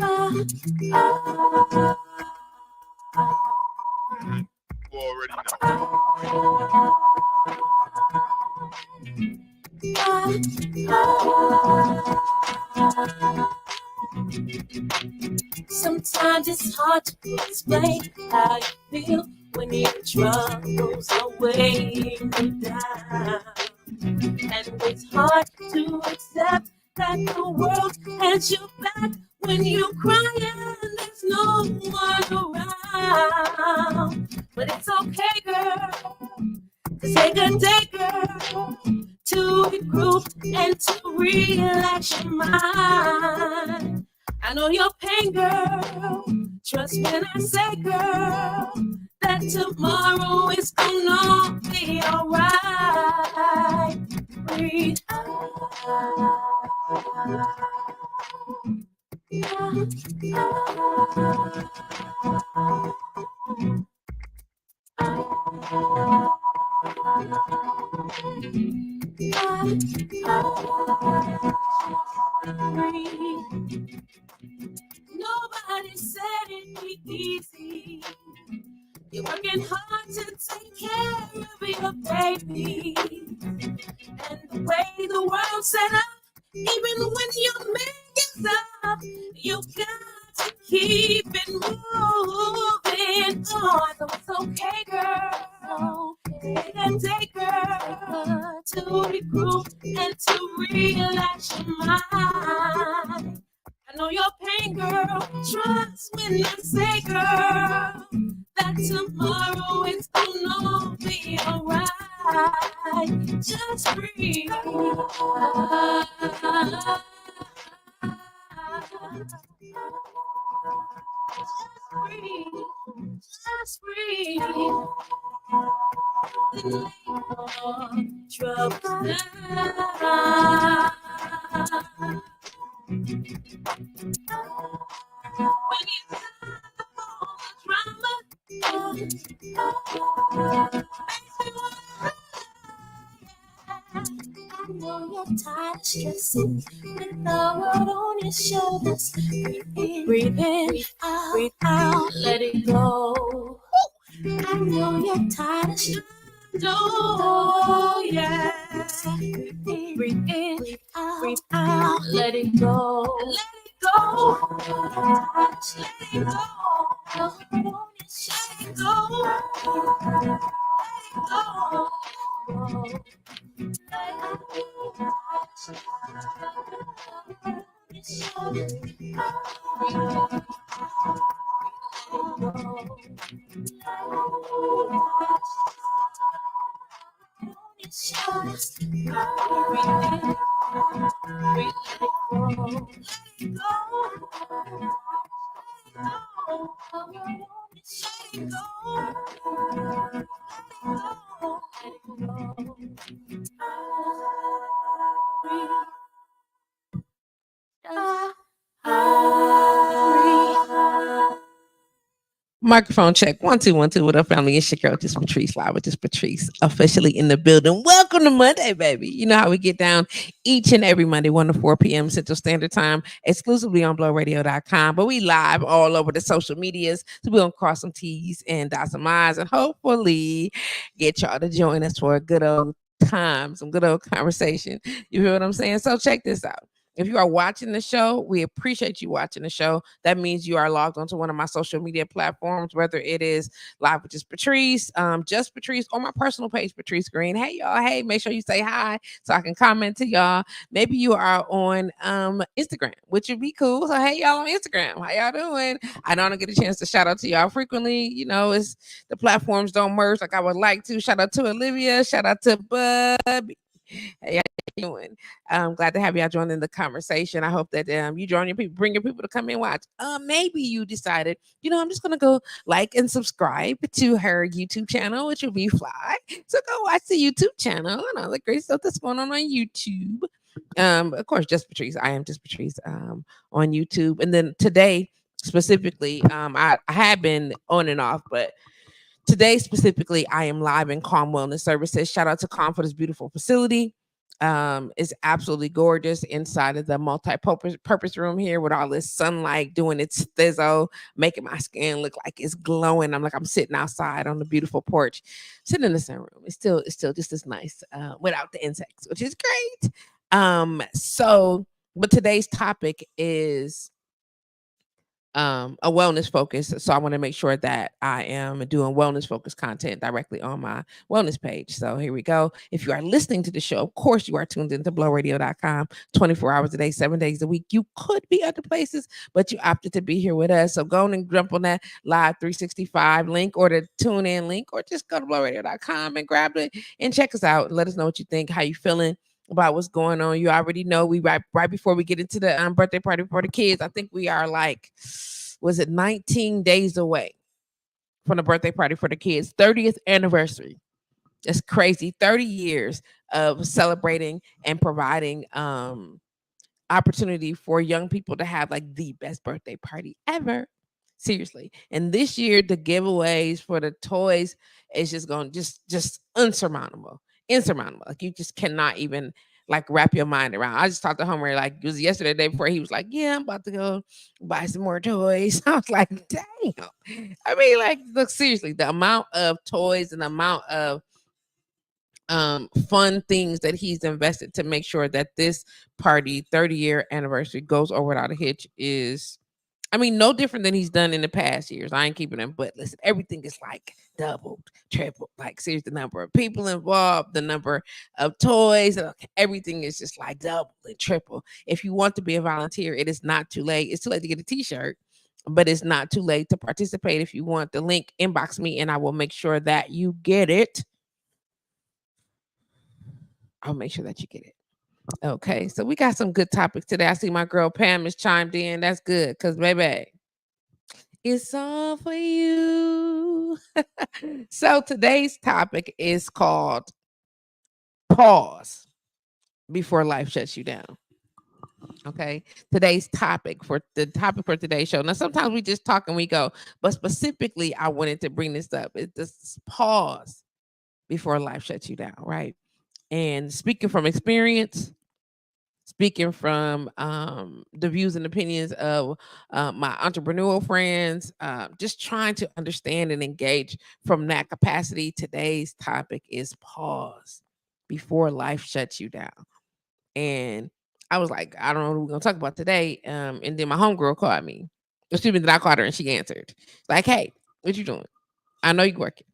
already know. Sometimes it's hard to explain how you feel when your troubles are weighing you down. And it's hard to accept that the world has your back when you cry and there's no one around. But it's okay, girl, to take a day, girl, to regroup and to relax your mind. I know your pain, girl. Trust when I say, girl, that tomorrow is gonna be alright. Breathe out. Nobody said it'd be easy. You're working hard to take care of your baby. And the way the world's set up, even when you make up, you got to keep it moving on. So it's okay, girl. Take a day, girl, to regroup and to relax your mind. I know your pain, girl. Trust when I say, girl, that tomorrow is gonna be alright. Just breathe. Just breathe. Trouble down. When you have all the drama, makes me wanna I know you're tired of stressing with the world on your shoulders. Breathe in, breathe out, let it go. I know you're tired of stressing. Oh, yeah. Breathe in, breathe out, let it go. Let it go. Let it go. Let it go. Microphone check. 1 2 1 2. What up, family? It's your girl, JustPatrice, live with JustPatrice, officially in the building. Welcome to Monday, baby. You know how we get down each and every Monday, 1 to 4 p.m. Central Standard Time, exclusively on blowradio.com. But we live all over the social medias. So we're going to cross some T's and dot some I's and hopefully get y'all to join us for a good old time, some good old conversation. You hear what I'm saying? So check this out. If you are watching the show, we appreciate you watching the show. That means you are logged onto one of my social media platforms, whether it is Live with JustPatrice, JustPatrice, or my personal page, Patrice Green. Hey, y'all. Hey, make sure you say hi so I can comment to y'all. Maybe you are on Instagram, which would be cool. So, hey, y'all on Instagram. How y'all doing? I don't get a chance to shout out to y'all frequently. You know, it's the platforms don't merge like I would like to. Shout out to Olivia. Shout out to Bub. Hey, how you doing? I'm glad to have y'all joining the conversation. I hope that you join your people, bring your people to come and watch. Maybe you decided, you know, I'm just gonna go like and subscribe to her YouTube channel, which will be fly. So go watch the YouTube channel and all the great stuff that's going on YouTube. Of course, JustPatrice. I am JustPatrice on YouTube. And then today specifically, I have been on and off, but today specifically, I am live in Calm Wellness Services. Shout out to Calm for this beautiful facility. It's absolutely gorgeous inside of the multi-purpose room here with all this sunlight doing its thizzle, making my skin look like it's glowing. I'm like I'm sitting outside on the beautiful porch, sitting in the sunroom. It's still just as nice without the insects, which is great. But today's topic is a wellness focus. So I want to make sure that I am doing wellness focused content directly on my wellness page. So here we go. If you are listening to the show, of course you are tuned into blowradio.com 24 hours a day, 7 days a week. You could be other places, but you opted to be here with us. So go on and jump on that live 365 link or the tune in link, or just go to blowradio.com and grab it and check us out. Let us know what you think, how you feeling about what's going on. You already know we right before we get into the birthday party for the kids. I think we are like, was it 19 days away from the birthday party for the kids, 30th anniversary. It's crazy. 30 years of celebrating and providing opportunity for young people to have like the best birthday party ever. Seriously. And this year the giveaways for the toys is just going just unsurmountable. Insurmountable. Like you just cannot even like wrap your mind around. I just talked to Homer like it was yesterday, the day before. He was like, "Yeah, I'm about to go buy some more toys." I was like, "Damn!" I mean, like, look seriously, the amount of toys and the amount of fun things that he's invested to make sure that this party 30-year anniversary goes over without a hitch is, I mean, no different than he's done in the past years. I ain't keeping him, but listen, everything is like doubled, tripled. Like, seriously, the number of people involved, the number of toys, everything is just like double and triple. If you want to be a volunteer, it is not too late. It's too late to get a t-shirt, but it's not too late to participate. If you want the link, inbox me and I will make sure that you get it. I'll make sure that you get it. Okay, so we got some good topics today. I see my girl Pam is chimed in. That's good because, baby, it's all for you. So today's topic is called pause before life shuts you down. Okay, today's topic for today's show. Now, sometimes we just talk and we go, but specifically, I wanted to bring this up. It's this pause before life shuts you down, right? And speaking from experience, speaking from the views and opinions of my entrepreneurial friends, just trying to understand and engage from that capacity. Today's topic is pause before life shuts you down. And I was like, I don't know what we're going to talk about today. And then my homegirl called me. Excuse me, that I called her and she answered. Like, hey, what you doing? I know you're working.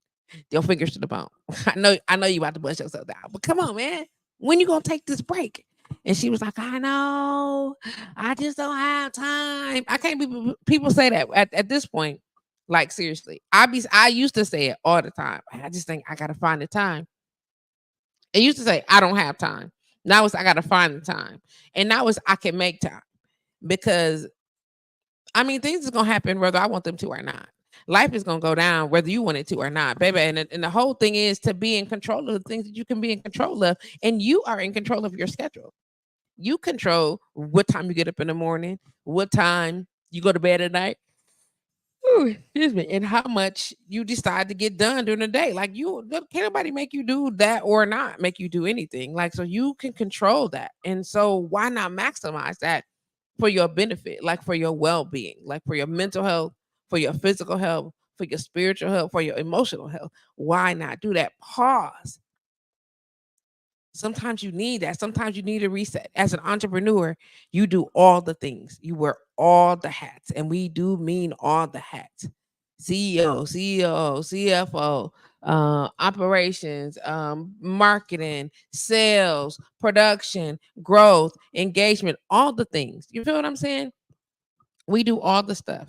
Your fingers to the bone. I know you about to bust yourself down. But come on, man. When you gonna take this break? And she was like, I know. I just don't have time. I can't be people say that at this point. Like seriously. I used to say it all the time. I just think I gotta find the time. It used to say I don't have time. Now it's I gotta find the time. And now it's I can make time. Because I mean, things is gonna happen whether I want them to or not. Life is gonna go down whether you want it to or not, baby. And the whole thing is to be in control of the things that you can be in control of, and you are in control of your schedule. You control what time you get up in the morning, what time you go to bed at night. Ooh, excuse me, and how much you decide to get done during the day. Like can't nobody make you do that or not make you do anything. Like so, you can control that, and so why not maximize that for your benefit, like for your well being, like for your mental health, for your physical health, for your spiritual health, for your emotional health. Why not do that? Pause. Sometimes you need that. Sometimes you need a reset. As an entrepreneur, you do all the things. You wear all the hats, and we do mean all the hats. CEO, CFO, operations, marketing, sales, production, growth, engagement, all the things. You feel what I'm saying? We do all the stuff.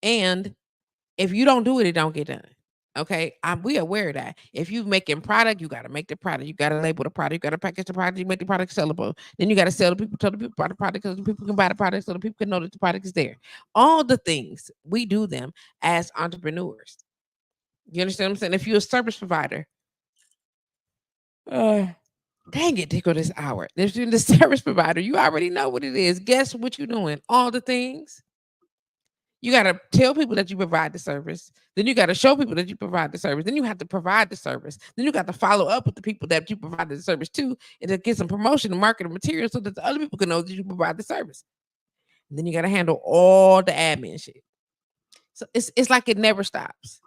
And if you don't do it, it don't get done. Okay. We aware of that. If you making product, you gotta make the product. You gotta label the product. You gotta package the product. You make the product sellable. Then you gotta sell the people, tell the people about the product, so the people can buy the product, so the people can know that the product is there. All the things we do them as entrepreneurs. You understand what I'm saying? If you're a service provider, uh, dang it, tickle this hour. If you're the service provider, you already know what it is. Guess what you're doing? All the things. You got to tell people that you provide the service. Then you got to show people that you provide the service. Then you have to provide the service. Then you got to follow up with the people that you provided the service to, and to get some promotion and marketing material so that the other people can know that you provide the service. And then you got to handle all the admin shit. So it's like it never stops.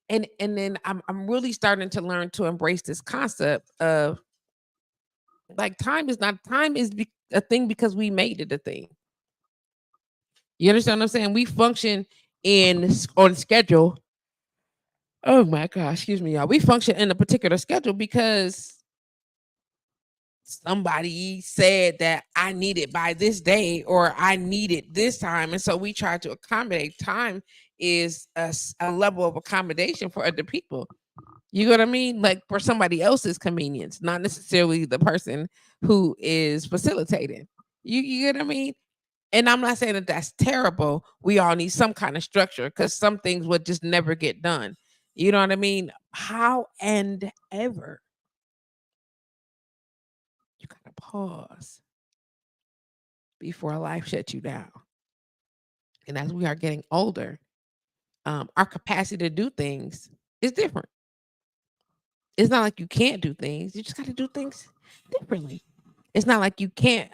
And then I'm really starting to learn to embrace this concept of, like, time is a thing because we made it a thing. You understand what I'm saying? We function on schedule. Oh my gosh, excuse me, y'all. We function in a particular schedule because somebody said that I need it by this day or I need it this time. And so we try to accommodate. Time is a level of accommodation for other people. You know what I mean? Like, for somebody else's convenience, not necessarily the person who is facilitating. You get what I mean? And I'm not saying that that's terrible. We all need some kind of structure because some things would just never get done. You know what I mean? How and ever. You gotta pause before life shuts you down. And as we are getting older, our capacity to do things is different. It's not like you can't do things. You just got to do things differently. It's not like you can't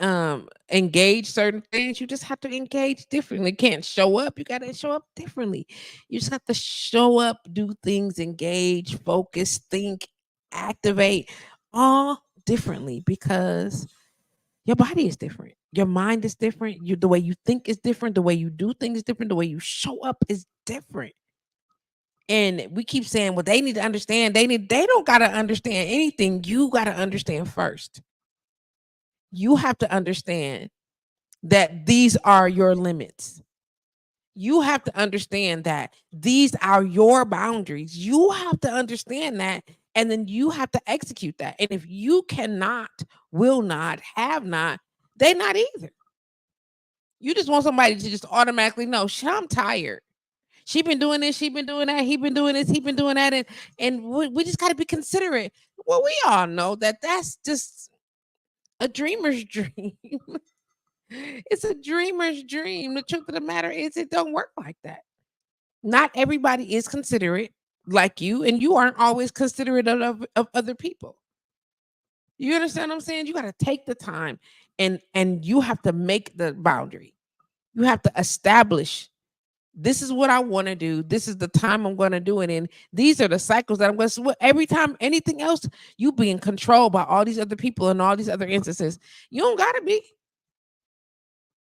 engage certain things. You just have to engage differently. You can't show up. You got to show up differently. You just have to show up, do things, engage, focus, think, activate, all differently, because your body is different. Your mind is different. The way you think is different. The way you do things is different. The way you show up is different. And we keep saying, well, they need to understand. They don't got to understand anything. You got to understand first. You have to understand that these are your limits. You have to understand that these are your boundaries. You have to understand that. And then you have to execute that. And if you cannot, will not, have not, they not either. You just want somebody to just automatically know, shit, I'm tired. She been doing this, she been doing that, he been doing this, he been doing that, and we just got to be considerate. Well, we all know that that's just a dreamer's dream. It's a dreamer's dream. The truth of the matter is, it don't work like that. Not everybody is considerate like you, and you aren't always considerate of other people. You understand what I'm saying? You got to take the time, and you have to make the boundary. You have to establish, this is what I want to do. This is the time I'm going to do it in. These are the cycles that I'm going to. Every time anything else, you being controlled by all these other people and all these other instances. You don't got to be.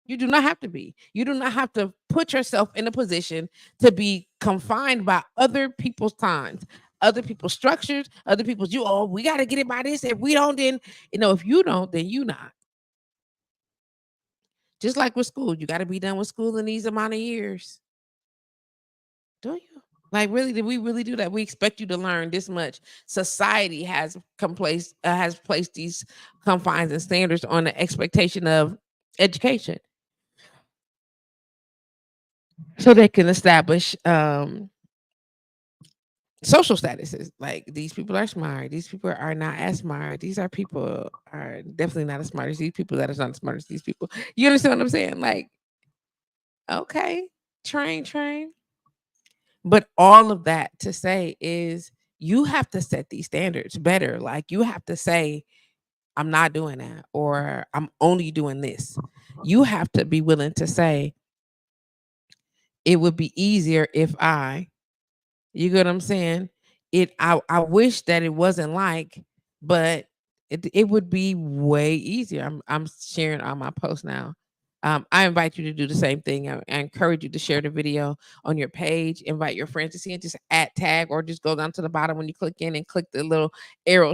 You do not have to be. You do not have to put yourself in a position to be confined by other people's times, other people's structures, other people's. We got to get it by this. If we don't, then if you don't, then you not. Just like with school, you got to be done with school in these amount of years. Do you? Like, really, did we really do that? We expect you to learn this much. Society has placed these confines and standards on the expectation of education, so they can establish social statuses. Like, these people are smart. These people are not as smart. These people are definitely not as smart as these people that are not as smart as these people. You understand what I'm saying? Like, okay, train. But all of that to say is, you have to set these standards better. Like, you have to say, I'm not doing that, or I'm only doing this. You have to be willing to say, it would be easier if you get what I'm saying? I wish that it wasn't like, but it would be way easier. I'm sharing on my post now. I invite you to do the same thing. I encourage you to share the video on your page. Invite your friends to see it. Just add tag, or just go down to the bottom when you click in and click the little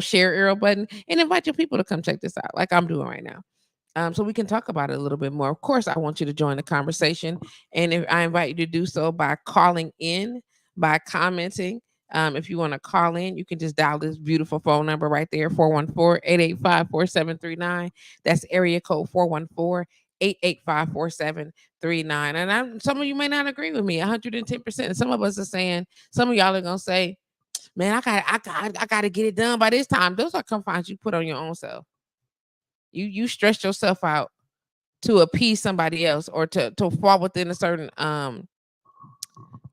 share arrow button, and invite your people to come check this out, like I'm doing right now. So we can talk about it a little bit more. Of course, I want you to join the conversation, and if I invite you to do so by calling in, by commenting. If you want to call in, you can just dial this beautiful phone number right there, 414-885-4739. That's area code 414-885-4739. And some of you may not agree with me 110%. Some of us are saying, some of y'all are gonna say, man, I gotta get it done by this time. Those are confines you put on your own self. You stress yourself out to appease somebody else, or to fall within a certain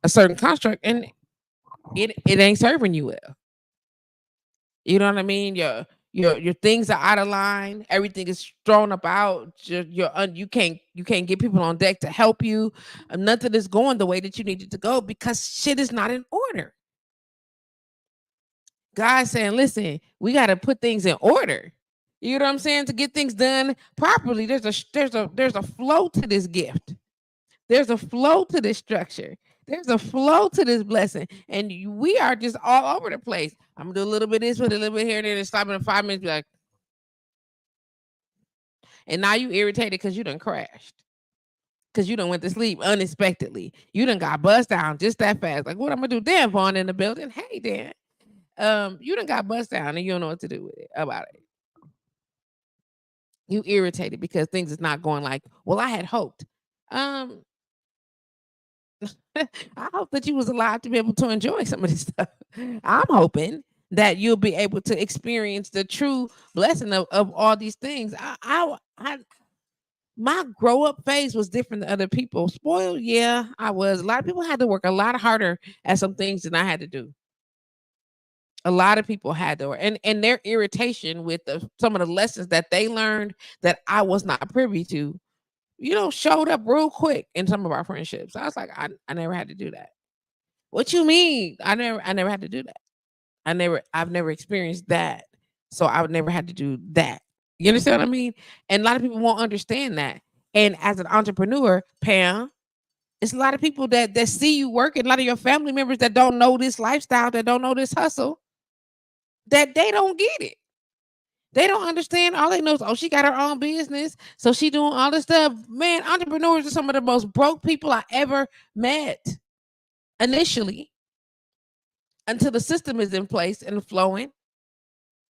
a certain construct, and it ain't serving you well. You know what I mean? Your things are out of line. Everything is thrown about. You can't get people on deck to help you. Nothing is going the way that you need it to go because shit is not in order. God's saying, listen, we got to put things in order. You know what I'm saying? To get things done properly, there's a flow to this gift. There's a flow to this structure. There's a flow to this blessing. And we are just all over the place. I'm gonna do a little bit of this, with a little bit here, and then stop in 5 minutes, be like, and now you irritated because you done crashed. Because you done went to sleep unexpectedly. You done got bust down just that fast. Like, what I'm gonna do? Dan Vaughn in the building. Hey, Dan. You done got bust down and you don't know what to do with it about it. You irritated because things is not going like, well, I had hoped. I hope that you was alive to be able to enjoy some of this stuff. I'm hoping that you'll be able to experience the true blessing of all these things. My grow up phase was different than other people. Spoiled, yeah, I was. A lot of people had to work a lot harder at some things than I had to do. A lot of people had to, and their irritation with some of the lessons that they learned that I was not privy to, showed up real quick in some of our friendships. I was like, I never had to do that. What you mean? I never had to do that. I've never experienced that. So I would never had to do that. You understand what I mean? And a lot of people won't understand that. And as an entrepreneur, Pam, it's a lot of people that see you working, a lot of your family members that don't know this lifestyle, that don't know this hustle, that they don't get it. They don't understand. All they know is, oh, she got her own business. So she doing all this stuff. Man, entrepreneurs are some of the most broke people I ever met initially, until the system is in place and flowing,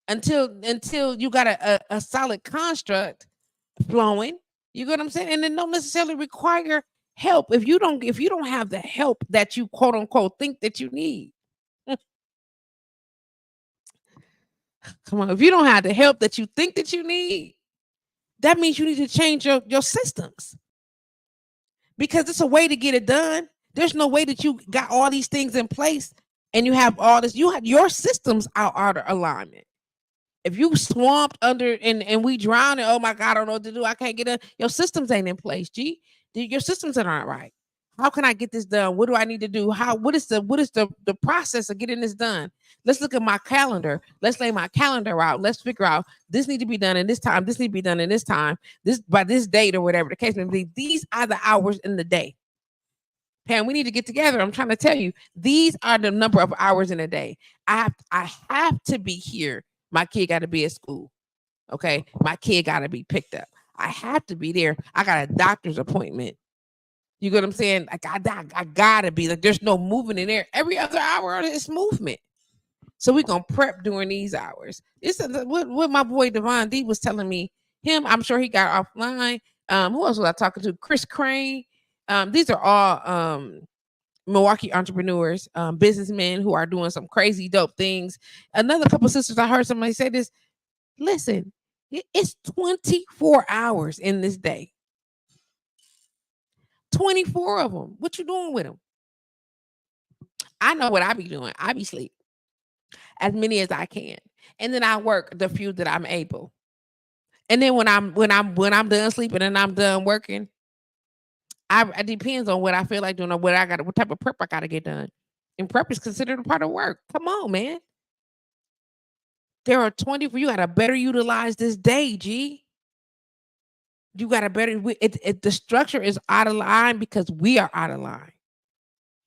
until you got a solid construct flowing. You get what I'm saying? And then don't necessarily require help. If you don't have the help that you quote unquote think that you need. Come on, if you don't have the help that you think that you need, that means you need to change your systems. Because it's a way to get it done. There's no way that you got all these things in place and you have all this. You have your systems out of alignment. If you swamped under and we drown and, oh my God, I don't know what to do, I can't get in. Your systems ain't in place, G. Your systems aren't right. How can I get this done? What do I need to do? What is the process of getting this done? Let's look at my calendar. Let's lay my calendar out. Let's figure out this need to be done in this time. This need to be done in this time. This by this date or whatever the case may be. These are the hours in the day. Pam, we need to get together. I'm trying to tell you, these are the number of hours in a day. I have to be here. My kid got to be at school. Okay. My kid got to be picked up. I have to be there. I got a doctor's appointment. You get what I'm saying? Like I gotta be like, there's no movement in there. Every other hour is movement. So we're gonna prep during these hours. This is what my boy Devon D was telling me. I'm sure he got offline. Who else was I talking to? Chris Crane. These are all Milwaukee entrepreneurs, businessmen who are doing some crazy dope things. Another couple sisters, I heard somebody say this. Listen, it's 24 hours in this day. 24 of them. What you doing with them? I know what I be doing. I be sleep as many as I can, and then I work the few that I'm able. And then when I'm done sleeping and I'm done working, it depends on what I feel like doing or what type of prep I got to get done. And prep is considered a part of work. Come on, man. There are 24. You got to better utilize this day, G. You got to better. The structure is out of line because we are out of line.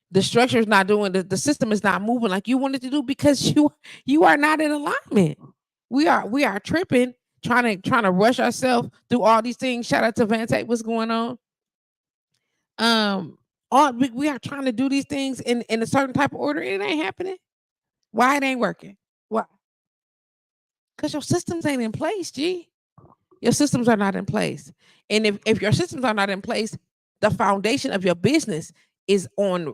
The structure is not doing the system is not moving like you wanted to do because you are not in alignment. We are tripping, trying to rush ourselves through all these things. Shout out to Vante. What's going on? We are trying to do these things in a certain type of order. It ain't happening. Why it ain't working? Why? Because your systems ain't in place, G. Your systems are not in place. And if your systems are not in place, the foundation of your business is on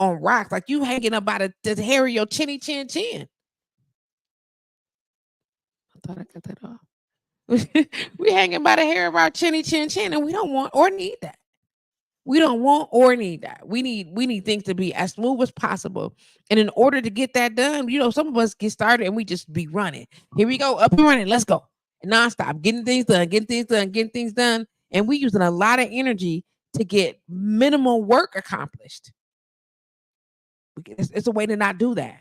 rocks. Like you hanging up by the hair of your chinny chin chin. I thought I got that off. We hanging by the hair of our chinny chin chin, and we don't want or need that. We don't want or need that. We need things to be as smooth as possible. And in order to get that done, some of us get started and we just be running. Here we go, up and running. Let's go. Nonstop, getting things done, getting things done, getting things done. And we using a lot of energy to get minimal work accomplished. It's a way to not do that.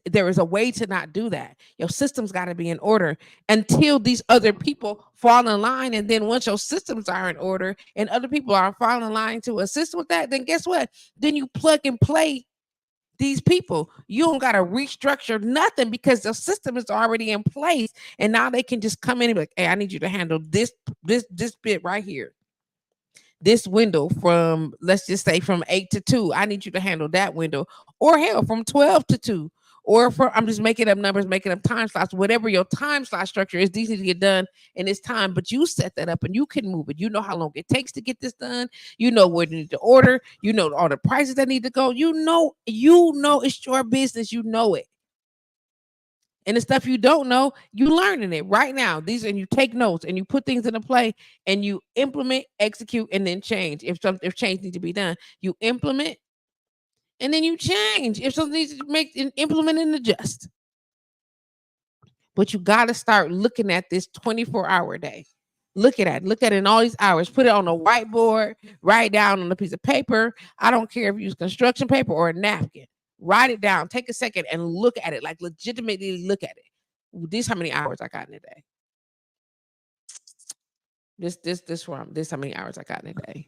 There is a way to not do that. Your system's got to be in order until these other people fall in line. And then once your systems are in order and other people are falling in line to assist with that, then guess what? Then you plug and play these people. You don't got to restructure nothing because the system is already in place. And now they can just come in and be like, hey, I need you to handle this bit right here. This window from, let's just say, from 8 to 2. I need you to handle that window. Or hell, from 12 to 2. Or I'm just making up numbers, making up time slots. Whatever your time slot structure is, these need to get done in this time. But you set that up and you can move it. You know how long it takes to get this done. You know where you need to order. You know all the prices that need to go. You know it's your business. You know it. And the stuff you don't know, you learning it right now. And you take notes and you put things into play and you implement, execute, and then change. If change needs to be done, you implement and then you change. If something needs to make and implement and adjust. But you got to start looking at this 24-hour day. Look at it in all these hours. Put it on a whiteboard, write down on a piece of paper. I don't care if you use construction paper or a napkin. Write it down. Take a second and look at it, like legitimately look at it. This how many hours I got in a day. This how many hours I got in a day.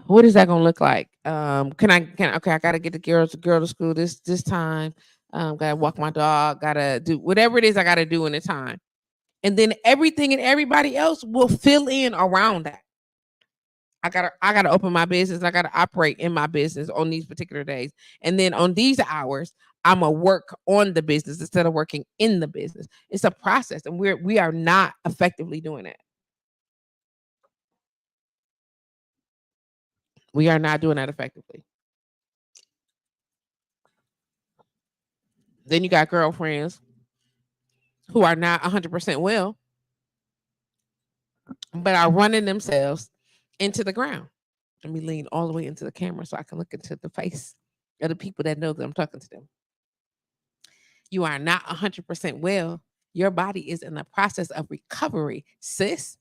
What is that gonna look like? Okay, I gotta get the girl to school this time. Gotta walk my dog, gotta do whatever it is I gotta do in the time. And then everything and everybody else will fill in around that. I gotta open my business. I gotta operate in my business on these particular days. And then on these hours, I'm gonna work on the business instead of working in the business. It's a process, and we are not effectively doing it. We are not doing that effectively. Then you got girlfriends who are not 100% well, but are running themselves into the ground. Let me lean all the way into the camera so I can look into the face of the people that know that I'm talking to them. You are not 100% well. Your body is in the process of recovery, sis.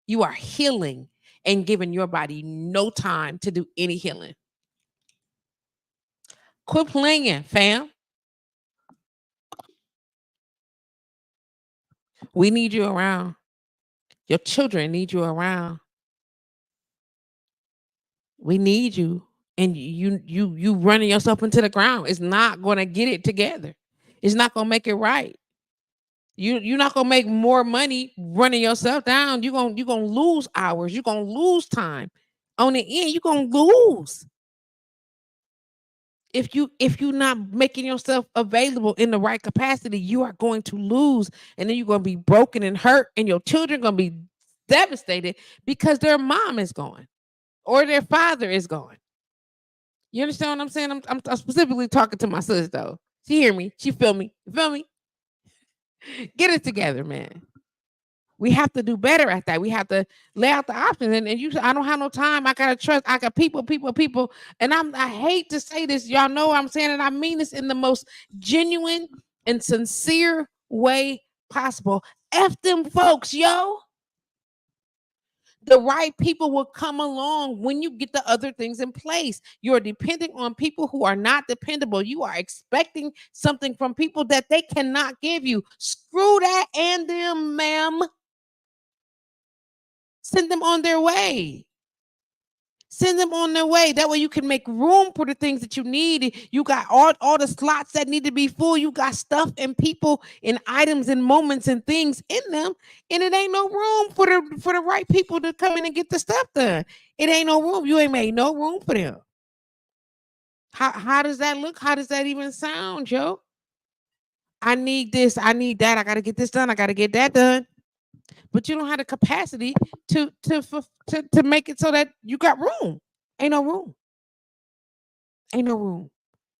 You are healing and giving your body no time to do any healing. Quit playing, fam. We need you around. Your children need you around. We need you. And you running yourself into the ground. It's not going to get it together. It's not going to make it right. You're not gonna make more money running yourself down. You're gonna lose hours. You're gonna lose time. On the end, you're gonna lose if you not making yourself available in the right capacity. You are going to lose, and then you're gonna be broken and hurt, and your children gonna be devastated because their mom is gone or their father is gone. You understand what I'm saying? I'm specifically talking to my sister though. She hear me. She feel me. You feel me? Get it together, man. We have to do better at that. We have to lay out the options. And you, I don't have no time. I gotta trust. I got people. And I hate to say this. Y'all know what I'm saying, and I mean this in the most genuine and sincere way possible. F them folks, yo. The right people will come along when you get the other things in place. You're depending on people who are not dependable. You are expecting something from people that they cannot give you. Screw that and them, ma'am. Send them on their way. Send them on their way. That way you can make room for the things that you need. You got all the slots that need to be full. You got stuff and people and items and moments and things in them. And it ain't no room for the right people to come in and get the stuff done. It ain't no room. You ain't made no room for them. How does that look? How does that even sound, Joe? I need this. I need that. I got to get this done. I got to get that done. But you don't have the capacity to make it so that you got room. Ain't no room. Ain't no room.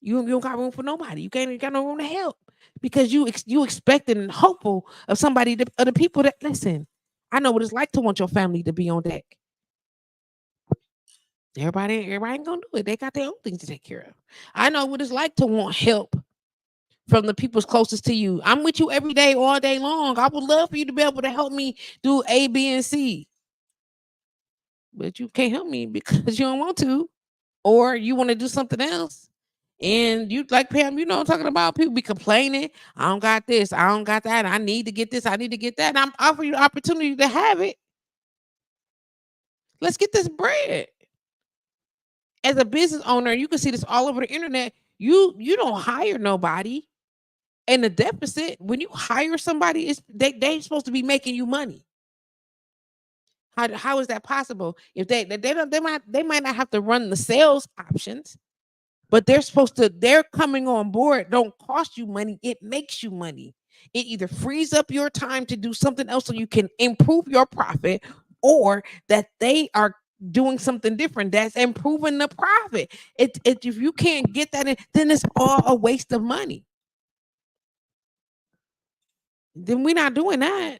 You don't got room for nobody. You got no room to help because you expecting and hopeful of somebody of the people that listen. I know what it's like to want your family to be on deck. Everybody ain't gonna do it. They got their own things to take care of. I know what it's like to want help from the people's closest to you. I'm with you every day, all day long. I would love for you to be able to help me do A, B, and C. But you can't help me because you don't want to, or you want to do something else. And you like Pam, you know what I'm talking about. People be complaining, I don't got this, I don't got that, I need to get this, I need to get that. And I'm offering you the opportunity to have it. Let's get this bread. As a business owner, you can see this all over the internet. You don't hire nobody in a deficit. When you hire somebody, it's they supposed to be making you money. How is that possible? If they don't they might not have to run the sales options, but they're coming on board. Don't cost you money. It makes you money. It either frees up your time to do something else so you can improve your profit, or that they are doing something different that's improving the profit. If you can't get that in, then it's all a waste of money. Then we're not doing that.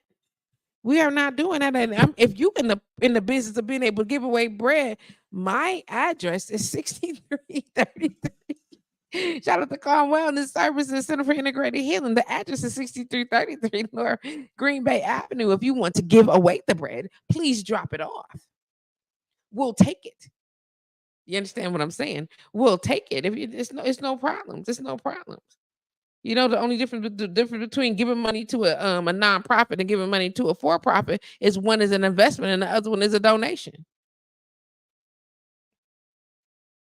We are not doing that. And if you in the business of being able to give away bread, my address is 6333. Shout out to Calm Wellness Services Center for Integrated Healing. The address is 6333 North Green Bay Avenue. If you want to give away the bread, please drop it off. We'll take it. You understand what I'm saying? We'll take it. If you, it's no problems. It's no problems. You know, the difference between giving money to a nonprofit and giving money to a for profit is one is an investment and the other one is a donation.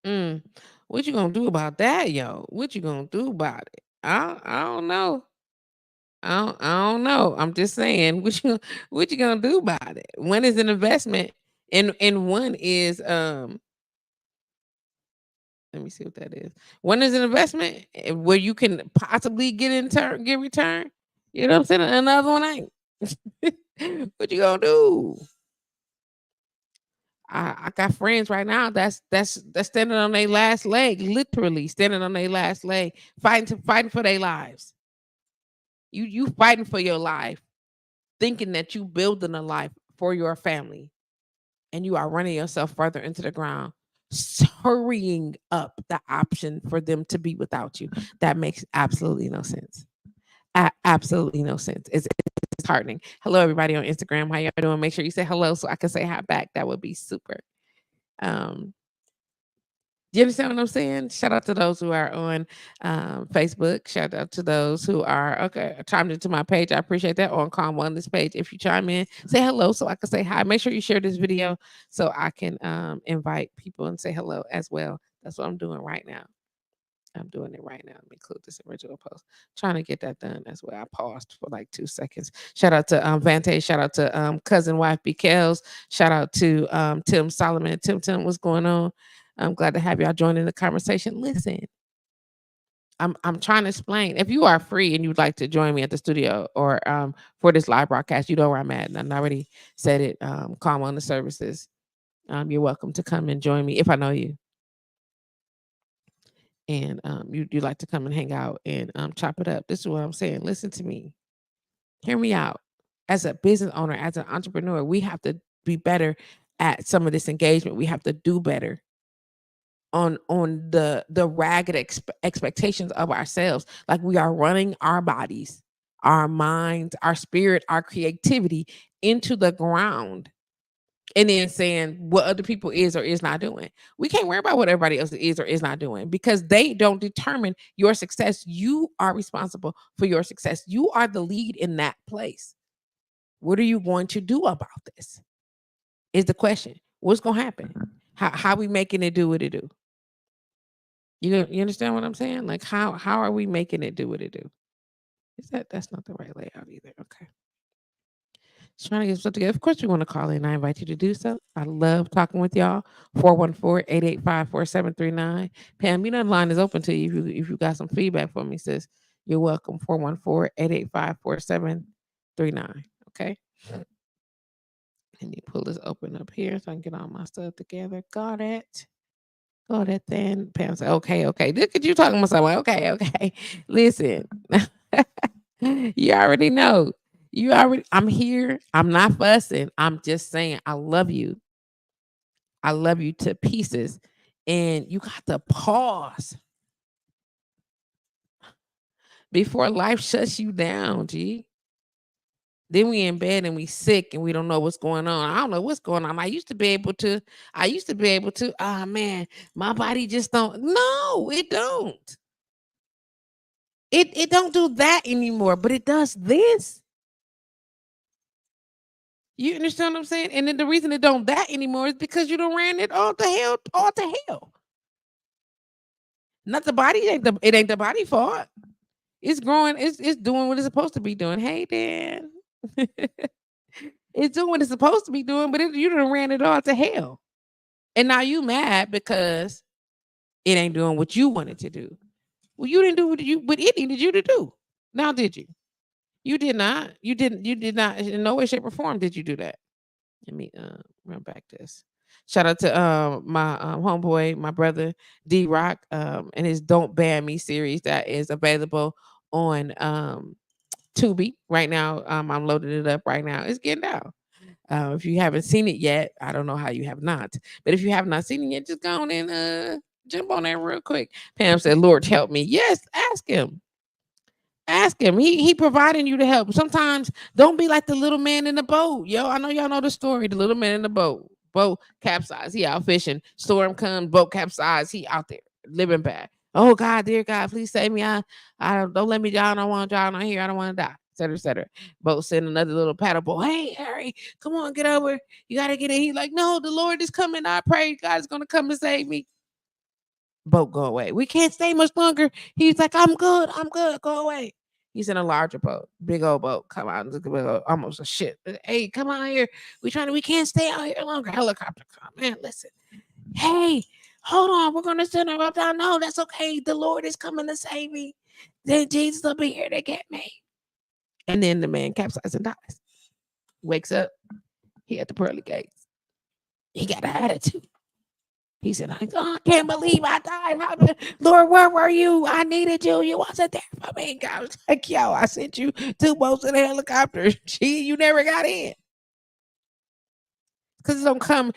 Mm. What you gonna do about that, yo? What you gonna do about it? I don't know. I don't know. I'm just saying, what you gonna do about it? One is an investment, and one is let me see what that is. One is an investment where you can possibly get return. You know what I'm saying? Another one ain't. What you gonna do? I got friends right now that's standing on their last leg, literally standing on their last leg, fighting for their lives. You fighting for your life, thinking that you building a life for your family, and you are running yourself further into the ground, hurrying up the option for them to be without you. That makes absolutely no sense. Absolutely no sense. It's disheartening. Hello, everybody on Instagram. How y'all doing? Make sure you say hello so I can say hi back. That would be super. Um, you understand what I'm saying? Shout out to those who are on Facebook. Shout out to those who are chimed into my page. I appreciate that. On Calm Wellness page. If you chime in, say hello so I can say hi. Make sure you share this video so I can invite people and say hello as well. That's what I'm doing right now. I'm doing it right now. Let me include this original post. Trying to get that done as well. I paused for like 2 seconds. Shout out to Vante. Shout out to cousin wife BKels. Shout out to Tim Solomon. Tim, what's going on? I'm glad to have y'all joining the conversation. Listen, I'm trying to explain. If you are free and you'd like to join me at the studio or for this live broadcast, you know where I'm at. And I already said it. Calm on the services. You're welcome to come and join me if I know you. And you like to come and hang out and chop it up. This is what I'm saying. Listen to me. Hear me out. As a business owner, as an entrepreneur, we have to be better at some of this engagement. We have to do better on the ragged expectations of ourselves. Like we are running our bodies, our minds, our spirit, our creativity into the ground and then saying what other people is or is not doing. We can't worry about what everybody else is or is not doing because they don't determine your success. You are responsible for your success. You are the lead in that place. What are you going to do about this? Is the question. What's going to happen? How we making it do what it do? You understand what I'm saying? Like how are we making it do what it do? That's not the right layout either. Okay. Just trying to get stuff together. Of course, you want to call in. I invite you to do so. I love talking with y'all. 414-885-4739. Pam, you know the line is open to you if you got some feedback for me, sis. You're welcome. 414-885-4739. Okay. Let me pull this open up here so I can get all my stuff together. Got it. Got it then. Pam said, okay. Look at you talking about something. Okay. Listen. You already know. I'm here. I'm not fussing. I'm just saying I love you. I love you to pieces. And you got to pause before life shuts you down, G. Then we in bed and we sick and we don't know what's going on. I don't know what's going on. I used to be able to. Ah, man, my body just don't. No, it don't. It don't do that anymore, but it does this. You understand what I'm saying? And then the reason it don't that anymore is because you don't ran it all to hell. Not the body. It ain't the body fault. It's growing. It's doing what it's supposed to be doing. Hey, Dan. It's doing what it's supposed to be doing, but you done ran it all to hell. And now you mad because it ain't doing what you wanted to do. Well, you didn't do what it needed you to do. Now, did you? You did not. You did not. In no way, shape, or form did you do that. Let me run back this. Shout out to my homeboy, my brother D Rock, and his "Don't Ban Me" series that is available on Tubi right now. I'm loading it up right now. It's getting down. If you haven't seen it yet, I don't know how you have not. But if you have not seen it yet, just go on and jump on there real quick. Pam said, "Lord, help me." Yes, ask him. Ask him. He providing you the help. Sometimes don't be like the little man in the boat. Yo, I know y'all know the story. The little man in the boat. Boat capsized. He out fishing. Storm comes. Boat capsized. He out there living bad. Oh God, dear God, please save me. I don't let me drown. I don't want to drown out here. I don't want to die. Etc. Etc. Boat send another little paddle boat. Hey, Harry, come on, get over. You gotta get in. He's like, no, the Lord is coming. I pray God is gonna come and save me. Boat go away. We can't stay much longer. He's like, I'm good. I'm good. Go away. He's in a larger boat, big old boat. Come out, almost a ship. Hey, come out here. We can't stay out here longer. Helicopter come, man. Listen, hey, hold on. We're gonna send her up down. No, that's okay. The Lord is coming to save me. Then Jesus will be here to get me. And then the man capsizes and dies. Wakes up. He at the pearly gates. He got an attitude. He said, I can't believe I died. Lord, where were you? I needed you. You wasn't there for me. God was like, yo, I sent you 2 boats in a helicopter. Gee, you never got in. Because it don't come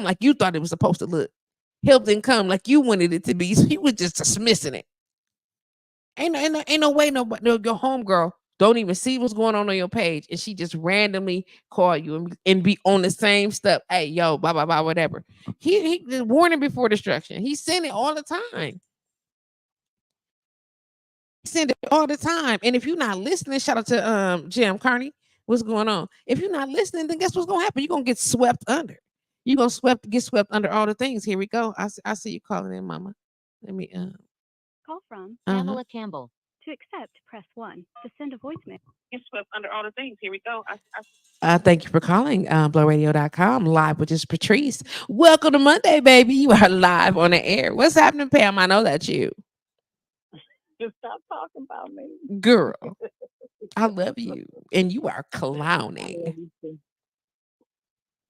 like you thought it was supposed to look. Help didn't come like you wanted it to be. So you was just dismissing it. Ain't no way your homegirl don't even see what's going on your page, and she just randomly call you and be on the same stuff. Hey, yo, blah blah blah, whatever. He warning before destruction. He sent it all the time. He send it all the time. And if you're not listening, shout out to Jim Carney. What's going on? If you're not listening, then guess what's gonna happen? You're gonna get swept under. You're gonna get swept under all the things. Here we go. I see you calling in, mama. Let me Call from Pamela Campbell. To accept, press 1. To send a voicemail. Get swept under all the things. Here we go. Thank you for calling blowradio.com live with JustPatrice. Welcome to Monday, baby. You are live on the air. What's happening, Pam? I know that's you. Just stop talking about me. Girl, I love you. And you are clowning.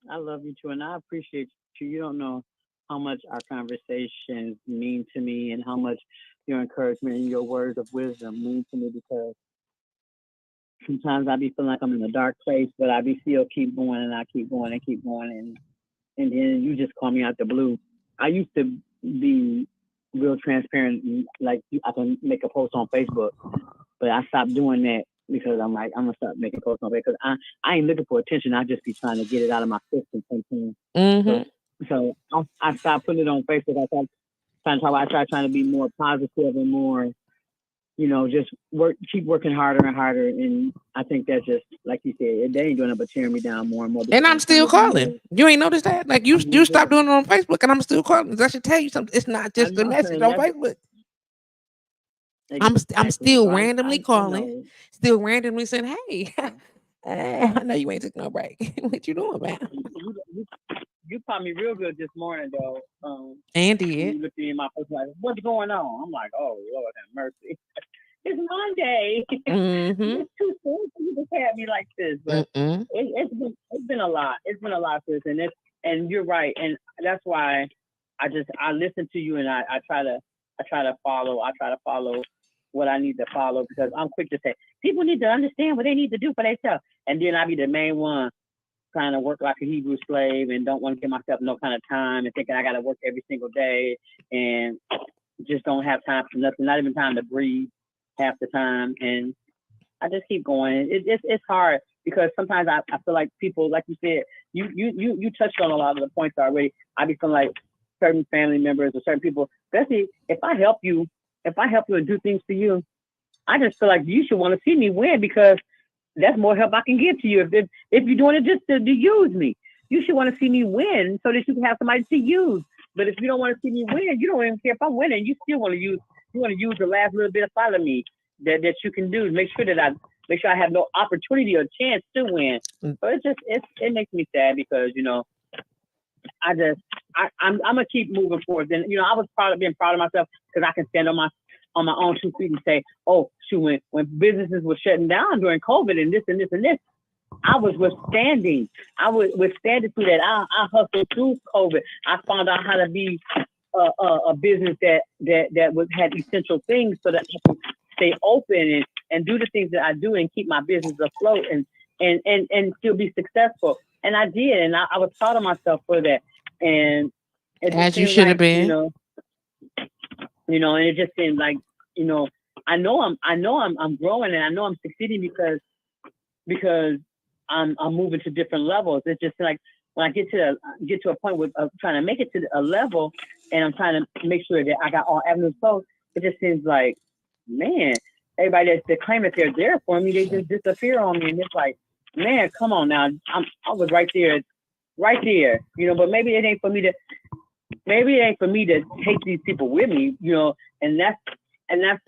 I love you too. And I appreciate you. You don't know how much our conversations mean to me and how much your encouragement and your words of wisdom mean to me, because sometimes I be feeling like I'm in a dark place, but I be still keep going and I keep going and keep going. And then you just call me out the blue. I used to be real transparent, like I can make a post on Facebook, but I stopped doing that because I'm like, I'm gonna stop making posts on Facebook because I ain't looking for attention. I just be trying to get it out of my system sometimes. So I stopped putting it on Facebook. I started I started trying to be more positive and more, just keep working harder and harder. And I think that's just like you said, they ain't doing it but tearing me down more and more. And I'm still calling. You ain't noticed that? Like you stopped doing it on Facebook, and I'm still calling. That should tell you something. It's not just the message on Facebook. Exactly. I'm still randomly calling, still randomly saying, "Hey, I know you ain't took no break. What you doing, man?" You caught me real good this morning, though. And did. You looked in my face like, "What's going on?" I'm like, "Oh Lord have mercy." It's Monday. It's too soon for you to have me like this, but it's been a lot. It's been a lot, sis, and you're right, and that's why I listen to you, and I try to follow. I try to follow what I need to follow, because I'm quick to say people need to understand what they need to do for themselves, and then I be the main one trying to work like a Hebrew slave and don't want to give myself no kind of time and thinking I got to work every single day and just don't have time for nothing, not even time to breathe half the time. And I just keep going. It's hard because sometimes I feel like people, like you said, you touched on a lot of the points already. I be feeling like certain family members or certain people, especially if I help you and do things for you, I just feel like you should want to see me win because that's more help I can give to you. If you're doing it just to use me, you should want to see me win so that you can have somebody to use. But if you don't want to see me win, you don't even care if I'm winning. You still want to use the last little bit of me that you can do. Make sure I have no opportunity or chance to win. So it makes me sad because I'm gonna keep moving forward. And I was being proud of myself because I can stand on my own 2 feet and say, oh shoot, when businesses were shutting down during COVID and this and this and this, I was withstanding. I was withstanding through that. I hustled through COVID. I found out how to be a business that had essential things so that I could stay open and do the things that I do and keep my business afloat and still be successful. And I did, and I was proud of myself for that. And as you should have been, and it just seemed like, I know I'm growing and I know I'm succeeding because I'm moving to different levels. It's just like when I get to a point with trying to make it to a level, and I'm trying to make sure that I got all avenues closed. It just seems like, man, everybody that claim that they're there for me, they just disappear on me, and it's like, man, come on now, I was right there, but maybe it ain't for me to take these people with me, and that's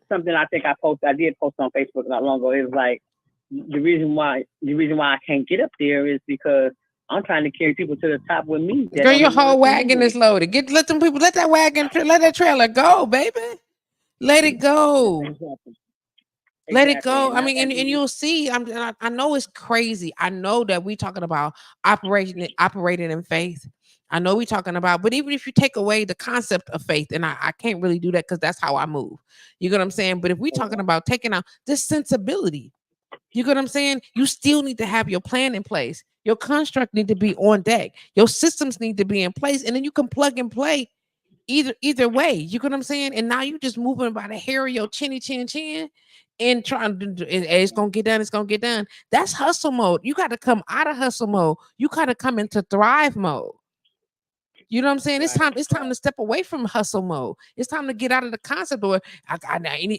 something I think I did post on Facebook not long ago. It was like, the reason why I can't get up there is because I'm trying to carry people to the top with me. Girl, your whole wagon is loaded. Let that trailer go, baby. Let it go. Exactly. Let it go. I mean, and you'll see. I know it's crazy. I know that we talking about operating in faith. I know we talking about, but even if you take away the concept of faith, and I can't really do that because that's how I move. You get what I'm saying? But if we talking about taking out this sensibility, you get what I'm saying? You still need to have your plan in place. Your construct need to be on deck. Your systems need to be in place, and then you can plug and play either way. You get what I'm saying? And now you just moving by the hair of your chin and trying to do it's gonna get done. It's gonna get done. That's hustle mode. You got to come out of hustle mode. You got to come into thrive mode. You know what I'm saying? Right. It's time to step away from hustle mode. It's time to get out of the concept of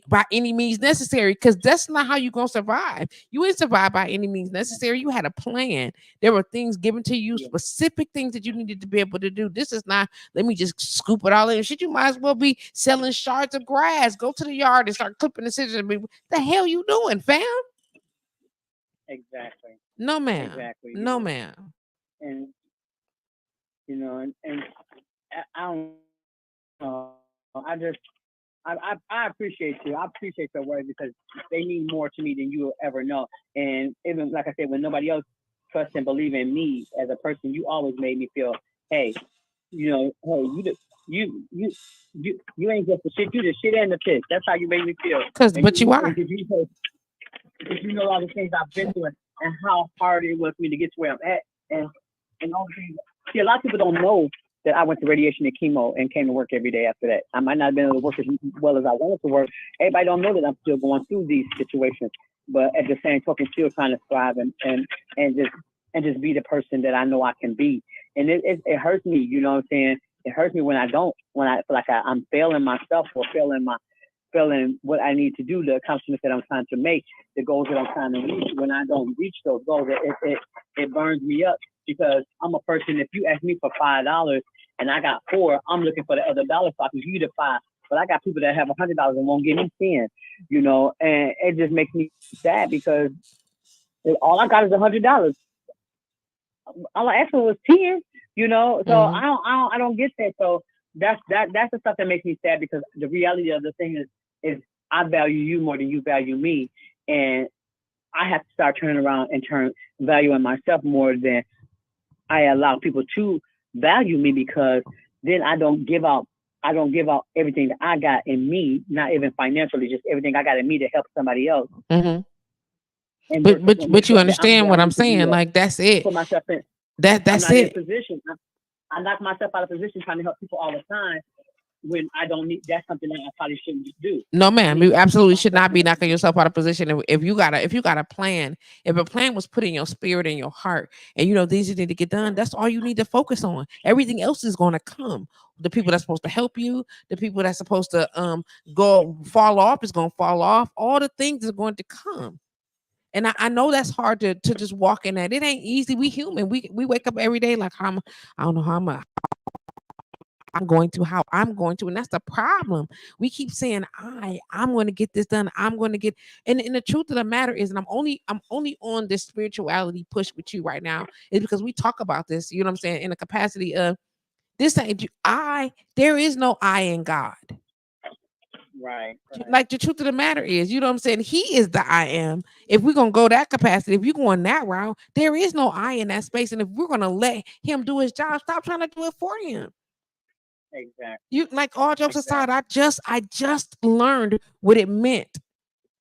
by any means necessary, because that's not how you're gonna survive. You ain't survive by any means necessary. You had a plan. There were things given to you, specific things that you needed to be able to do. This is not, let me just scoop it all in. Shit, you might as well be selling shards of grass. Go to the yard and start clipping the scissors. The hell you doing, fam? Exactly. No, ma'am. Exactly. No, ma'am. And and I don't know. I appreciate you. I appreciate your words because they mean more to me than you will ever know. And even like I said, when nobody else trusts and believe in me as a person, you always made me feel, hey, you ain't just the shit. You the shit and the piss. That's how you made me feel. But you are. Because you know all the things I've been through and how hard it was for me to get to where I'm at, and all the things. See, a lot of people don't know that I went to radiation and chemo and came to work every day after that. I might not have been able to work as well as I wanted to work. Everybody don't know that I'm still going through these situations, but at the same token, still trying to thrive and just be the person that I know I can be. And it hurts me, you know what I'm saying? It hurts me when I feel like I'm failing myself or failing what I need to do, the accomplishments that I'm trying to make, the goals that I'm trying to reach. When I don't reach those goals, it burns me up because I'm a person. If you ask me for $5 and I got $4, I'm looking for the other dollar so I can give you the $5. But I got people that have $100 and won't give me 10, and it just makes me sad because all I got is $100. All I asked for was 10, so I don't get that. So that's the stuff that makes me sad because the reality of the thing is I value you more than you value me, and I have to start turning around and valuing myself more than I allow people to value me, because then I don't give out everything that I got in me, not even financially, just everything I got in me to help somebody else. Mm-hmm. But you understand what I'm saying? Like, that's it. Put myself in. I'm That's not in it. position. I knock myself out of position trying to help people all the time when I don't need. That's something that I probably shouldn't do. No, I ma'am, need you to keep absolutely should myself not in be a knocking position. yourself out of position. If you got a plan, if a plan was put in your spirit and your heart, and you know these you need to get done, that's all you need to focus on. Everything else is going to come. The people that's supposed to help you, the people that's supposed to go fall off is going to fall off. All the things are going to come. And I know that's hard to just walk in that. It ain't easy. We human. We wake up every day like I don't know how I'm going to, and that's the problem. We keep saying I'm going to get this done. I'm going to get, and the truth of the matter is, and I'm only on this spirituality push with you right now, is because we talk about this. You know what I'm saying? In the capacity of this ain't there is no I in God. Right, right. Like the truth of the matter is, you know what I'm saying? He is the I am. If we're gonna go that capacity, if you're going that route, there is no I in that space. And if we're gonna let him do his job, stop trying to do it for him. Exactly, You like all jokes aside, exactly. I just learned what it meant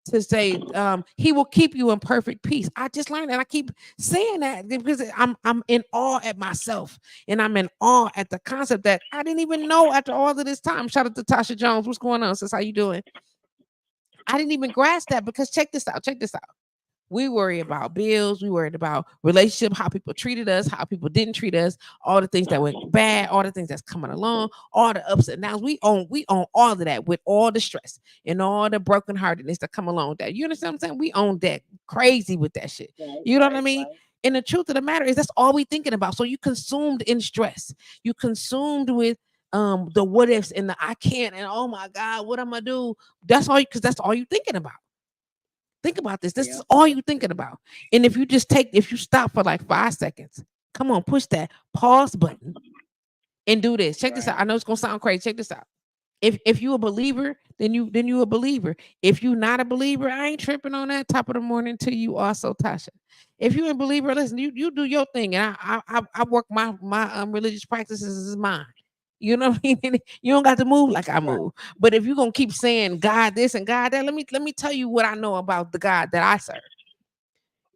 to say he will keep you in perfect peace. I just learned and I keep saying that because I'm in awe at myself and I'm in awe at the concept that I didn't even know after all of this time. Shout out to Tasha Jones. What's going on, sis? How you doing? I didn't even grasp that because check this out. Check this out. We worry about bills. We worried about relationship, how people treated us, how people didn't treat us, all the things that went bad, all the things that's coming along, all the ups and downs. We own all of that with all the stress and all the brokenheartedness that come along with that. You understand what I'm saying? We own that crazy with that shit. Right, You know what I right, mean? right. And the truth of the matter is that's all we thinking about. So you consumed in stress. You consumed with the what ifs and the I can't and oh my God, what am I do? That's all because that's all you thinking about. Think about this. This is Yep, all yep. you thinking about. And if you stop for like 5 seconds, come on, push that pause button and do this. Check this out. Right. I know it's gonna sound crazy. Check this out. If you a believer, then you a believer. If you not a believer, I ain't tripping on that top of the morning to you also, Tasha. If you a believer, listen, you do your thing, and I work my religious practices as mine. You know what I mean? You don't got to move like I Right. move. But if you're gonna keep saying God this and God that, let me tell you what I know about the God that I serve.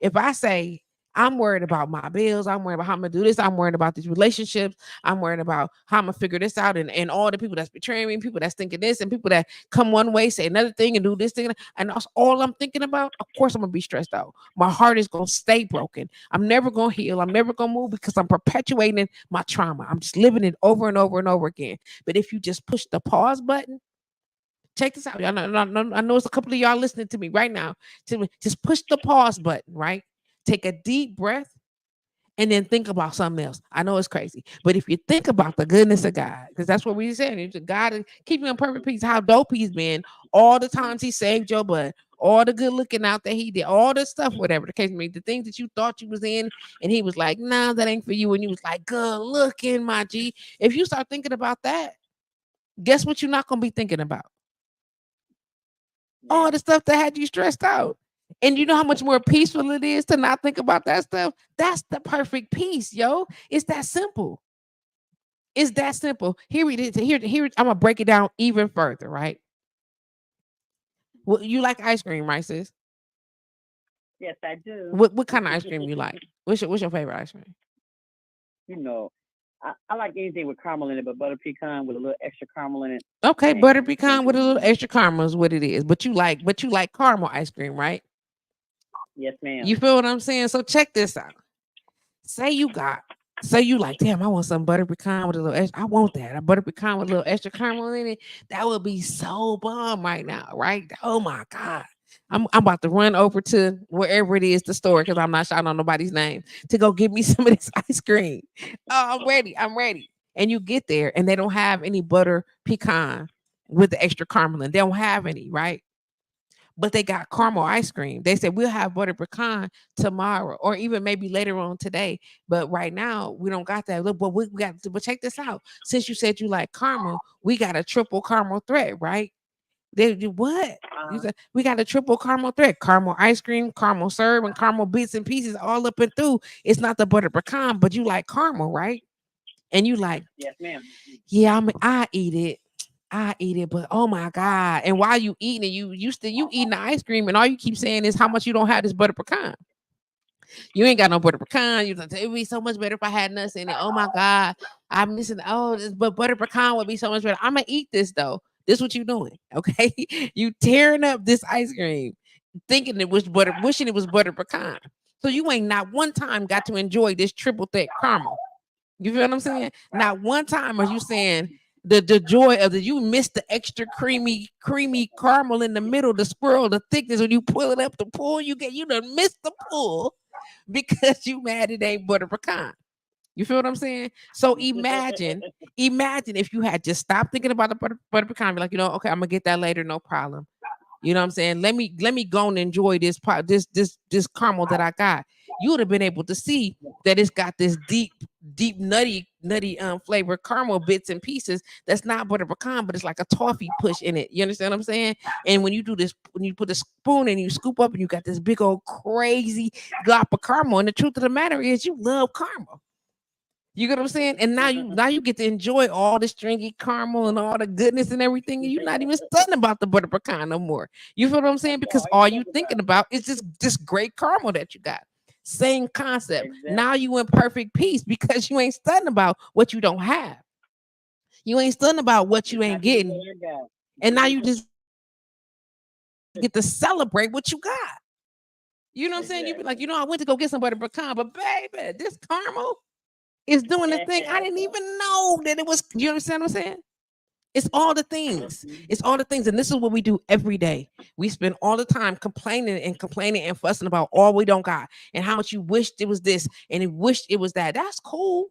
If I say I'm worried about my bills, I'm worried about how I'm gonna do this, I'm worried about these relationships, I'm worried about how I'm gonna figure this out, and all the people that's betraying me, people that's thinking this, and people that come one way, say another thing, and do this thing, and that's all I'm thinking about. Of course, I'm gonna be stressed out. My heart is gonna stay broken. I'm never gonna heal. I'm never gonna move because I'm perpetuating my trauma. I'm just living it over and over and over again. But if you just push the pause button, check this out. Y'all I know it's a couple of y'all listening to me right now. Just push the pause button, right? Take a deep breath and then think about something else. I know it's crazy, but if you think about the goodness of God, because that's what we said, it's God to keep you in perfect peace. How dope He's been, all the times He saved your butt, all the good looking out that He did, all the stuff, whatever the case may be, the things that you thought you was in, and He was like, "Nah, that ain't for you," and you was like, "Good looking, my G." If you start thinking about that, guess what? You're not gonna be thinking about all Yeah. the stuff that had you stressed out. And you know how much more peaceful it is to not think about that stuff? That's the perfect peace, yo. It's that simple. It's that simple. Here it is. Here, I'm gonna break it down even further, right? Well, you like ice cream, right, sis? Yes, I do. What kind of ice cream you like? What's your favorite ice cream? You know, I like anything with caramel in it, but butter pecan with a little extra caramel in it. Okay, butter Man, can't pecan go with a little wrong. extra caramel is what it is. But you like caramel ice cream, right? Yes, ma'am. You feel what I'm saying? So check this out. Say you got, say you like, damn, I want some butter pecan with a little extra. I want that. A butter pecan with a little extra caramel in it. That would be so bomb right now, right? Oh my God. I'm about to run over to wherever it is, the store, because I'm not shouting on nobody's name, to go get me some of this ice cream. Oh, I'm ready. I'm ready. And you get there and they don't have any butter pecan with the extra caramel in. They don't have any, right? But they got caramel ice cream. They said we'll have butter pecan tomorrow, or even maybe later on today. But right now we don't got that. Look, but we got. But check this out. Since you said you like caramel, we got a triple caramel threat, right? They do what? You Uh, said we got a triple caramel threat: caramel ice cream, caramel syrup, and caramel bits and pieces all up and through. It's not the butter pecan, but you like caramel, right? And you like, yes, ma'am. yeah, I eat it. I eat it, but oh my God. And while you eating it, you eating the ice cream, and all you keep saying is how much you don't have this butter pecan. You ain't got no butter pecan. You like, it would be so much better if I had nuts in it. Oh my God. I'm missing. Oh, but butter pecan would be so much better. I'm gonna eat this though. This what you doing. Okay. You tearing up this ice cream, thinking it was butter, wishing it was butter pecan. So you ain't not one time got to enjoy this triple thick caramel. You feel what I'm saying? Not one time are you saying the joy of the you missed the extra creamy caramel in the middle, the swirl, the thickness when you pull it up the pull, you done missed the pull because you mad it ain't butter pecan. You feel what I'm saying? So imagine if you had just stopped thinking about the butter pecan, be like, okay, I'm gonna get that later, no problem. You know what I'm saying? Let me go and enjoy this caramel that I got. You would have been able to see that it's got this deep nutty flavor caramel bits and pieces that's not butter pecan, but it's like a toffee push in it. You understand what I'm saying? And when you do this, when you put a spoon and you scoop up and you got this big old crazy glop of caramel, and the truth of the matter is you love caramel. You get what I'm saying? And now you get to enjoy all the stringy caramel and all the goodness and everything, and you're not even studying about the butter pecan no more. You feel what I'm saying? Because all you thinking about is this great caramel that you got. Same concept. Now you in perfect peace because you ain't studying about what you don't have. You ain't studying about what you ain't getting. And now you just get to celebrate what you got. You know what I'm saying? You be like, I went to go get some butter pecan, but baby, this caramel is doing the thing. I didn't even know that it was. You understand what I'm saying? It's all the things. It's all the things. And this is what we do every day. We spend all the time complaining and fussing about all we don't got and how much you wished it was this and you wished it was that. That's cool.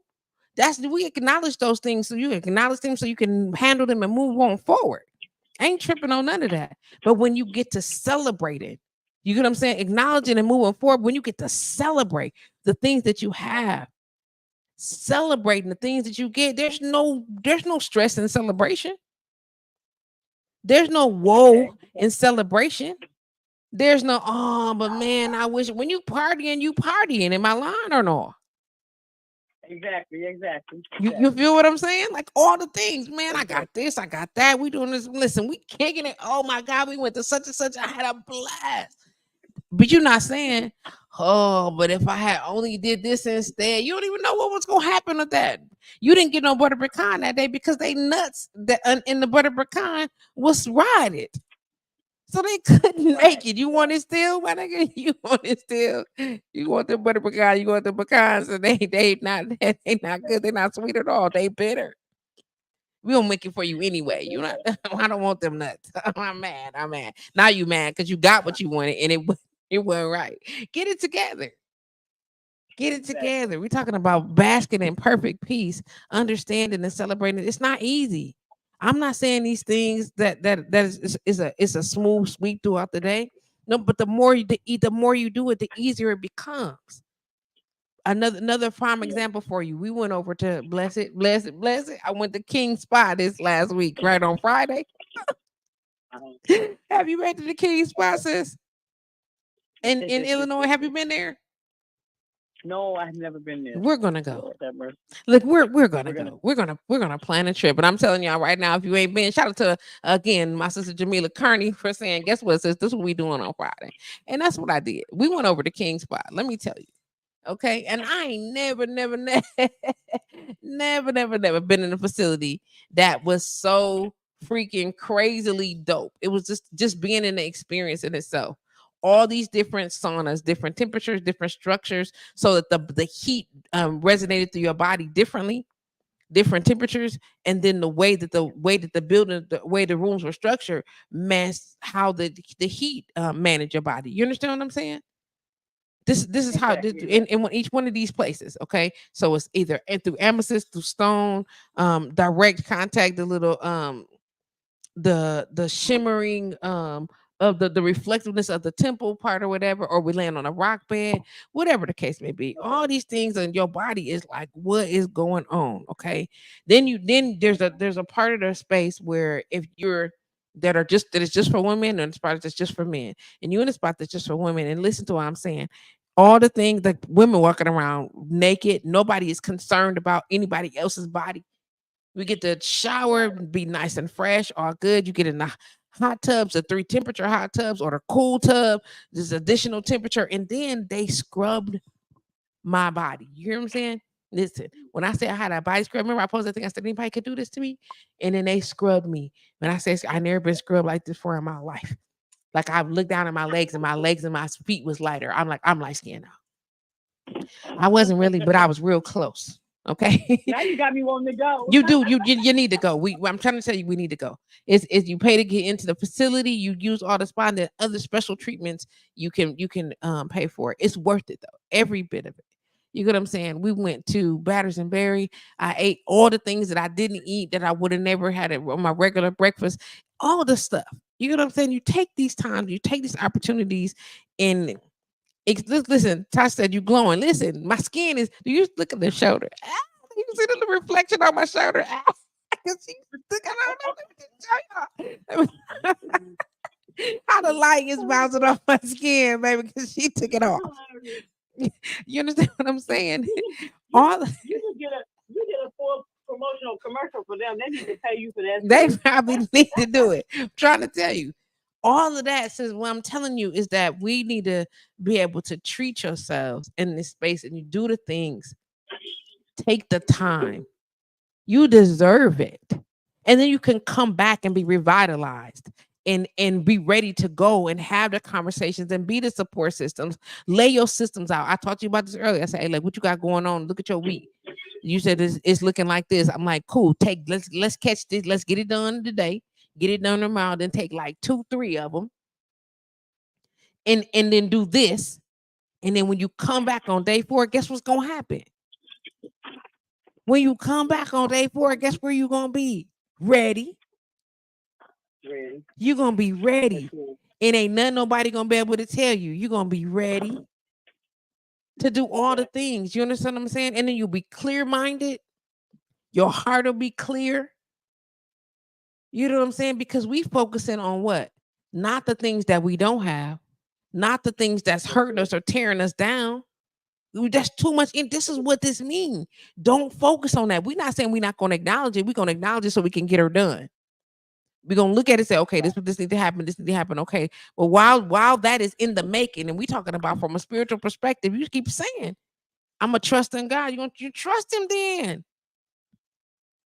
We acknowledge those things so you acknowledge them so you can handle them and move on forward. Ain't tripping on none of that. But when you get to celebrate it, you get what I'm saying? Acknowledging and moving forward, when you get to celebrate the things that you have, celebrating the things that you get, there's no stress in celebration. There's no woe in celebration. There's no, oh, but man, I wish when you partying. Am I lying or no? You feel what I'm saying? Like all the things, man. I got this, I got that. We doing this. Listen, we kicking it. Oh my God, we went to such and such. I had a blast. But you're not saying, oh, but if I had only did this instead, you don't even know what was gonna happen with that. You didn't get no butter pecan that day because they nuts that in the butter pecan was rotted. So they couldn't make it. You want it still, my nigga? You want it still? You want the butter pecan? You want the pecans? And they not good. They're not sweet at all. They bitter. We don't make it for you anyway. You not. I don't want them nuts. I'm mad. I'm mad. Now you mad because you got what you wanted and it wasn't right. Get it together. Get it together. We're talking about basking in perfect peace, understanding and celebrating. It's not easy. I'm not saying these things that is a smooth sweep throughout the day. No, but the more you do it, the easier it becomes. Another prime example for you. We went over to Blessed. I went to King Spot this last week, right on Friday. Have you been to the King Spot, sis? In Illinois, have you been there? No, I've never been there. We're gonna go. Look, we're gonna go. We're gonna plan a trip. And I'm telling y'all right now, if you ain't been, shout out to again my sister Jamila Kearney for saying, guess what, sis? This is what we doing on Friday. And that's what I did. We went over to King Spot. Let me tell you. Okay. And I ain't never been in a facility that was so freaking crazily dope. It was just being in the experience in itself. All these different saunas, different temperatures, different structures, so that the heat resonated through your body differently, different temperatures, and then the way that the building, the way the rooms were structured, matched how the heat managed your body. You understand what I'm saying? This is how in each one of these places. Okay, so it's either through amethyst, through stone, direct contact, the little the shimmering of the reflectiveness of the temple part or whatever, or we land on a rock bed, whatever the case may be. All these things in your body is like, what is going on? Okay. Then there's a part of the space where if you're that is just for women, and the spot that's just for men, and you in a spot that's just for women, and listen to what I'm saying. All the things that women walking around naked, nobody is concerned about anybody else's body. We get to shower, be nice and fresh, all good. You get in the hot tubs, the 3 temperature hot tubs or the cool tub, this additional temperature, and then they scrubbed my body. You hear what I'm saying? Listen, when I said I had a body scrub, remember I posted that thing, I said anybody could do this to me, and then they scrubbed me. When I said I never been scrubbed like this before in my life. Like I looked down at my legs and my feet was lighter. I'm light skinned now. I wasn't really, but I was real close. Okay. Now you got me wanting to go. You do. You need to go. I'm trying to tell you, we need to go. It's you pay to get into the facility. You use all the spa and the other special treatments you can pay for it. It's worth it though. Every bit of it. You get what I'm saying? We went to Batters and Berry. I ate all the things that I didn't eat that I would have never had it on my regular breakfast. All the stuff. You get what I'm saying? You take these times, you take these opportunities, and listen. Tosh said you glowing. Listen, my skin is. Do you look at the shoulder? You see the little reflection on my shoulder. I can see. I don't know. Let me tell you how the light is bouncing off my skin, baby, because she took it off. You understand what I'm saying? All You just get a full promotional commercial for them. They need to pay you for that. they probably need to do it. I'm trying to tell you. All of that says what I'm telling you is that we need to be able to treat yourselves in this space and you do the things. Take the time. You deserve it. And then you can come back and be revitalized and be ready to go and have the conversations and be the support systems. Lay your systems out. I talked to you about this earlier. I said, hey, like, what you got going on? Look at your week. You said it's looking like this. I'm like, cool. Let's catch this. Let's get it done today. Get it done tomorrow. Then take like 2-3 of them, and then do this. And then when you come back on day 4, guess what's gonna happen? When you come back on day 4, guess where you gonna be? Ready. You're gonna be ready. It ain't nothing nobody gonna be able to tell you. You're gonna be ready to do all the things. You understand what I'm saying? And then you'll be clear-minded. Your heart will be clear. You know what I'm saying? Because we focusing on what? Not the things that we don't have, not the things that's hurting us or tearing us down. That's too much. This is what this means. Don't focus on that. We're not saying we're not going to acknowledge it. We're going to acknowledge it so we can get her done. We're going to look at it and say, okay, this needs to happen. This needs to happen. Okay. But while that is in the making, and we're talking about from a spiritual perspective, you keep saying, I'm a trust in God. You trust him then.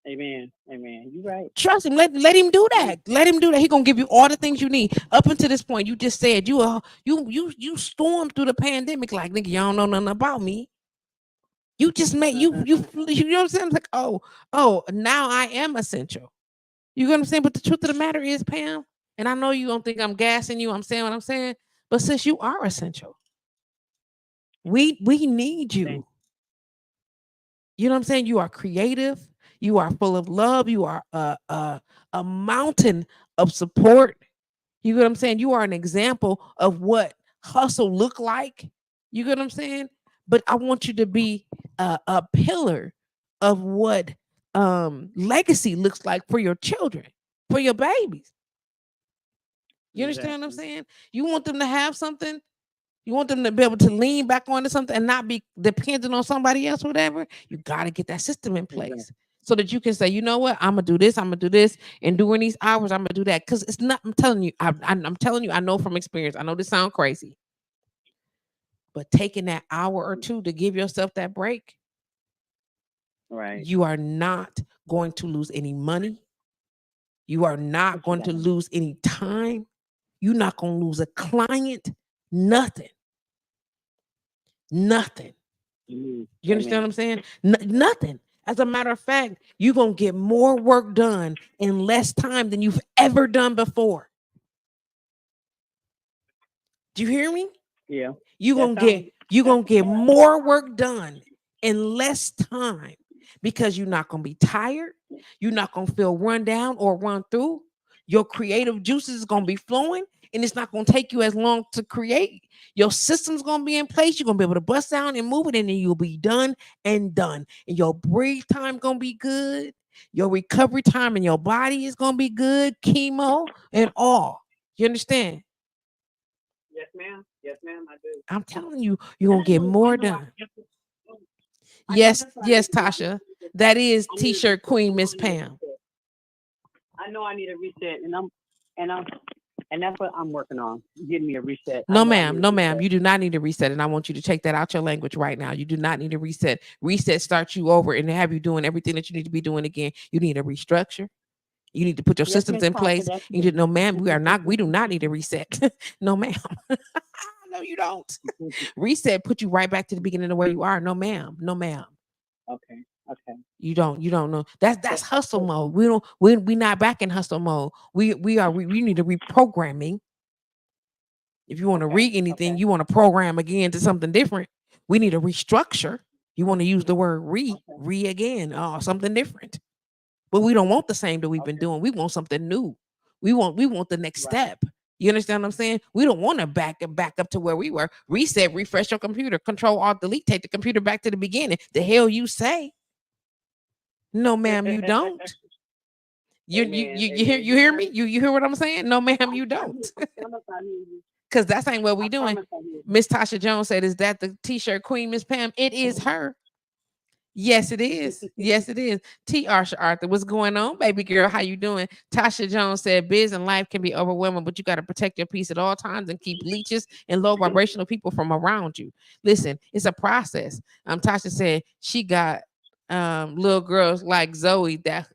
Amen. Amen. You're right. Trust him. Let him do that. Let him do that. He's gonna give you all the things you need. Up until this point, you just said you stormed through the pandemic like nigga, y'all don't know nothing about me. You just made you know what I'm saying? Like, oh, now I am essential. You know what I'm saying? But the truth of the matter is, Pam, and I know you don't think I'm gassing you. I'm saying what I'm saying, but since you are essential, we need you. You know what I'm saying? You are creative. You are full of love. You are a mountain of support. You know what I'm saying? You are an example of what hustle look like. You get what I'm saying? But I want you to be a pillar of what legacy looks like for your children, for your babies. You understand what I'm saying? You want them to have something. You want them to be able to lean back onto something and not be dependent on somebody else, whatever. You got to get that system in place so that you can say, you know what, I'm gonna do this, and during these hours, I'm gonna do that. Because it's not. I'm telling you, I'm telling you, I know from experience. I know this sounds crazy, but taking that hour or two to give yourself that break, right? You are not going to lose any money. You are not going to lose any time. You're not going to lose a client. Nothing. You understand what I'm saying? Nothing. As a matter of fact, you're going to get more work done in less time than you've ever done before. Do you hear me? Yeah. You're going to get more work done in less time because you're not going to be tired. You're not going to feel run down or run through. Your creative juices is going to be flowing, and it's not going to take you as long to create. Your system's going to be in place. You're going to be able to bust down and move it, and then you'll be done and done. And your breathe time going to be good. Your recovery time in your body is going to be good. Chemo and all. You understand? Yes, ma'am. Yes, ma'am. I do. I'm telling you, you're going to get more done. Yes, Tasha. That is T-shirt Queen Miss Pam. I know I need a reset, and And I'm and that's what I'm working on. Getting me a reset. I No, know I need ma'am. a No, ma'am. reset. You do not need to reset. And I want you to take that out your language right now. You do not need to reset. Reset starts you over and have you doing everything that you need to be doing again. You need a restructure. You need to put your Yes, systems Miss in Tasha, place. that's You need to, no, ma'am, we do not need a reset. No, ma'am. No, you don't. Reset put you right back to the beginning of where you are. No, ma'am. No, ma'am. okay. Okay. You don't know. That's So, hustle so mode. We not back in hustle mode. We need a reprogramming. If you want to okay. read anything, Okay. you want to program again to something different. We need a restructure. You want to use the word Okay. re again, something different. But we don't want the same that we've been Okay. doing. We want something new. We want the next Right. step. You understand what I'm saying? We don't want to back up to where we were. Reset, refresh your computer, control alt delete, take the computer back to the beginning. The hell you say? No, ma'am, you don't. Amen. You Amen. hear me? You hear what I'm saying? No, ma'am, you I don't. promise I hear you. Because that's ain't what I we doing. promise I hear Miss Tasha Jones said, "Is that the T-shirt queen, Miss Pam?" It is her. Yes, it is. Yes, it is. T. Arthur, what's going on, baby girl? How you doing? Tasha Jones said, "Biz and life can be overwhelming, but you got to protect your peace at all times and keep leeches and low vibrational people from around you." Listen, it's a process. Tasha said she got little girls like Zoe that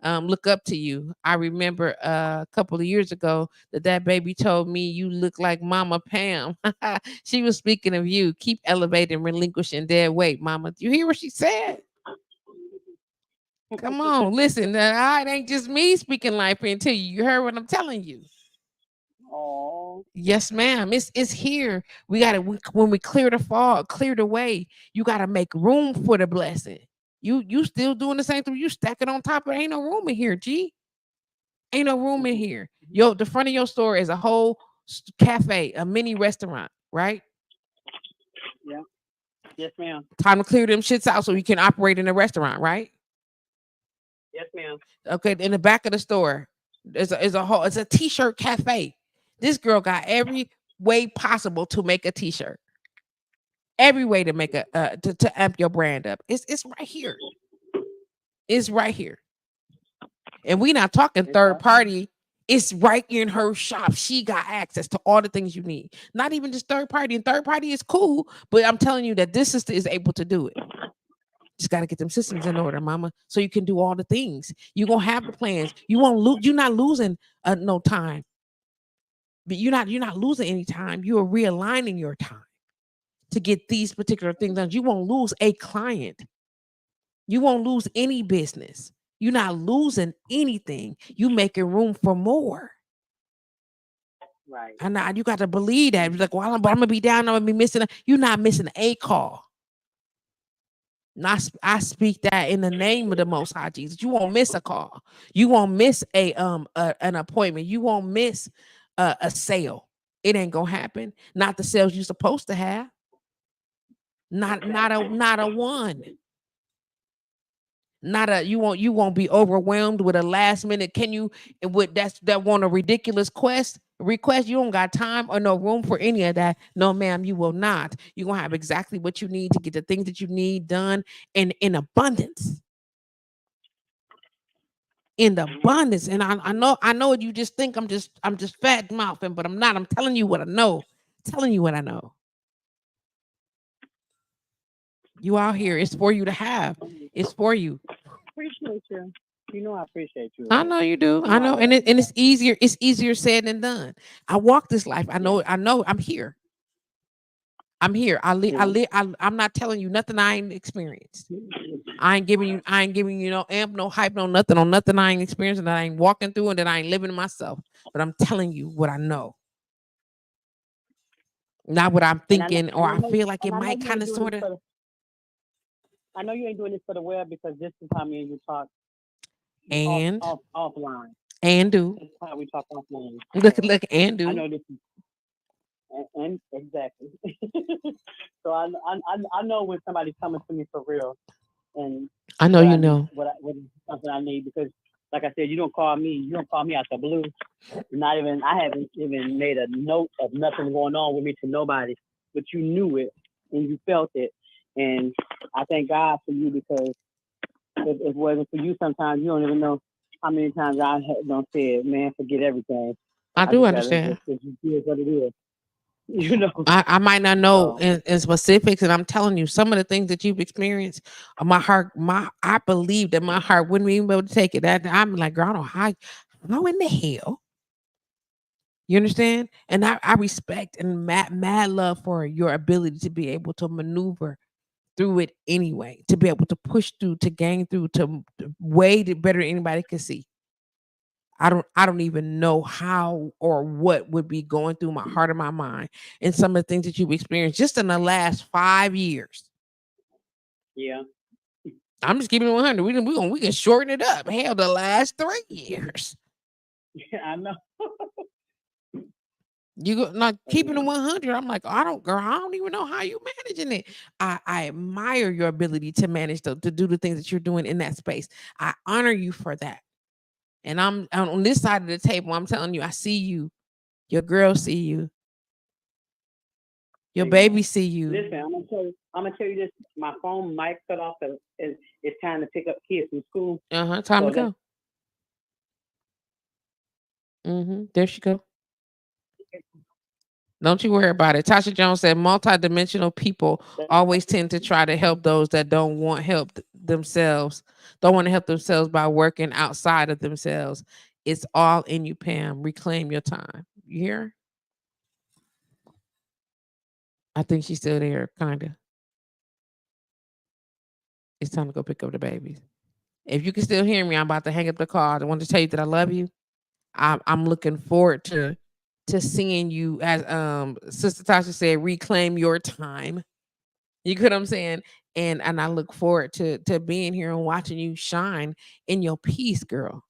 look up to you. I remember a couple of years ago that baby told me you look like Mama Pam. She was speaking of you. Keep elevating, relinquishing dead weight, Mama. You hear what she said? Come on, listen. It ain't just me speaking life into you. You heard what I'm telling you. Oh, Yes, ma'am. It's here. When we clear the fog, clear the way. You gotta make room for the blessing. You still doing the same thing. You stack it on top of it. Ain't no room in here, G. Ain't no room in here. Yo, the front of your store is a whole cafe, a mini restaurant, right? yeah. Yes, ma'am. Time to clear them shits out so you can operate in a restaurant, right? Yes, ma'am. Okay, in the back of the store, it's a t-shirt cafe. This girl got every way possible to make a t-shirt. Every way to make to amp your brand up. It's right here. It's right here. And we not talking It's third right here. party. It's right in her shop. She got access to all the things you need. Not even just third party. And third party is cool, but I'm telling you that this sister is able to do it. Just got to get them systems in order, mama, so you can do all the things. You're gonna have the plans. You won't lose. You're not losing no time. But you're not losing any time. You are realigning your time to get these particular things done. You won't lose a client. You won't lose any business. You're not losing anything. You making room for more. Right. And you got to believe that. You're like, well, I'm gonna be down. I'm gonna be missing. You're not missing a call. Not, I speak that in the name of the Most High Jesus. You won't miss a call. You won't miss an appointment. You won't miss a sale. It ain't gonna happen. Not the sales you're supposed to have. Not a one. Not a you won't be overwhelmed with a last minute. Can you with that want a ridiculous request? You don't got time or no room for any of that. No, ma'am, you will not. You're gonna have exactly what you need to get the things that you need done in abundance. In the abundance. And I know what you just think I'm just fat mouthing, but I'm not. I'm telling you what I know. Telling you what I know. You out here, it's for you to have. It's for you. Appreciate you. You know I appreciate you, I right? know you do. You I know I know, and love you, it's right? easier. It's easier said than done. I walk this life. I Yeah. know. I know. I'm here. I'm here. Yeah. I'm not telling you nothing I ain't experienced. I ain't giving you. I ain't giving you no amp, no hype, no nothing on nothing I ain't experiencing that I ain't walking through and that I ain't living myself. But I'm telling you what I know, not what I'm And I know, thinking or I feel like it and I know might you kind ain't of doing this sort of. for the. I know you ain't doing this for the web because this is how me and you talk And offline. do This is how we talk offline. look So look and I do. know this is and exactly. So I know when somebody's coming to me for real and I know what I you need, know. what is something I need because, like I said, you don't call me. You don't call me out the blue. Not even I haven't even made a note of nothing going on with me to nobody, but you knew it and you felt it, and I thank God for you because if it wasn't for you, sometimes you don't even know how many times I don't say, man, forget everything. I I do just gotta understand. just do what it is. You know. I might not know So in specifics, and I'm telling you, some of the things that you've experienced, my heart, I believe that my heart wouldn't even be able to take it. That I'm like, girl, I don't know how in the hell, you understand? And I respect and mad love for your ability to be able to maneuver through it anyway, to be able to push through, to gain through, to way better than anybody can see. I don't even know how or what would be going through my heart or my mind and some of the things that you've experienced just in the last 5 years. yeah, I'm just keeping it 100. We can shorten it up. Hell, the last 3 years. I know. You go not But keeping it yeah, 100. I'm like, girl, I don't even know how you managing it. I admire your ability to manage to do the things that you're doing in that space. I honor you for that. And I'm on this side of the table. I'm telling you, I see you. Your girl see you. Your amen. baby see you. Listen, I'm gonna tell you this. My phone might cut off. It's time to pick up kids from school. Time So to let's. go. There she go. Don't you worry about it. Tasha Jones said multidimensional people always tend to try to help those that don't want help themselves, don't want to help themselves by working outside of themselves. It's all in you, Pam. Reclaim your time. You hear? I think she's still there, kind of. It's time to go pick up the babies. If you can still hear me, I'm about to hang up the call. I want to tell you that I love you. I'm looking forward to seeing you, as Sister Tasha said, reclaim your time. You get what I'm saying? And I look forward to being here and watching you shine in your peace, girl.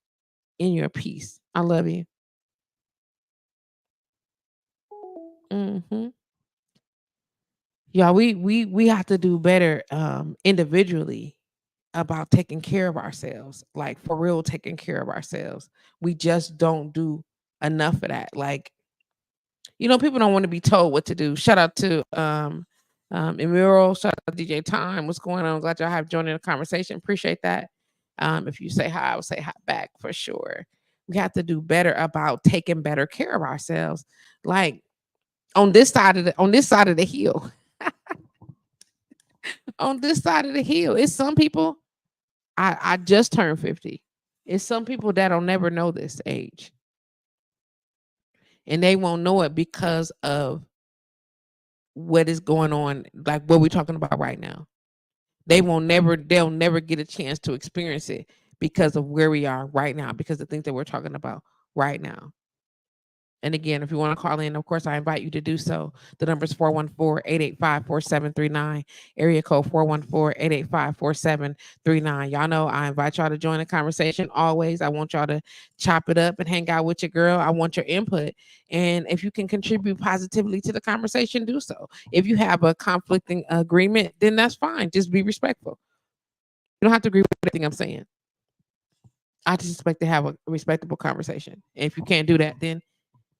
In your peace. I love you. hmm Yeah, we have to do better individually about taking care of ourselves. Like for real, taking care of ourselves. We just don't do enough of that. Like, people don't want to be told what to do. Shout out to Emiro, shout out to DJ Time. What's going on? Glad y'all have joined in the conversation. Appreciate that. If you say hi, I will say hi back for sure. We have to do better about taking better care of ourselves. Like on this side of the hill, on this side of the hill, it's some people. I just turned 50. It's some people that'll never know this age, and they won't know it because of what is going on, like what we're talking about right now. They'll never get a chance to experience it because of where we are right now, because of the things that we're talking about right now. And again, if you want to call in, of course, I invite you to do so. The number is 414-885-4739, area code 414-885-4739. Y'all know I invite y'all to join the conversation always. I want y'all to chop it up and hang out with your girl. I want your input. And if you can contribute positively to the conversation, do so. If you have a conflicting agreement, then that's fine. Just be respectful. You don't have to agree with everything I'm saying. I just expect to have a respectable conversation. And if you can't do that, then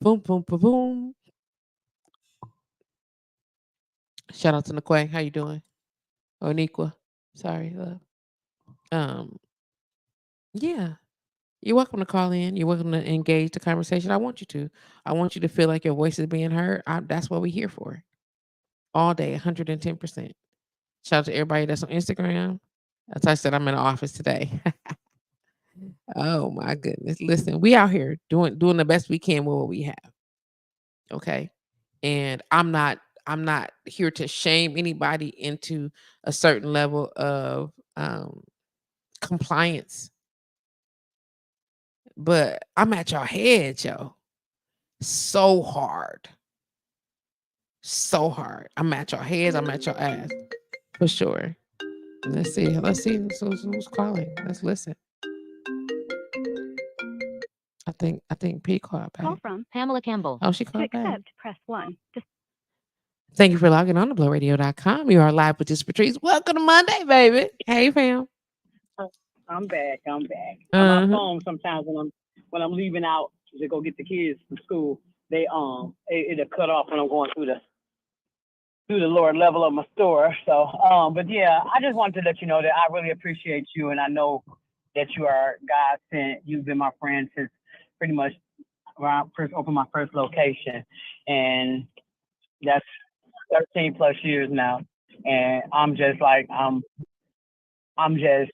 boom, boom, boom, boom. Shout out to Naquay. How you doing? Or Niqua. Sorry, love. Um, yeah. You're welcome to call in. You're welcome to engage the conversation. I want you to. I want you to feel like your voice is being heard. That's what we're here for. All day, 110%. Shout out to everybody that's on Instagram. As I said, I'm in the office today. Oh my goodness. Listen, we out here doing the best we can with what we have. Okay. And I'm not here to shame anybody into a certain level of compliance, but I'm at your head, yo. So hard. So hard. I'm at your heads, I'm at your ass. For sure. Let's see. Let's see who's calling. Let's listen. I think P called Call back. from Pamela Campbell. Oh, she To called back. accept, press 1. Thank you for logging on to blowradio.com. You are live with JustPatrice. Welcome to Monday, baby. Hey, fam. I'm back. I'm back. My Uh-huh. phone sometimes when I'm leaving out to go get the kids from school, it'll cut off when I'm going through the lower level of my store. So but yeah, I just wanted to let you know that I really appreciate you, and I know that you are God sent. You've been my friend since pretty much when I first opened my first location, and that's 13 plus years now. And I'm just like I'm just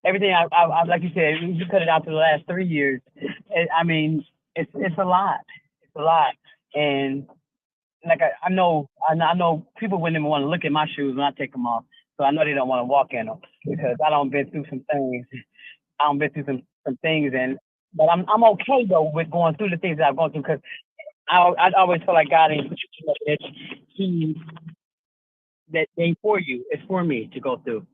everything. I like you said, you cut it out to the last 3 years. I mean, it's a lot. It's a lot, and like I know people wouldn't even want to look at my shoes when I take them off. So I know they don't want to walk in them because I don't been through some things. I don't been through some things, and but I'm okay though with going through the things that I've gone through because I always feel like God ain't put you through nothing that He that ain't for you. It's for me to go through.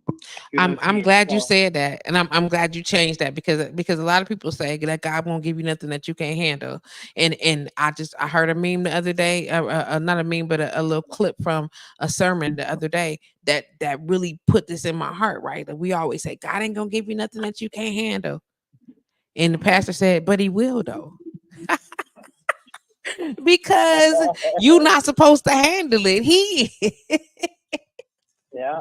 You know what I'm I'm saying? glad you So said that, and I'm glad you changed that because a lot of people say that God won't give you nothing that you can't handle, and I heard a meme the other day, not a meme but a little clip from a sermon the other day that really put this in my heart. Right, that we always say God ain't gonna give you nothing that you can't handle, and the pastor said, but He will though, because you're not supposed to handle it. He yeah,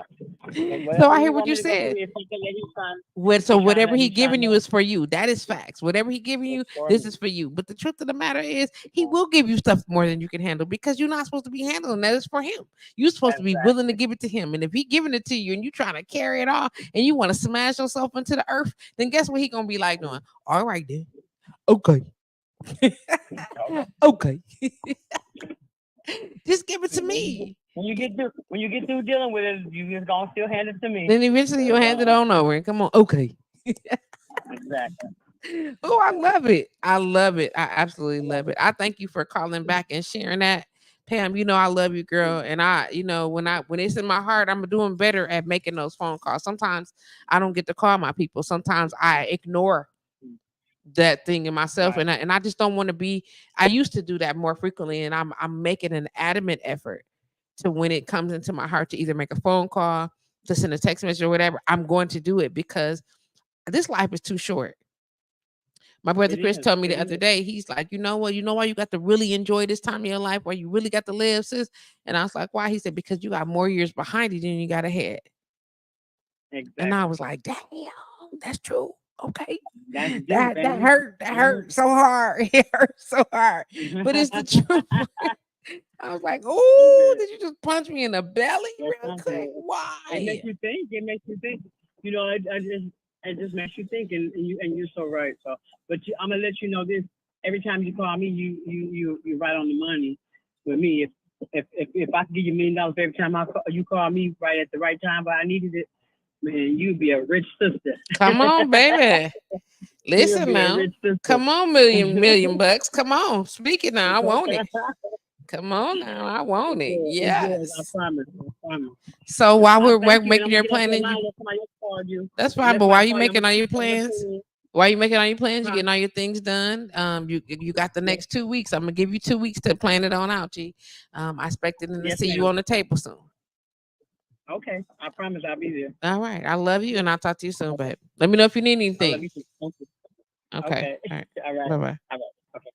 and so whatever I He hear what want you me to go through said. is something that So He's trying whatever to he He's trying giving you to. is for you. That is facts. Whatever he giving It's you, for this me. is for you. But the truth of the matter is, he will give you stuff more than you can handle because you're not supposed to be handling that. It's for him. You're supposed to be willing to Exactly. give it to him. And if he giving it to you and you trying to carry it off and you want to smash yourself into the earth, then guess what he gonna be like doing? All right then. Okay. Okay. Okay. Just give it to When me. you get through dealing with it, you just gonna still hand it to me. Then eventually you'll Cause hand it on over and come on. Okay. exactly. Oh, I love it. I love it. I absolutely love it. I thank you for calling back and sharing that. Pam, you know I love you, girl. And when it's in my heart, I'm doing better at making those phone calls. Sometimes I don't get to call my people. Sometimes I ignore that thing in myself. Right. And I just don't want to be. I used to do that more frequently, and I'm making an adamant effort to when it comes into my heart to either make a phone call, to send a text message or whatever, I'm going to do it because this life is too short. My brother It Chris is. told me It the other is. day, he's like, you know what? You know why you got to really enjoy this time of your life where you really got to live, sis? And I was like, why? He said, because you got more years behind you than you got ahead. And I Exactly. was like, damn, that's true. Okay. That's deep, That family. hurt. That Mhm. hurt so hard. It hurt so hard. But it's the truth. I was like, oh, did you just punch me in the belly That's real quick? something. It Why? makes you think. It makes you think. You know, it just makes you think, and you're so right. So, but I'm gonna let you know this. Every time you call me, you right on the money with me. If I could give you $1 million every time you call me right at the right time, but I needed it, man, you'd be a rich sister. Come on, baby. You'll Listen be a now. rich sister. Come on, million bucks. Come on. Speak it now. I want it. Come on now. I want it. It's good. I Yes. promise. I promise. So while I we're thank you, and I'm making gonna your get off plan, that and you line. Let somebody else call you. that's fine. Let But while somebody you call you. making all your plans, while you making all your plans, you Huh? getting all your things done. You got the Yes, next 2 weeks. I'm gonna give you 2 weeks to plan it on out, G. I expected to yes, see you ma'am. on the table soon. Okay, I promise I'll be there. All right. I love you, and I'll talk to you soon, babe. Let me know if you need I love anything. you too. Thank you. Okay. Okay. All right. All right. Bye bye. All right. Okay.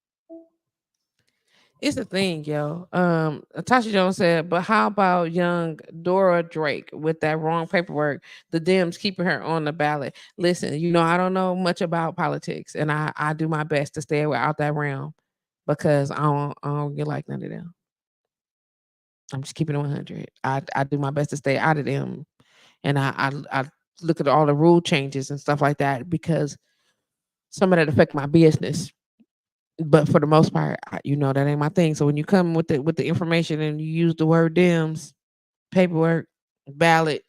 It's the thing, yo. Tasha Jones said, but how about young Dora Drake with that wrong paperwork? The Dems keeping her on the ballot. Listen, I don't know much about politics, and I do my best to stay out that realm because I don't get like none of them. I'm just keeping it 100. I do my best to stay out of them, and I look at all the rule changes and stuff like that because some of that affect my business. But for the most part, that ain't my thing. So when you come with the information and you use the word Dems, paperwork, ballot,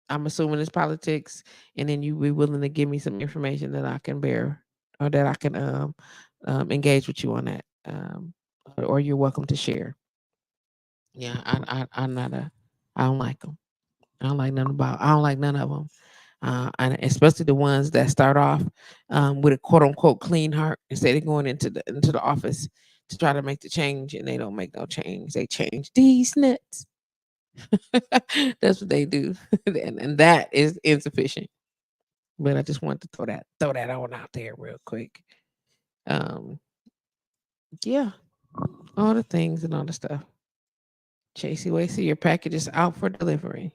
I'm assuming it's politics, and then you be willing to give me some information that I can bear or that I can engage with you on that, or you're welcome to share. Yeah, I'm not a. I don't like them. I don't like none of them. And especially the ones that start off with a quote unquote clean heart instead of going into the office to try to make the change, and they don't make no change. They change these nuts. That's what they do, and that is insufficient. But I just wanted to throw that on out there real quick. Um, yeah, all the things and all the stuff. Chasey Wasey, your package is out for delivery.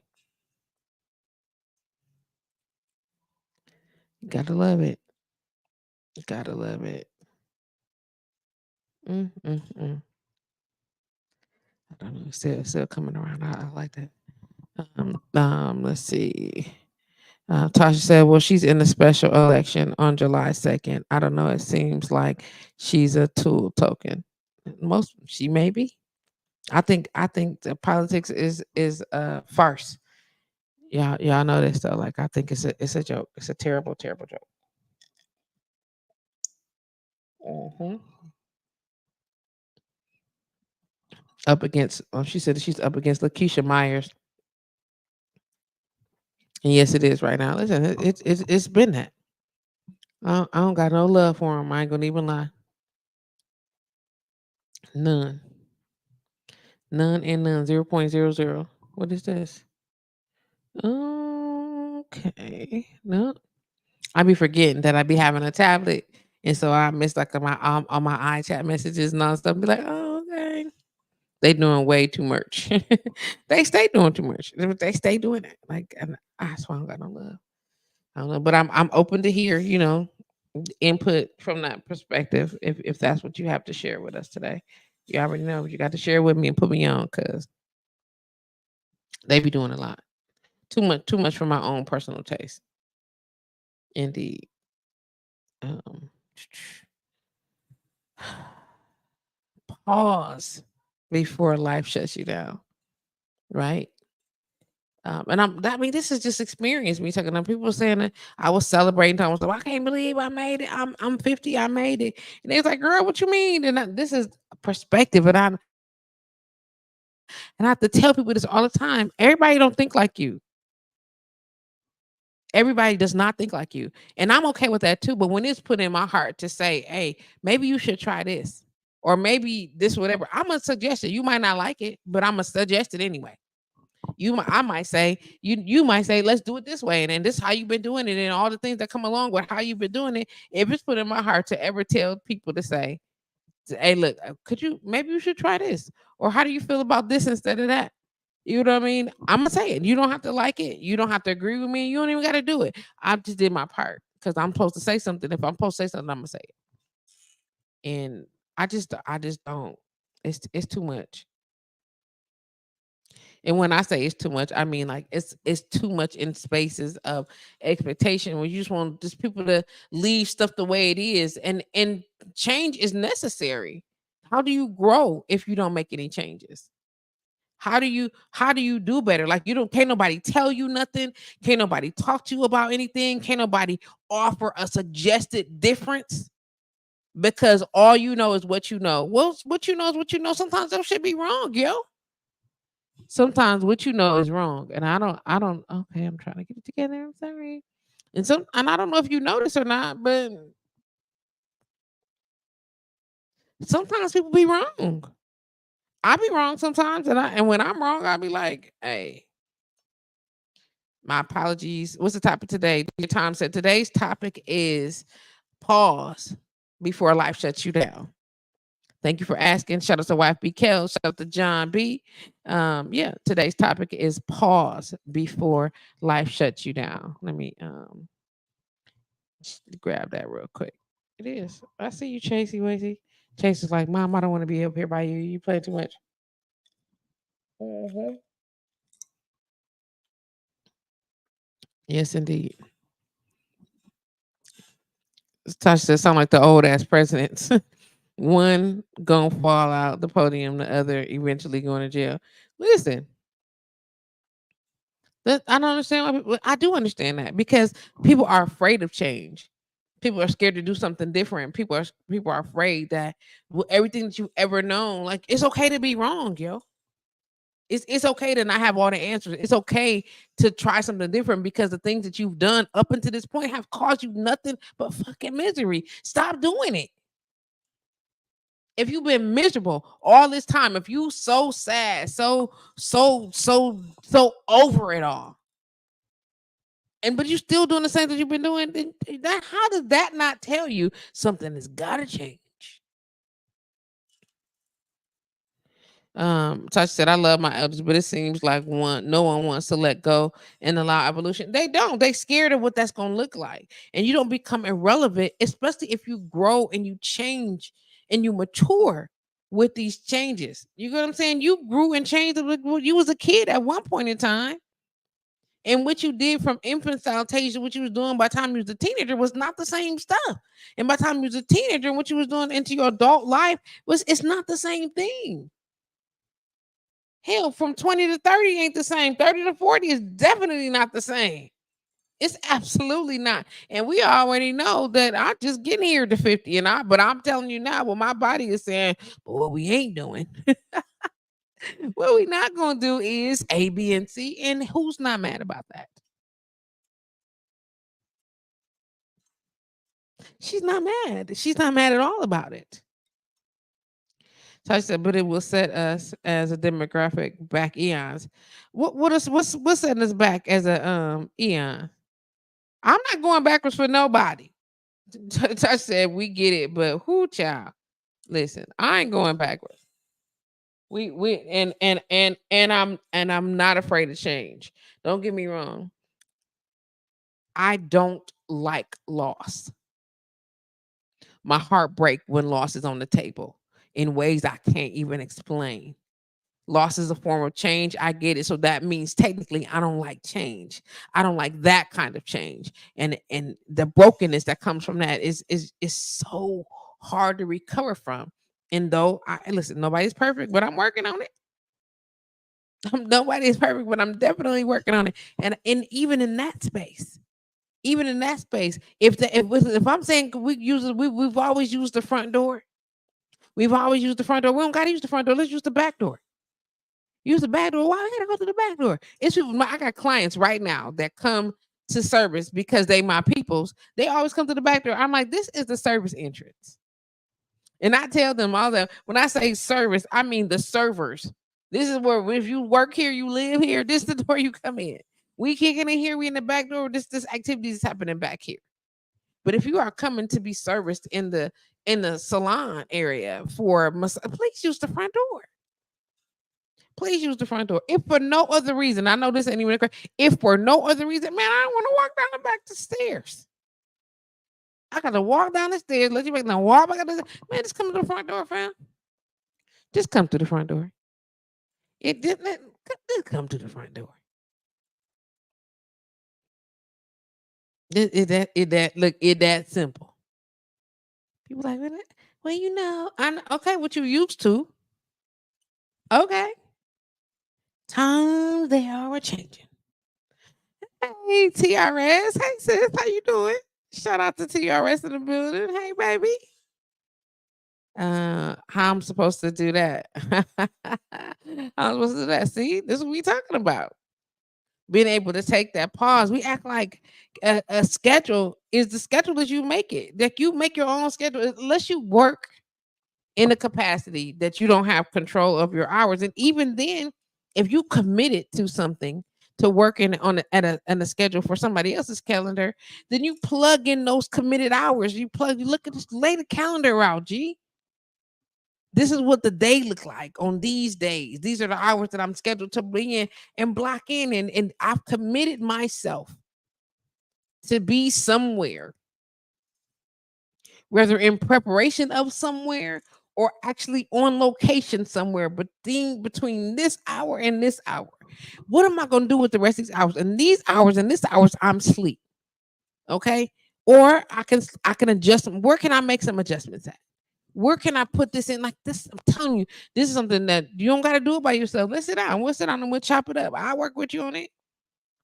Gotta love it. Gotta love it. Mm. I don't know. Still coming around. I like that. Let's see. Tasha said, "Well, she's in the special election on July 2nd. I don't know. It seems like she's a tool token. Most she may be. I think the politics is a farce. Y'all know this though. Like I think it's a joke. It's a terrible joke. Hmm. Up against. She said that she's up against Lakeisha Myers, and yes, it is right now. Listen, it's been that. I don't got no love for him. I ain't gonna even lie. None. None and none. 0.00. What is this? Okay. No. I be forgetting that I be having a tablet. And so I miss like on my iChat messages and all stuff. Be like, oh, okay. They doing way too much. They stay doing too much. They stay doing it. Like and that's why I don't got no love. I don't know. But I'm open to hear, input from that perspective if that's what you have to share with us today. You already know what you got to share with me and put me on because they be doing a lot. Too much for my own personal taste. Indeed. Um, pause before life shuts you down, right? And I mean, this is just experience. Me talking to people saying that I was celebrating. I was like, I can't believe I made it. I'm 50. I made it. And they was like, girl, what you mean? This is perspective, and I have to tell people this all the time. Everybody don't think like you. Everybody does not think like you. And I'm okay with that too. But when it's put in my heart to say, hey, maybe you should try this, or maybe this, whatever, I'm gonna suggest it. You might not like it, but I'm gonna suggest it anyway. I might say, you might say, let's do it this way. And then this is how you've been doing it, and all the things that come along with how you've been doing it. If it's put in my heart to ever tell people to say, hey, look, maybe you should try this, or how do you feel about this instead of that? You know what I mean? I'm gonna say it. You don't have to like it. You don't have to agree with me. You don't even got to do it. I just did my part because I'm supposed to say something. If I'm supposed to say something, I'm gonna say it. And I just don't. It's too much. And when I say it's too much, I mean like it's too much in spaces of expectation when you just want just people to leave stuff the way it is, and change is necessary. How do you grow if you don't make any changes? How do you do better? Like you don't can't nobody tell you nothing, can't nobody talk to you about anything, can't nobody offer a suggested difference because all you know is what you know. Well, what you know is what you know. Sometimes that should be wrong, yo. Sometimes what you know is wrong. And I don't okay, I'm trying to get it together. I'm sorry. And I don't know if you notice or not, but sometimes people be wrong. I be wrong sometimes, and when I'm wrong, I'll be like, hey, my apologies. What's the topic today? Your time said today's topic is pause before life shuts you down. Thank you for asking. Shout out to wife B. Kel. Shout out to John B. Yeah, today's topic is pause before life shuts you down. Let me grab that real quick. It is. I see you, Chasey Wacy. Chase is like, Mom, I don't want to be up here by you. You play too much. Hmm. Yes, indeed. Tasha said, sound like the old ass presidents. One gonna fall out the podium, the other eventually going to jail. Listen, I don't understand. I do understand that because people are afraid of change. People are scared to do something different. People are afraid that everything that you've ever known, like it's okay to be wrong, yo. It's okay to not have all the answers. It's okay to try something different because the things that you've done up until this point have caused you nothing but fucking misery. Stop doing it. If you've been miserable all this time, if you so sad, so over it all, and but you still doing the same that you've been doing, then that how does that not tell you something has got to change? Touch said, I love my elders, but it seems like no one wants to let go and allow evolution. They don't. They scared of what that's gonna look like. And you don't become irrelevant, especially if you grow and you change and you mature with these changes. You get what I'm saying? You grew and changed. You was a kid at one point in time. And what you did from infantile stage, what you was doing by the time you was a teenager was not the same stuff. And by the time you was a teenager, what you was doing into your adult life it's not the same thing. Hell, from 20 to 30 ain't the same. 30 to 40 is definitely not the same. It's absolutely not. And we already know that I just getting here to 50 but I'm telling you now what my body is saying, but what we ain't doing. What we not gonna do is A, B, and C. And who's not mad about that? She's not mad. She's not mad at all about it. So I said, but it will set us as a demographic back eons. What's setting us back as a eon? I'm not going backwards for nobody. I said we get it, but who child? Listen, I ain't going backwards. We and I'm not afraid of change. Don't get me wrong. I don't like loss. My heart break when loss is on the table in ways I can't even explain. Loss is a form of change. I get it. So that means technically I don't like change. I don't like that kind of change. And the brokenness that comes from that is so hard to recover from. And though I listen, nobody's perfect, but I'm working on it. Nobody is perfect, but I'm definitely working on it. And even in that space, if I'm saying we've always used the front door. We've always used the front door. We don't gotta use the front door. Let's use the back door. Use the back door. Why I gotta go to the back door? It's people. I got clients right now that come to service because they my peoples. They always come to the back door. I'm like, this is the service entrance. And I tell them all that when I say service, I mean the servers. This is where if you work here, you live here. This is the door you come in. We kicking in here. We in the back door. This activity is happening back here. But if you are coming to be serviced in the salon area please use the front door. Please use the front door. If for no other reason, I know this ain't even if for no other reason, man, I don't want to walk down the back the stairs. I gotta walk down the stairs, let you back now. Walk back man, just come to the front door, fam. Just come to the front door. It didn't just come to the front door. It that simple. People like, well, okay, what you used to. Okay. Times they are changing. Hey, TRS. Hey, sis. How you doing? Shout out to TRS in the building. Hey, baby. How I'm supposed to do that? I'm supposed to do that. See, this is what we talking about. Being able to take that pause. We act like a schedule is the schedule as you make it. Like you make your own schedule. Unless you work in a capacity that you don't have control of your hours. And even then, if you committed to something to working on a schedule for somebody else's calendar, then you plug in those committed hours. You look at this, lay the calendar out, G. This is what the day look like on these days. These are the hours that I'm scheduled to bring in and block in. And I've committed myself to be somewhere, whether in preparation of somewhere or actually on location somewhere, but between this hour and this hour. What am I going to do with the rest of these hours? And these hours and this hours, I'm sleep. Okay. Or I can adjust them. Where can I make some adjustments at? Where can I put this in? Like this, I'm telling you, this is something that you don't got to do it by yourself. Let's sit down. We'll sit down and we'll chop it up. I'll work with you on it.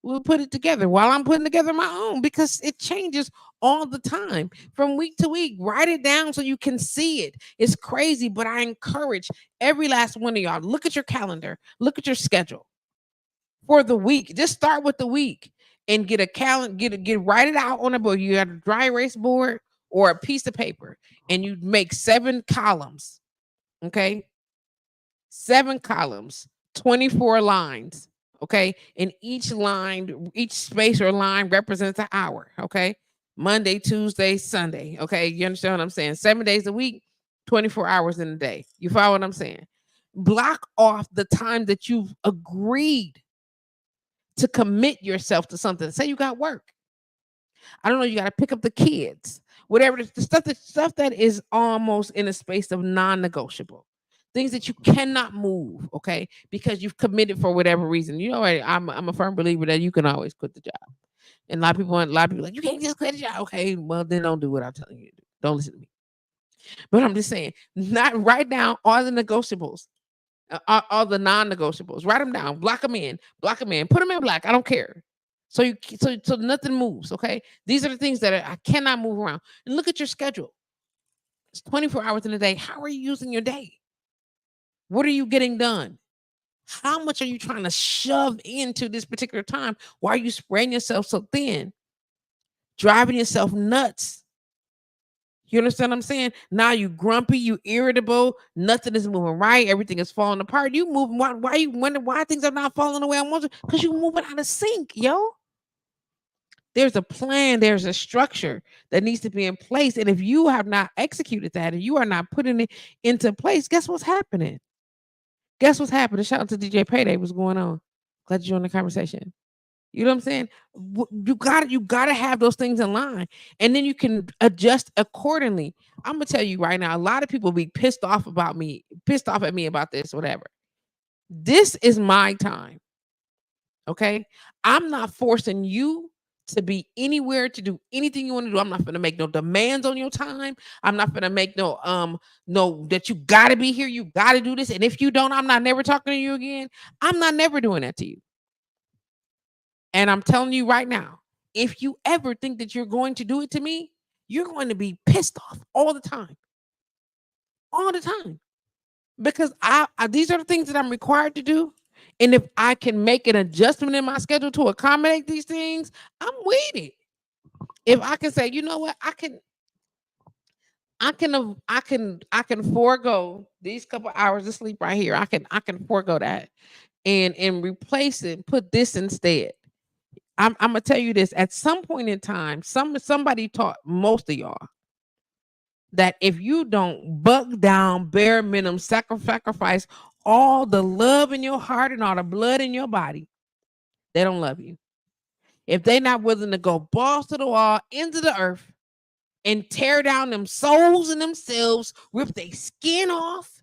We'll put it together while I'm putting together my own because it changes all the time from week to week. Write it down so you can see it. It's crazy, but I encourage every last one of y'all. Look at your calendar. Look at your schedule for the week. Just start with the week and get a calendar. Write it out on a board. You got a dry erase board or a piece of paper, and you make 7 columns. Okay, 7 columns, 24 lines. Okay. And each space or line represents an hour. Okay. Monday, Tuesday, Sunday. Okay. You understand what I'm saying? 7 days a week, 24 hours in a day. You follow what I'm saying? Block off the time that you've agreed to commit yourself to something. Say you got work. I don't know, you got to pick up the kids, whatever the stuff that is almost in a space of non-negotiable. Things that you cannot move, okay? Because you've committed for whatever reason. You know, I'm a firm believer that you can always quit the job. And a lot of people like, you can't just quit the job. Okay, well then don't do what I'm telling you to do. Don't listen to me. But I'm just saying, not write down all the negotiables, all the non-negotiables. Write them down, block them in, put them in black. I don't care. So nothing moves. Okay, these are the things that I cannot move around. And look at your schedule. It's 24 hours in a day. How are you using your day? What are you getting done? How much are you trying to shove into this particular time? Why are you spreading yourself so thin, driving yourself nuts? You understand what I'm saying? Now you grumpy, you irritable, nothing is moving right, everything is falling apart. You moving, why you wonder why things are not falling the way I want to? Because you moving out of sync, yo. There's a plan, there's a structure that needs to be in place. And if you have not executed that and you are not putting it into place, guess what's happening? Guess what's happening? Shout out to DJ Payday. What's going on? Glad you joined the conversation. You know what I'm saying? You gotta have those things in line, and then you can adjust accordingly. I'm gonna tell you right now, a lot of people be pissed off at me about this, whatever. This is my time. Okay. I'm not forcing you to be anywhere to do anything you want to do. I'm not gonna make no demands on your time. I'm not gonna make no that you gotta be here, you gotta do this. And if you don't, I'm not never talking to you again. I'm not never doing that to you. And I'm telling you right now, if you ever think that you're going to do it to me, you're going to be pissed off all the time. All the time. Because these are the things that I'm required to do. And if I can make an adjustment in my schedule to accommodate these things, I'm with it. If I can say, you know what, I can forego these couple hours of sleep right here. I can forego that and replace it, put this instead. I'm gonna tell you this. At some point in time, somebody taught most of y'all that if you don't buck down, bare minimum, sacrifice all the love in your heart and all the blood in your body, they don't love you. If they're not willing to go balls to the wall, into the earth, and tear down them souls and themselves, rip their skin off,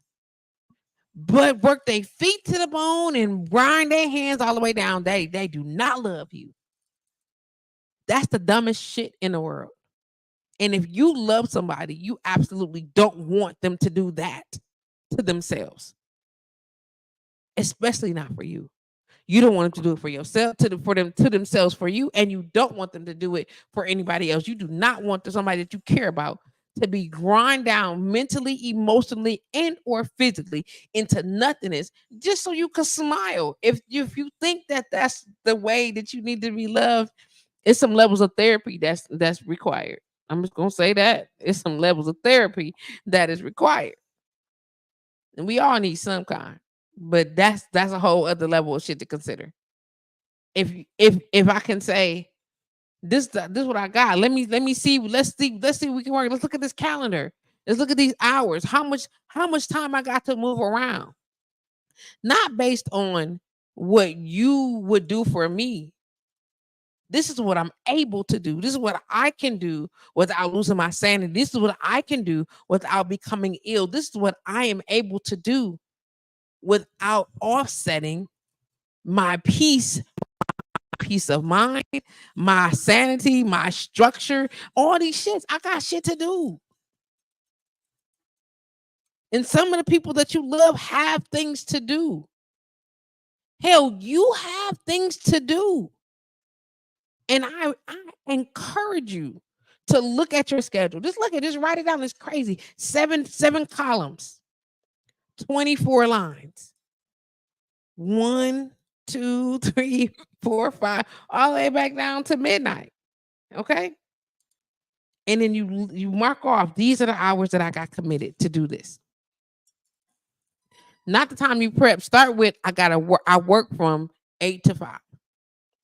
but work their feet to the bone and grind their hands all the way down, they do not love you. That's the dumbest shit in the world. And if you love somebody, you absolutely don't want them to do that to themselves, especially not for you. You don't want them to do it for yourself, for them to themselves, for you, and you don't want them to do it for anybody else. You do not want somebody that you care about to be grind down mentally, emotionally, and or physically into nothingness just so you can smile. If you think that that's the way that you need to be loved, it's some levels of therapy that's required. I'm just gonna say that it's some levels of therapy that is required, and we all need some kind. But that's a whole other level of shit to consider. If I can say this what I got. Let me see. Let's see. We can work. Let's look at this calendar. Let's look at these hours. How much time I got to move around? Not based on what you would do for me. This is what I'm able to do. This is what I can do without losing my sanity. This is what I can do without becoming ill. This is what I am able to do without offsetting my peace of mind, my sanity, my structure, all these shits. I got shit to do. And some of the people that you love have things to do. Hell, you have things to do. And I encourage you to look at your schedule. Just write it down. It's crazy. Seven columns, 24 lines. 1, 2, 3, 4, 5, all the way back down to midnight. Okay. And then you mark off, these are the hours that I got committed to do this. Not the time you prep. Start with I work from 8 to 5.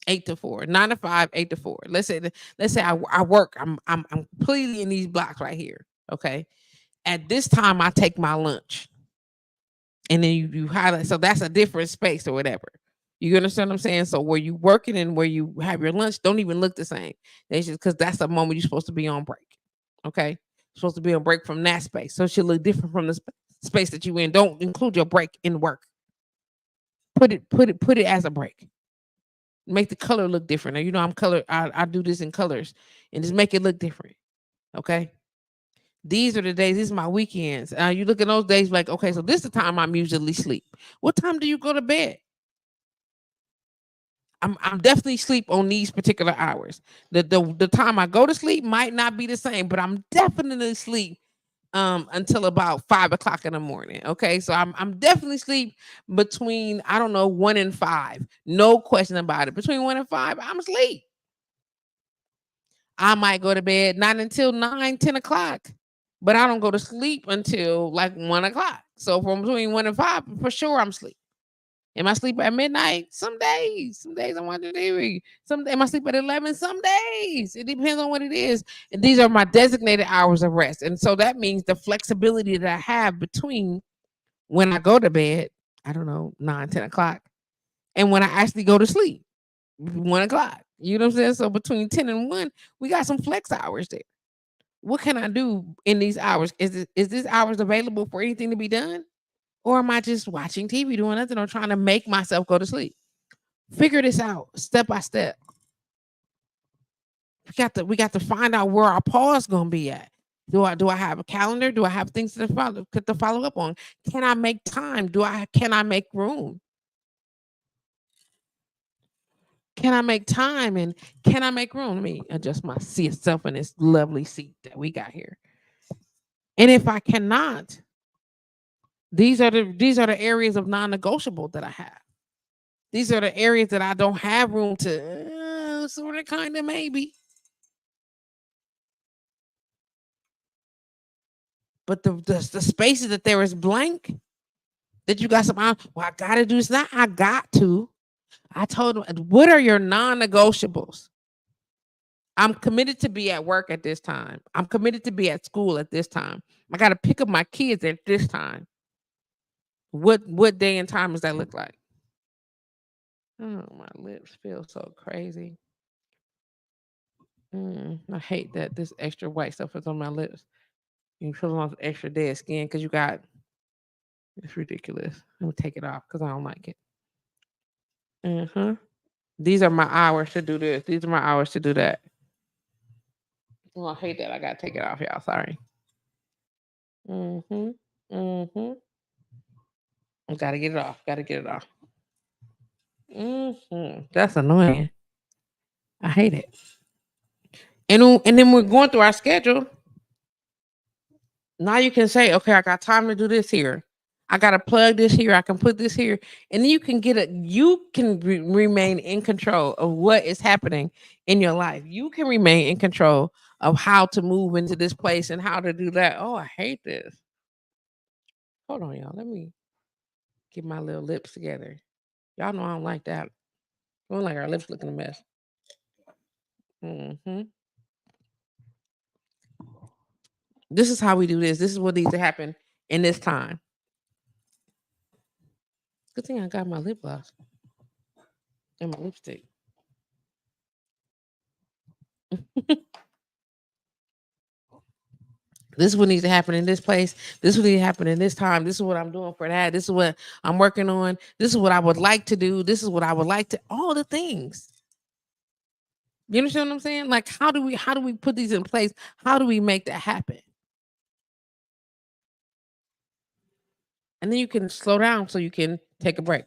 8 to 4, 9 to 5, 8 to 4. Let's say I work. I'm completely in these blocks right here. Okay. At this time, I take my lunch. and then you highlight. So that's a different space or whatever. You understand what I'm saying? So where you working and where you have your lunch don't even look the same. It's just because that's the moment you're supposed to be on break. Okay, you're supposed to be on break from that space, so it should look different from the space that you in. Don't include your break in work. Put it as a break. Make the color look different. Now you know I'm color. I do this in colors and just make it look different. Okay. These are the days. These are my weekends. You look at those days like, okay, so this is the time I'm usually sleep. What time do you go to bed? I'm definitely sleep on these particular hours. The time I go to sleep might not be the same, but I'm definitely sleep until about 5 o'clock in the morning. Okay. So I'm definitely sleep between, I don't know, 1 and 5. No question about it. Between 1 and 5, I'm asleep. I might go to bed not until 9, 10 o'clock, but I don't go to sleep until like 1 o'clock. So from between 1 and 5, for sure I'm asleep. Am I sleep at midnight? Some days. Some days I want to do. Some am I sleep at 11? Some days. It depends on what it is. And these are my designated hours of rest. And so that means the flexibility that I have between when I go to bed, I don't know, 9, 10 o'clock, and when I actually go to sleep, 1 o'clock. You know what I'm saying? So between 10 and 1, we got some flex hours there. What can I do in these hours? Is this hours available for anything to be done? Or am I just watching TV doing nothing or trying to make myself go to sleep? Figure this out step by step. We got to find out where our pause gonna be at. Do I have a calendar? Do I have things to follow up on? Can I make time? Can I make room? Can I make time and can I make room? Let me adjust my self in this lovely seat that we got here. And if I cannot, these are the areas of non-negotiable that I have. These are the areas that I don't have room to sort of kind of maybe. But the spaces that there is blank that you got some well, I gotta do this. Not I got to. I told them, what are your non-negotiables? I'm committed to be at work at this time. I'm committed to be at school at this time. I gotta pick up my kids at this time. What day and time does that look like? Oh, my lips feel so crazy. I hate that this extra white stuff is on my lips. You feel on extra dead skin because you got it's ridiculous. Let me take it off because I don't like it. These are my hours to do this. These are my hours to do that. Oh, I hate that. I gotta take it off, y'all. Sorry. Mm-hmm. Mm-hmm. I gotta get it off. Gotta get it off. That's annoying. I hate it. And then we're going through our schedule. Now you can say, okay, I got time to do this here. I got to plug this here. I can put this here. And then you can remain in control of what is happening in your life. You can remain in control of how to move into this place and how to do that. Oh, I hate this. Hold on, y'all. Let me get my little lips together. Y'all know I don't like that. I don't like our lips looking a mess. hmm This is how we do this. This is what needs to happen in this time. Good thing I got my lip gloss and my lipstick. This is what needs to happen in this place. This is what needs to happen in this time. This is what I'm doing for that. This is what I'm working on. This is what I would like to do. This is what I would like to. All the things. You understand what I'm saying? Like, how do we put these in place? How do we make that happen? And then you can slow down so you can take a break.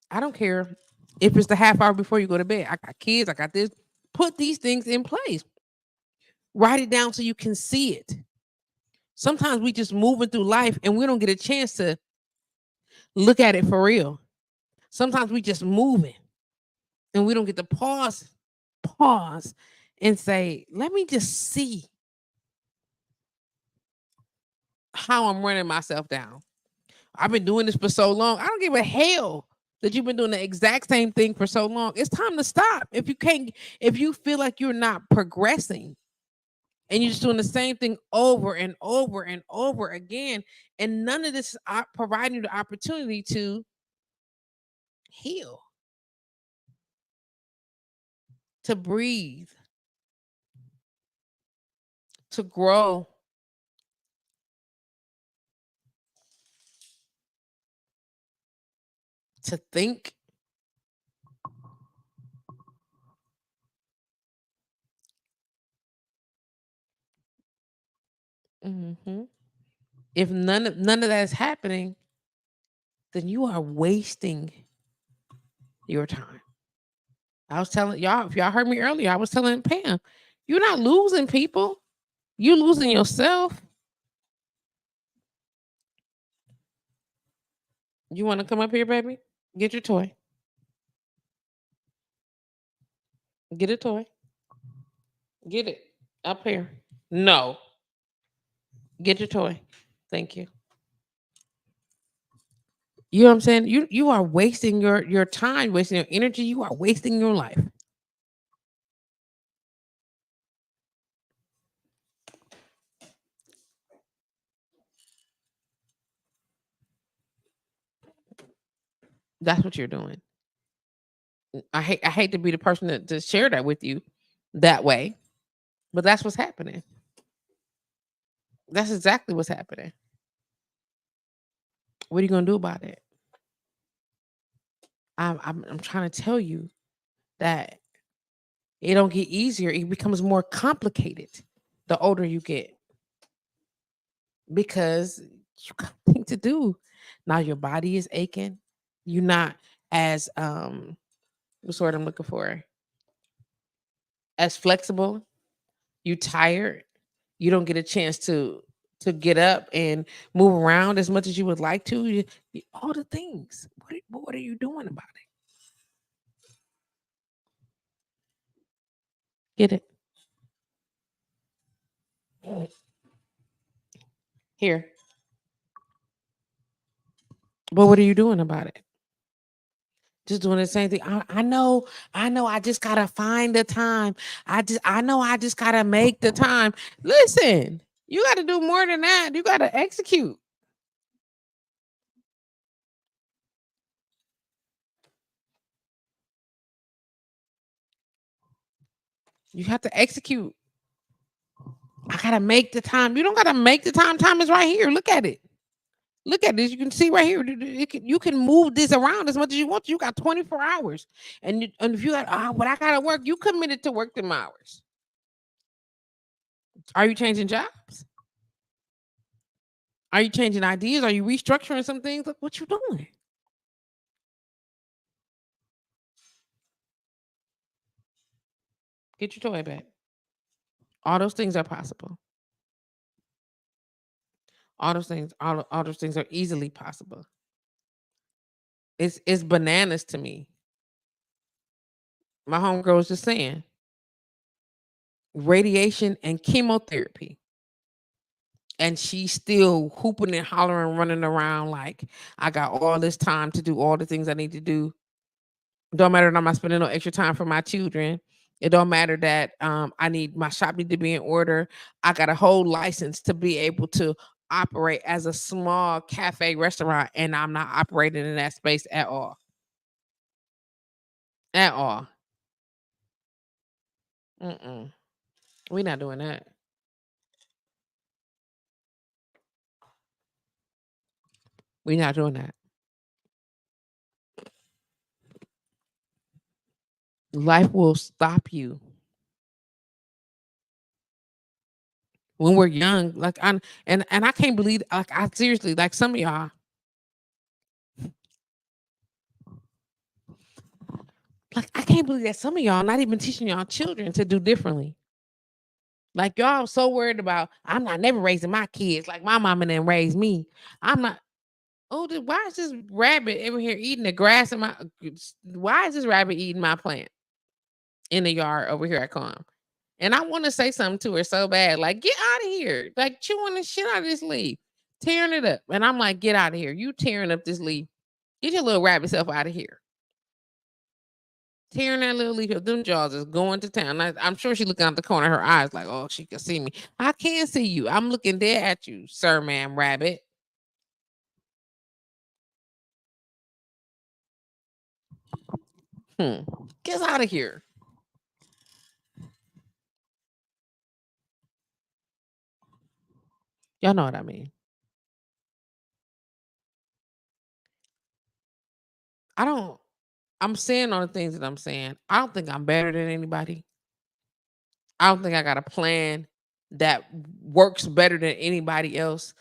I don't care if it's the half hour before you go to bed. I got kids. I got this. Put these things in place. Write it down so you can see it. Sometimes we just moving through life and we don't get a chance to look at it for real. Sometimes we just moving and we don't get to pause and say, let me just see how I'm running myself down. I've been doing this for so long. I don't give a hell that you've been doing the exact same thing for so long. It's time to stop. If you feel like you're not progressing, And you're just doing the same thing over and over and over again. And none of this is providing you the opportunity to heal, to breathe, to grow, to think. Hmm. If none of that is happening, then you are wasting your time. I was telling y'all, if y'all heard me earlier, I was telling Pam, you're not losing people. You're losing yourself. You want to come up here, baby? Get your toy. Get a toy. Get it up here. No. Get your toy. Thank you. You know what I'm saying? You are wasting your time, wasting your energy. You are wasting your life. That's what you're doing. I hate to be the person to share that with you that way, but that's what's happening. That's exactly what's happening. What are you gonna do about it? I'm trying to tell you that it don't get easier. It becomes more complicated the older you get because you got things to do. Now your body is aching. You're not as what's the word I'm looking for? As flexible. You tired. You don't get a chance to get up and move around as much as you would like to. All the things. What are you doing about it? Get it here. But what are you doing about it? Just doing the same thing. I know. I just gotta find the time. I know. I just gotta make the time. Listen, you got to do more than that. You got to execute. You have to execute. I gotta make the time. You don't gotta make the time. Time is right here. Look at it. Look at this. You can see right here. You can move this around as much as you want. You got 24 hours, and if you got but I gotta work. You committed to work them hours. Are you changing jobs? Are you changing ideas? Are you restructuring some things? Look what you doing. Get your toy back. All those things are possible. All those things are easily possible. It's bananas to me. My homegirl was just saying radiation and chemotherapy. And she's still hooping and hollering, running around like I got all this time to do all the things I need to do. Don't matter that I'm not spending no extra time for my children. It don't matter that I need my shop need to be in order. I got a whole license to be able to operate as a small cafe restaurant, and I'm not operating in that space at all. At all. Mm-mm. We're not doing that. We're not doing that. Life will stop you when we're young. Like and I can't believe like I seriously like some of y'all. Like I can't believe that some of y'all not even teaching y'all children to do differently. Like y'all so worried about I'm not never raising my kids like my mama didn't raise me. I'm not. Oh, why is this rabbit over here eating the grass in my? Why is this rabbit eating my plant in the yard over here at Calm? And I want to say something to her so bad, like get out of here, like chewing the shit out of this leaf, tearing it up. And I'm like, get out of here, you tearing up this leaf. Get your little rabbit self out of here. tearing that little leaf up. Them jaws is going to town. I'm sure she looking out the corner of her eyes like, oh, she can see me. I can't see you. I'm looking dead at you, sir, ma'am, rabbit. Get out of here. Y'all know what I mean. I don't. I'm saying all the things that I'm saying. I don't think I'm better than anybody. I don't think I got a plan that works better than anybody else.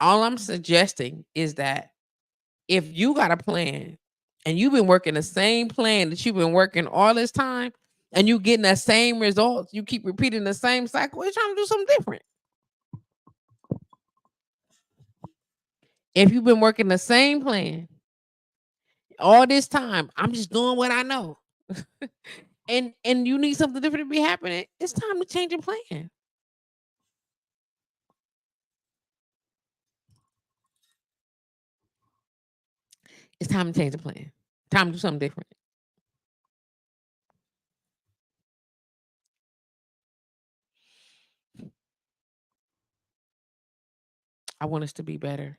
All I'm suggesting is that if you got a plan and you've been working the same plan that you've been working all this time and you getting the same results, you keep repeating the same cycle, you're trying to do something different. If you've been working the same plan all this time, I'm just doing what I know. and you need something different to be happening, it's time to change your plan. It's time to change the plan. Time to do something different. I want us to be better.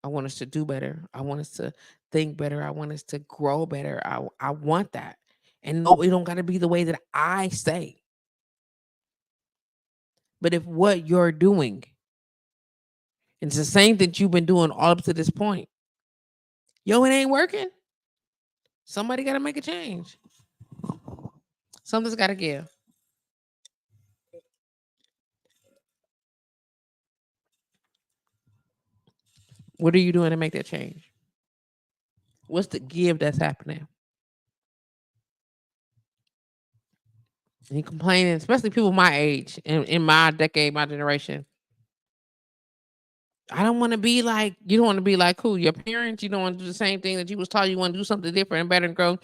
I want us to do better. I want us to think better. I want us to grow better. I want that. And no, it don't got to be the way that I say. But if what you're doing, and it's the same that you've been doing all up to this point, yo, it ain't working. Somebody got to make a change. Something's got to give. What are you doing to make that change? What's the give that's happening? And you complaining, especially people my age, in my decade, my generation. I don't want to be like, you don't want to be like who? Your parents? You don't want to do the same thing that you was taught. You want to do something different and better and grow.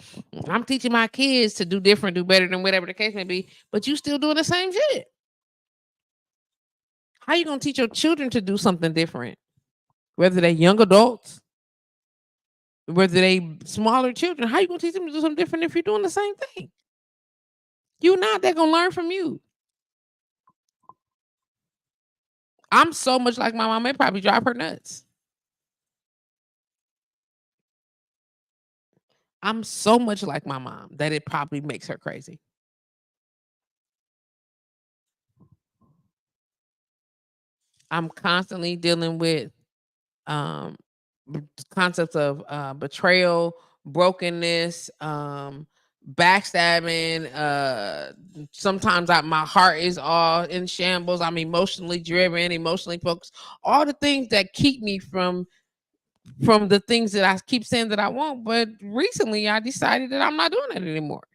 I'm teaching my kids to do different, do better than whatever the case may be, but you still doing the same shit. How you gonna teach your children to do something different? Whether they're young adults, whether they smaller children, how you gonna teach them to do something different if you're doing the same thing? You not, they're gonna learn from you. I'm so much like my mom, it probably drive her nuts. I'm so much like my mom that it probably makes her crazy. I'm constantly dealing with um concepts of betrayal, brokenness, backstabbing. Sometimes my heart is all in shambles. I'm emotionally driven, emotionally focused. All the things that keep me from the things that I keep saying that I want. But recently, I decided that I'm not doing that anymore.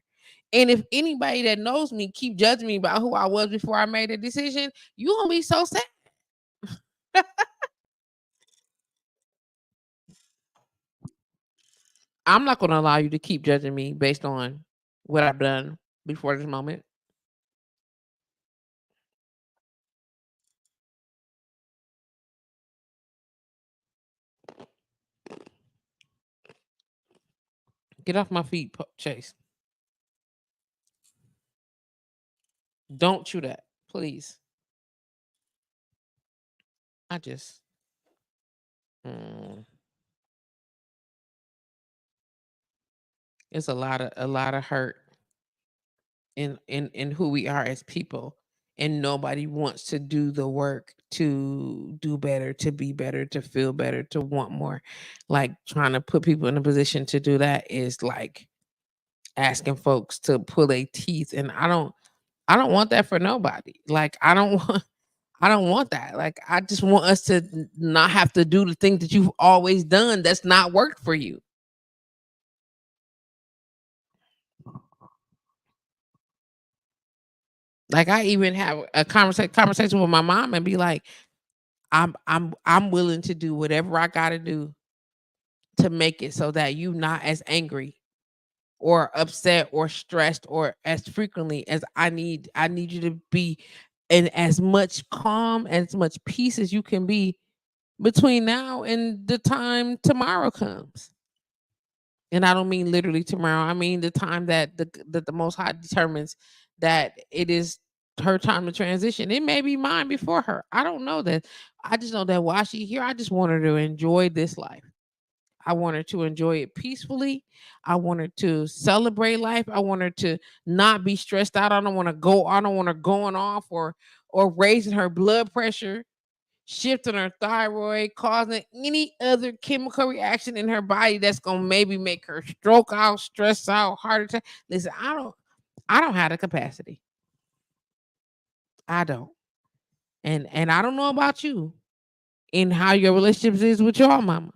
And if anybody that knows me keep judging me about who I was before I made a decision, you gonna be so sad. I'm not gonna allow you to keep judging me based on what I've done before this moment. Get off my feet, Chase. Don't chew that, please. I just, mm, it's a lot of hurt in who we are as people, and nobody wants to do the work to do better, to be better, to feel better, to want more. Like trying to put people in a position to do that is like asking folks to pull their teeth, and I don't want that for nobody. Like I don't want that. Like I just want us to not have to do the thing that you've always done that's not worked for you. Like I even have a conversation with my mom and be like, I'm willing to do whatever I got to do to make it so that you not as angry or upset or stressed or as frequently as I need you to be in as much calm, as much peace as you can be between now and the time tomorrow comes. And I don't mean literally tomorrow. I mean the time that the Most High determines that it is her time to transition. It may be mine before her. I don't know that. I just know that while she's here, I just want her to enjoy this life. I want her to enjoy it peacefully. I want her to celebrate life. I want her to not be stressed out. I don't want to go. I don't want her going off or raising her blood pressure, shifting her thyroid, causing any other chemical reaction in her body that's gonna maybe make her stroke out, stress out, heart attack. Listen, I don't have the capacity. I don't. And I don't know about you and how your relationships is with your mama.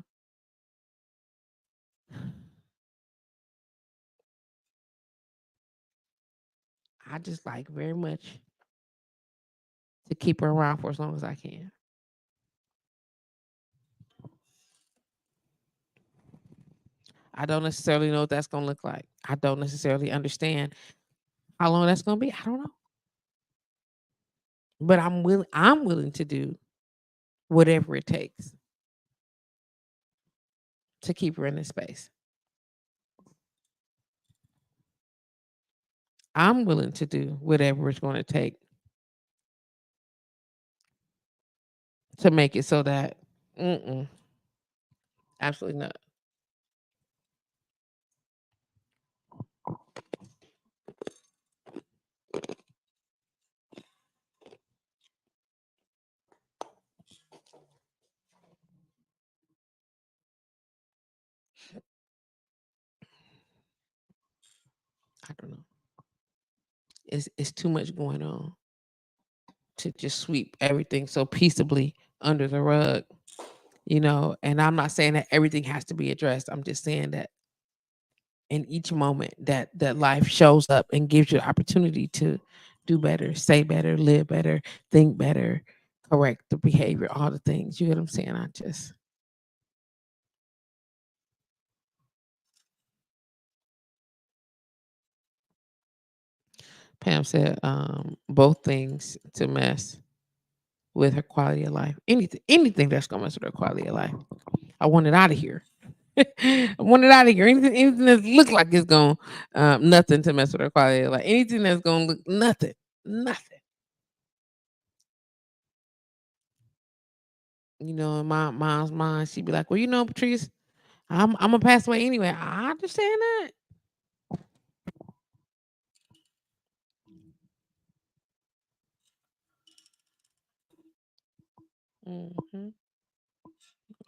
I just like very much to keep her around for as long as I can. I don't necessarily know what that's gonna look like. I don't necessarily understand how long that's gonna be. I don't know. But I'm willing to do whatever it takes to keep her in this space. I'm willing to do whatever it's going to take to make it so that mm-mm, absolutely not. I don't know. It's too much going on to just sweep everything so peaceably under the rug, And I'm not saying that everything has to be addressed. I'm just saying that in each moment that life shows up and gives you the opportunity to do better, say better, live better, think better, correct the behavior, all the things. You get what I'm saying? I just Pam said both things to mess with her quality of life. Anything that's gonna mess with her quality of life. I want it out of here. I want it out of here. Anything that look like it's going nothing to mess with her quality of life. Anything that's gonna look nothing. Nothing. In my mom's mind, she'd be like, well, Patrice, I'm gonna pass away anyway. I understand that. Mm-hmm.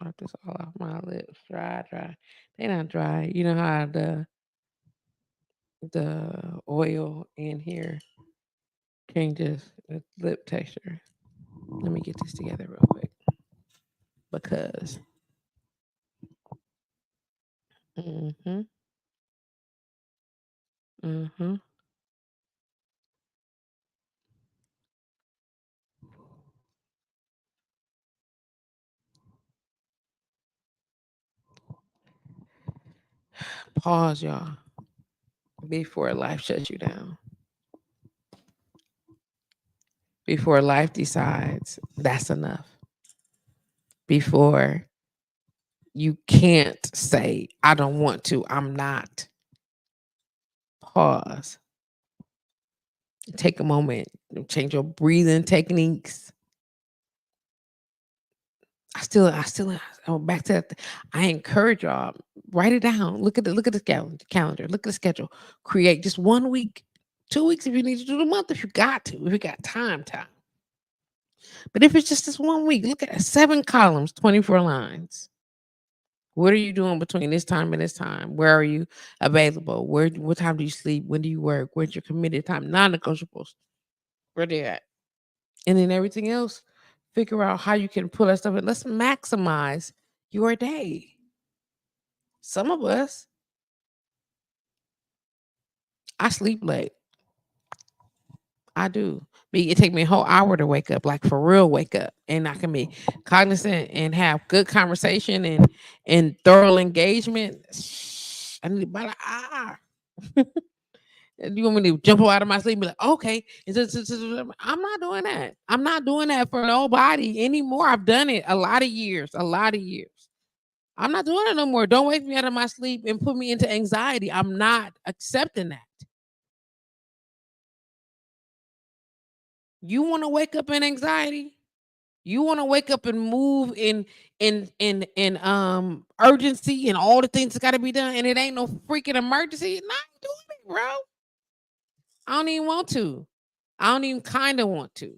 Wipe this all off my lips. Dry, dry. They not dry. You know how the oil in here changes the lip texture. Let me get this together real quick because. Mm-hmm. Mm-hmm. Pause, y'all, before life shuts you down. Before life decides that's enough. Before you can't say, I don't want to, I'm not. Pause. Take a moment. Change your breathing techniques. Back to that. I encourage y'all, write it down. Look at the calendar. Look at the schedule. Create just 1 week, 2 weeks if you need to do the month, if you got to, if you got time. But if it's just this 1 week, look at it, 7 columns, 24 lines. What are you doing between this time and this time? Where are you available? What time do you sleep? When do you work? Where's your committed time? Non-negotiables. Where they at? And then everything else, figure out how you can pull that stuff in. Let's maximize your day. Some of us, I sleep late. I do. It take me a whole hour to wake up, like for real wake up. And I can be cognizant and have good conversation and thorough engagement. I need about an hour. You want me to jump out of my sleep and be like, okay. I'm not doing that. I'm not doing that for nobody anymore. I've done it a lot of years. I'm not doing it no more. Don't wake me out of my sleep and put me into anxiety. I'm not accepting that. You want to wake up in anxiety? You want to wake up and move in urgency and all the things that got to be done, and it ain't no freaking emergency? Not doing it, bro. I don't even want to. I don't even kind of want to.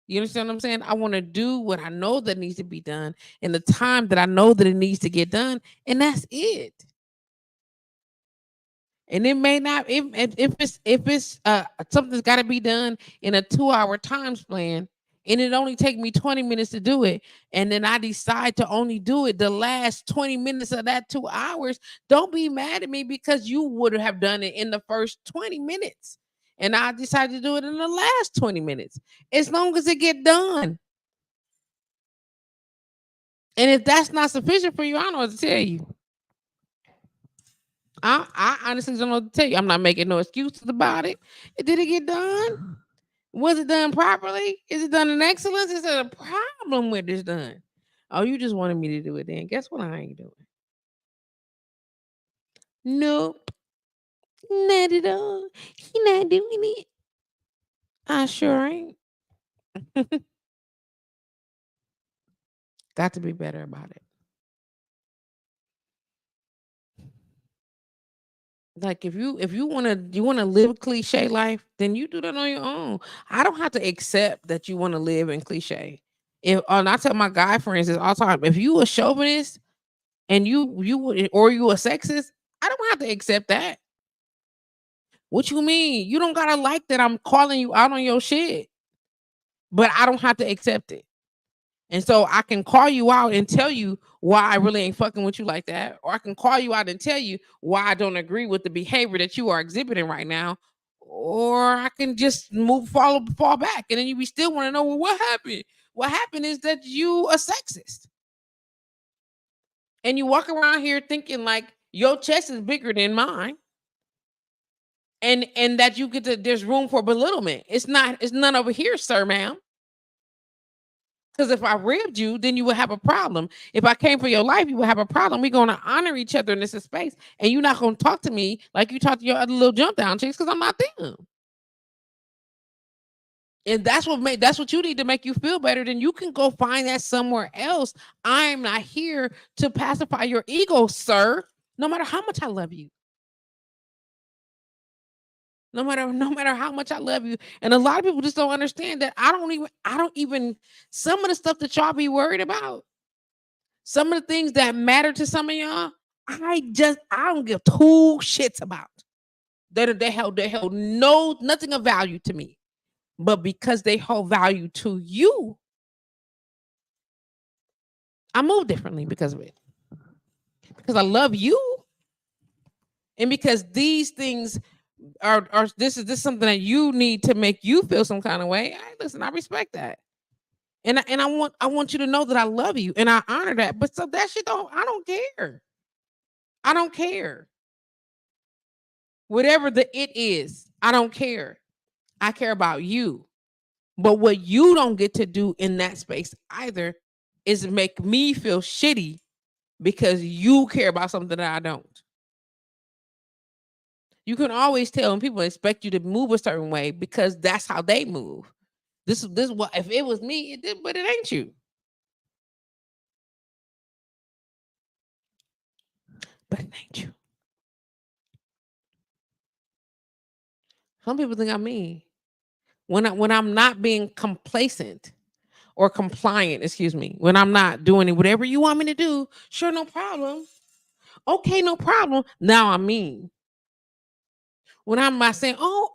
You understand what I'm saying? I want to do what I know that needs to be done in the time that I know that it needs to get done, and that's it. And it may not if it's something's got to be done in a 2-hour time span, and it only take me 20 minutes to do it, and then I decide to only do it the last 20 minutes of that 2 hours. Don't be mad at me because you would have done it in the first 20 minutes, and I decided to do it in the last 20 minutes. As long as it get done. And if that's not sufficient for you, I don't know what to tell you. I honestly don't know what to tell you. I'm not making no excuses about it. Did it get done? Was it done properly? Is it done in excellence? Is there a problem with this done? Oh, you just wanted me to do it then. Guess what I ain't doing? Nope. Not at all. He not doing it. I sure ain't. Got to be better about it. Like if you wanna live a cliche life, then you do that on your own. I don't have to accept that you want to live in cliche. If and I tell my guy friends this all the time, if you a chauvinist and or you a sexist, I don't have to accept that. What you mean? You don't gotta like that I'm calling you out on your shit, but I don't have to accept it. And so I can call you out and tell you why I really ain't fucking with you like that. Or I can call you out and tell you why I don't agree with the behavior that you are exhibiting right now. Or I can just fall back. And then you still want to know, well, what happened? What happened is that you a sexist. And you walk around here thinking like your chest is bigger than mine. And that you get to, there's room for belittlement. It's none over here, sir, ma'am. Because if I ribbed you, then you would have a problem. If I came for your life, you would have a problem. We're going to honor each other in this space. And you're not going to talk to me like you talk to your other little jump down chicks because I'm not them. And that's what you need to make you feel better. Then you can go find that somewhere else. I'm not here to pacify your ego, sir. No matter how much I love you. No matter how much I love you. And a lot of people just don't understand that I don't even some of the stuff that y'all be worried about. Some of the things that matter to some of y'all, I don't give two shits about. They held nothing of value to me. But because they hold value to you, I move differently because of it. Because I love you. And because these things are this is something that you need to make you feel some kind of way. Listen, I respect that. And I want you to know that I love you and I honor that. But so that shit I don't care. I don't care. Whatever the it is, I don't care. I care about you. But what you don't get to do in that space either is make me feel shitty because you care about something that I don't. You can always tell when people expect you to move a certain way because that's how they move. This what if it was me, it did, but it ain't you. But it ain't you. Some people think I'm mean. When I'm not being complacent or compliant, excuse me, when I'm not doing it, whatever you want me to do, sure, no problem. Okay, no problem. Now I'm mean. When I'm not saying, I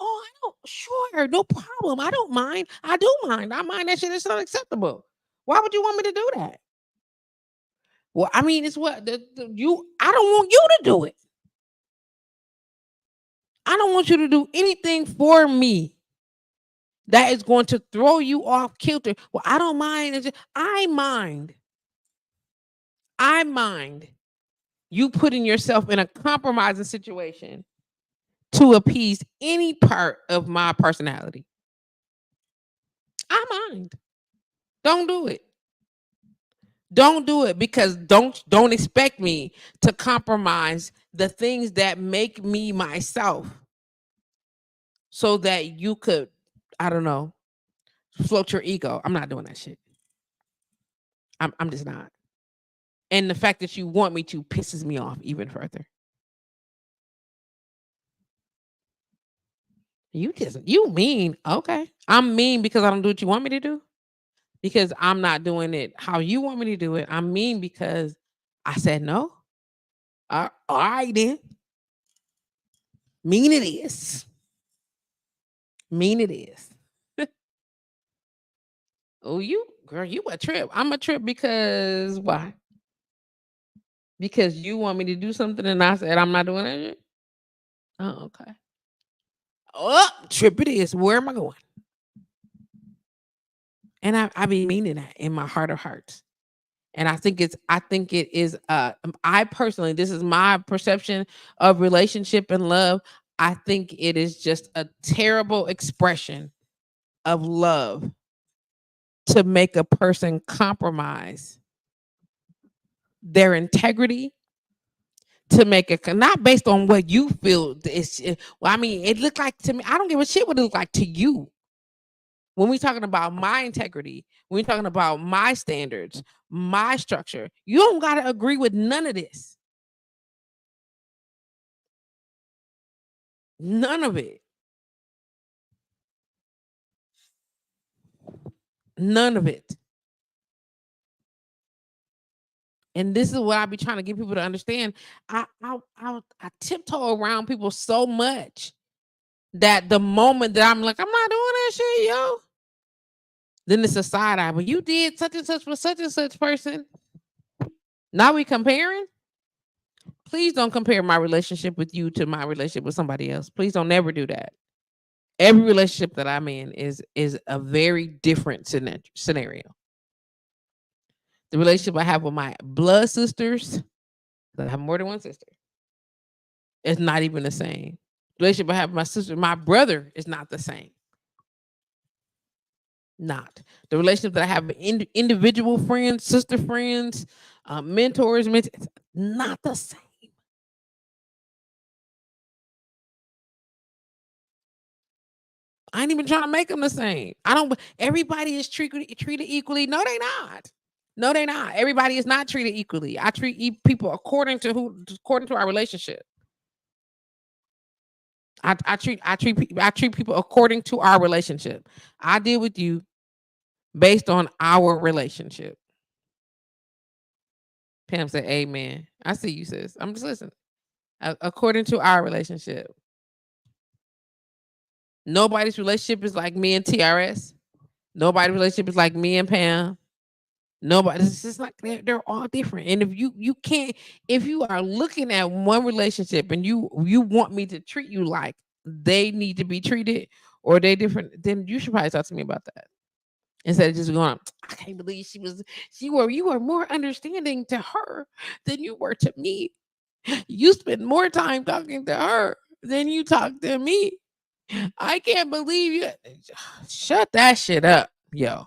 don't, sure, no problem. I don't mind. I do mind. I mind that shit is unacceptable. Why would you want me to do that? Well, I mean, it's what I don't want you to do it. I don't want you to do anything for me that is going to throw you off kilter. Well, I don't mind. I mind. I mind you putting yourself in a compromising situation to appease any part of my personality. I mind. Don't do it. Don't do it, because don't expect me to compromise the things that make me myself so that you could, I don't know, float your ego. I'm not doing that shit. I'm just not. And the fact that you want me to pisses me off even further. You mean, okay. I'm mean because I don't do what you want me to do. Because I'm not doing it how you want me to do it. I'm mean because I said no. All right then. Mean it is. Mean it is. Oh, you girl, you a trip. I'm a trip because why? Because you want me to do something and I said I'm not doing it. Oh, okay. Oh, trip it is. Where am I going? And I be meaning that in my heart of hearts. And I think it is I personally, this is my perception of relationship and love. I think it is just a terrible expression of love to make a person compromise their integrity, to make it not based on what you feel. Well, I mean, it looked like to me. I don't give a shit what it looked like to you. When we talking about my integrity, when we talking about my standards, my structure, you don't got to agree with none of this. None of it. None of it. And this is what I be trying to get people to understand. I tiptoe around people so much that the moment that I'm like, I'm not doing that shit, yo. Then it's a side eye. But you did such and such for such and such person. Now we comparing. Please don't compare my relationship with you to my relationship with somebody else. Please don't never do that. Every relationship that I'm in is a very different scenario. The relationship I have with my blood sisters, I have more than one sister, it's not even the same. The relationship I have with my sister, my brother, is not the same. Not the relationship that I have with individual friends, sister friends, mentors, it's not the same. I ain't even trying to make them the same. I don't. Everybody is treated equally. No, they not. No, they not. Everybody is not treated equally. I treat people according to our relationship. I treat people according to our relationship. I deal with you based on our relationship. Pam said, "Amen." I see you, sis. I'm just listening. According to our relationship, nobody's relationship is like me and TRS. Nobody's relationship is like me and Pam. Nobody. It's just like they're all different. And if you can't, if you are looking at one relationship and you want me to treat you like they need to be treated or they different, then you should probably talk to me about that. Instead of just going, I can't believe you were more understanding to her than you were to me. You spend more time talking to her than you talk to me. I can't believe you. Shut that shit up, yo.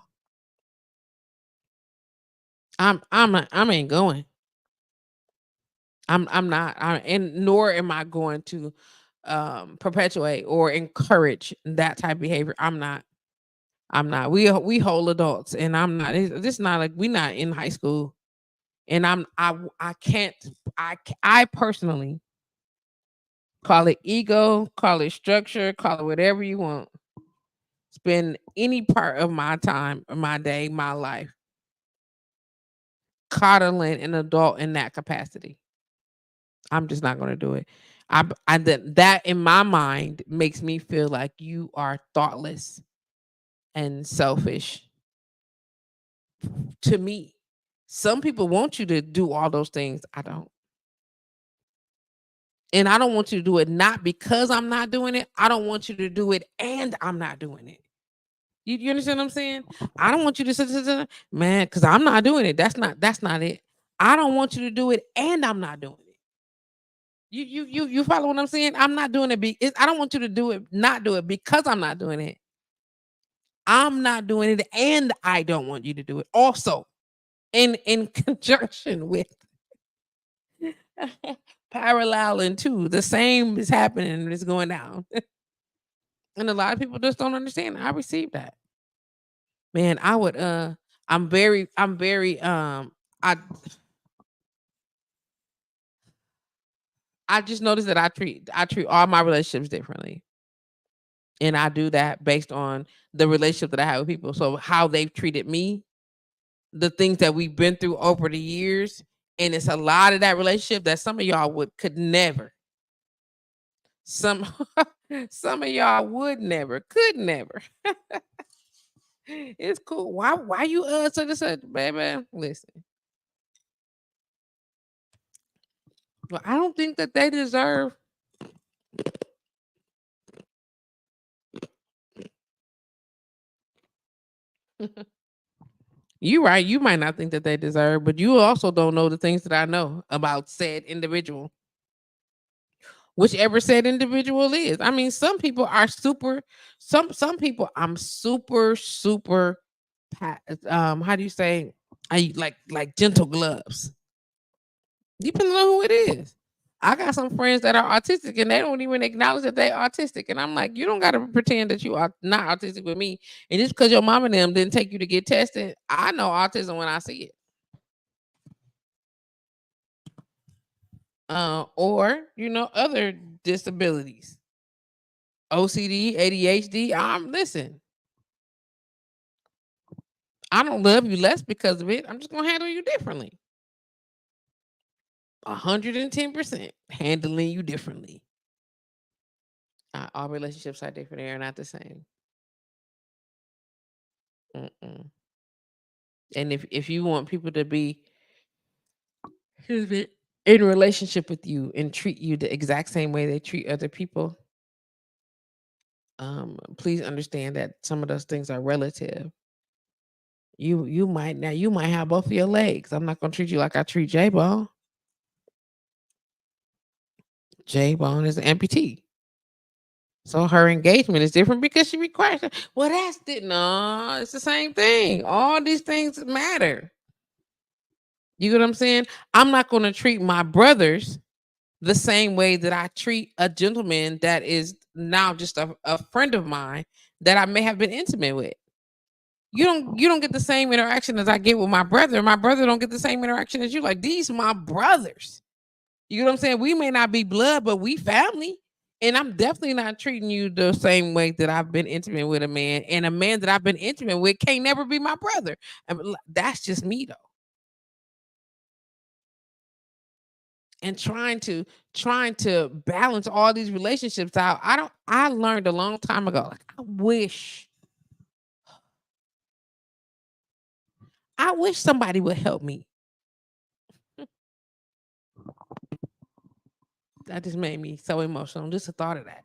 I ain't going. I'm not. And nor am I going to perpetuate or encourage that type of behavior. I'm not. I'm not. We whole adults, and I'm not. This not like we not in high school, and I can't. I personally call it ego, call it structure, call it whatever you want. Spend any part of my time, my day, my life coddling an adult in that capacity. I'm just not going to do it. That in my mind makes me feel like you are thoughtless and selfish to me. Some people want you to do all those things. I don't. And I don't want you to do it not because I'm not doing it. I don't want you to do it and I'm not doing it. You understand what I'm saying? I don't want you to say, man, because I'm not doing it. That's not it. I don't want you to do it and I'm not doing it. You follow what I'm saying? I'm not doing it. I don't want you to do it, not do it because I'm not doing it. I'm not doing it, and I don't want you to do it. Also, in conjunction with paralleling to the same is happening and it's going down. And a lot of people just don't understand. I received that. Man, I would I I just noticed that I treat all my relationships differently. And I do that based on the relationship that I have with people. So how they've treated me, the things that we've been through over the years, and it's a lot of that relationship that some of y'all would could never. Some some of y'all would never, could never. It's cool. Why you such and such, baby? Listen. Well, I don't think that they deserve. You right. You might not think that they deserve, but you also don't know the things that I know about said individual, whichever said individual is. I mean, some people are super. Some people I'm super. How do you say? I like gentle gloves. Depending on who it is. I got some friends that are autistic and they don't even acknowledge that they're autistic. And I'm like, you don't got to pretend that you are not autistic with me. And just because your mom and them didn't take you to get tested, I know autism when I see it. Or, other disabilities, OCD, ADHD. Listen, I don't love you less because of it. I'm just going to handle you differently. 110% handling you differently. All relationships are different. They are not the same. Mm-mm. And if you want people to be, excuse me, in relationship with you and treat you the exact same way they treat other people, please understand that some of those things are relative. You might have both of your legs. I'm not gonna treat you like I treat J Bone. J Bone is an amputee. So her engagement is different because she requires it. Well, that's it. No, it's the same thing. All these things matter. You get what I'm saying? I'm not gonna treat my brothers the same way that I treat a gentleman that is now just a friend of mine that I may have been intimate with. You don't get the same interaction as I get with my brother. My brother don't get the same interaction as you. Like, these my brothers. You know what I'm saying? We may not be blood, but we family. And I'm definitely not treating you the same way that I've been intimate with a man. And a man that I've been intimate with can't never be my brother. That's just me though. And trying to balance all these relationships out. I learned a long time ago. Like, I wish somebody would help me. That just made me so emotional. Just the thought of that.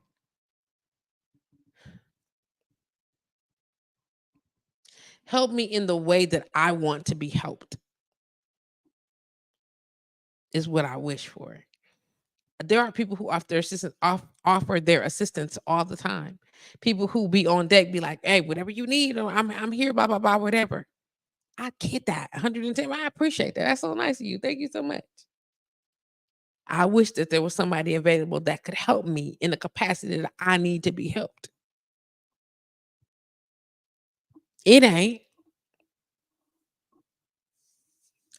Help me in the way that I want to be helped is what I wish for. There are people who offer their assistance all the time. People who be on deck be like, "Hey, whatever you need, or I'm here, blah blah blah, whatever." I get that 110. I appreciate that. That's so nice of you. Thank you so much. I wish that there was somebody available that could help me in the capacity that I need to be helped. It ain't.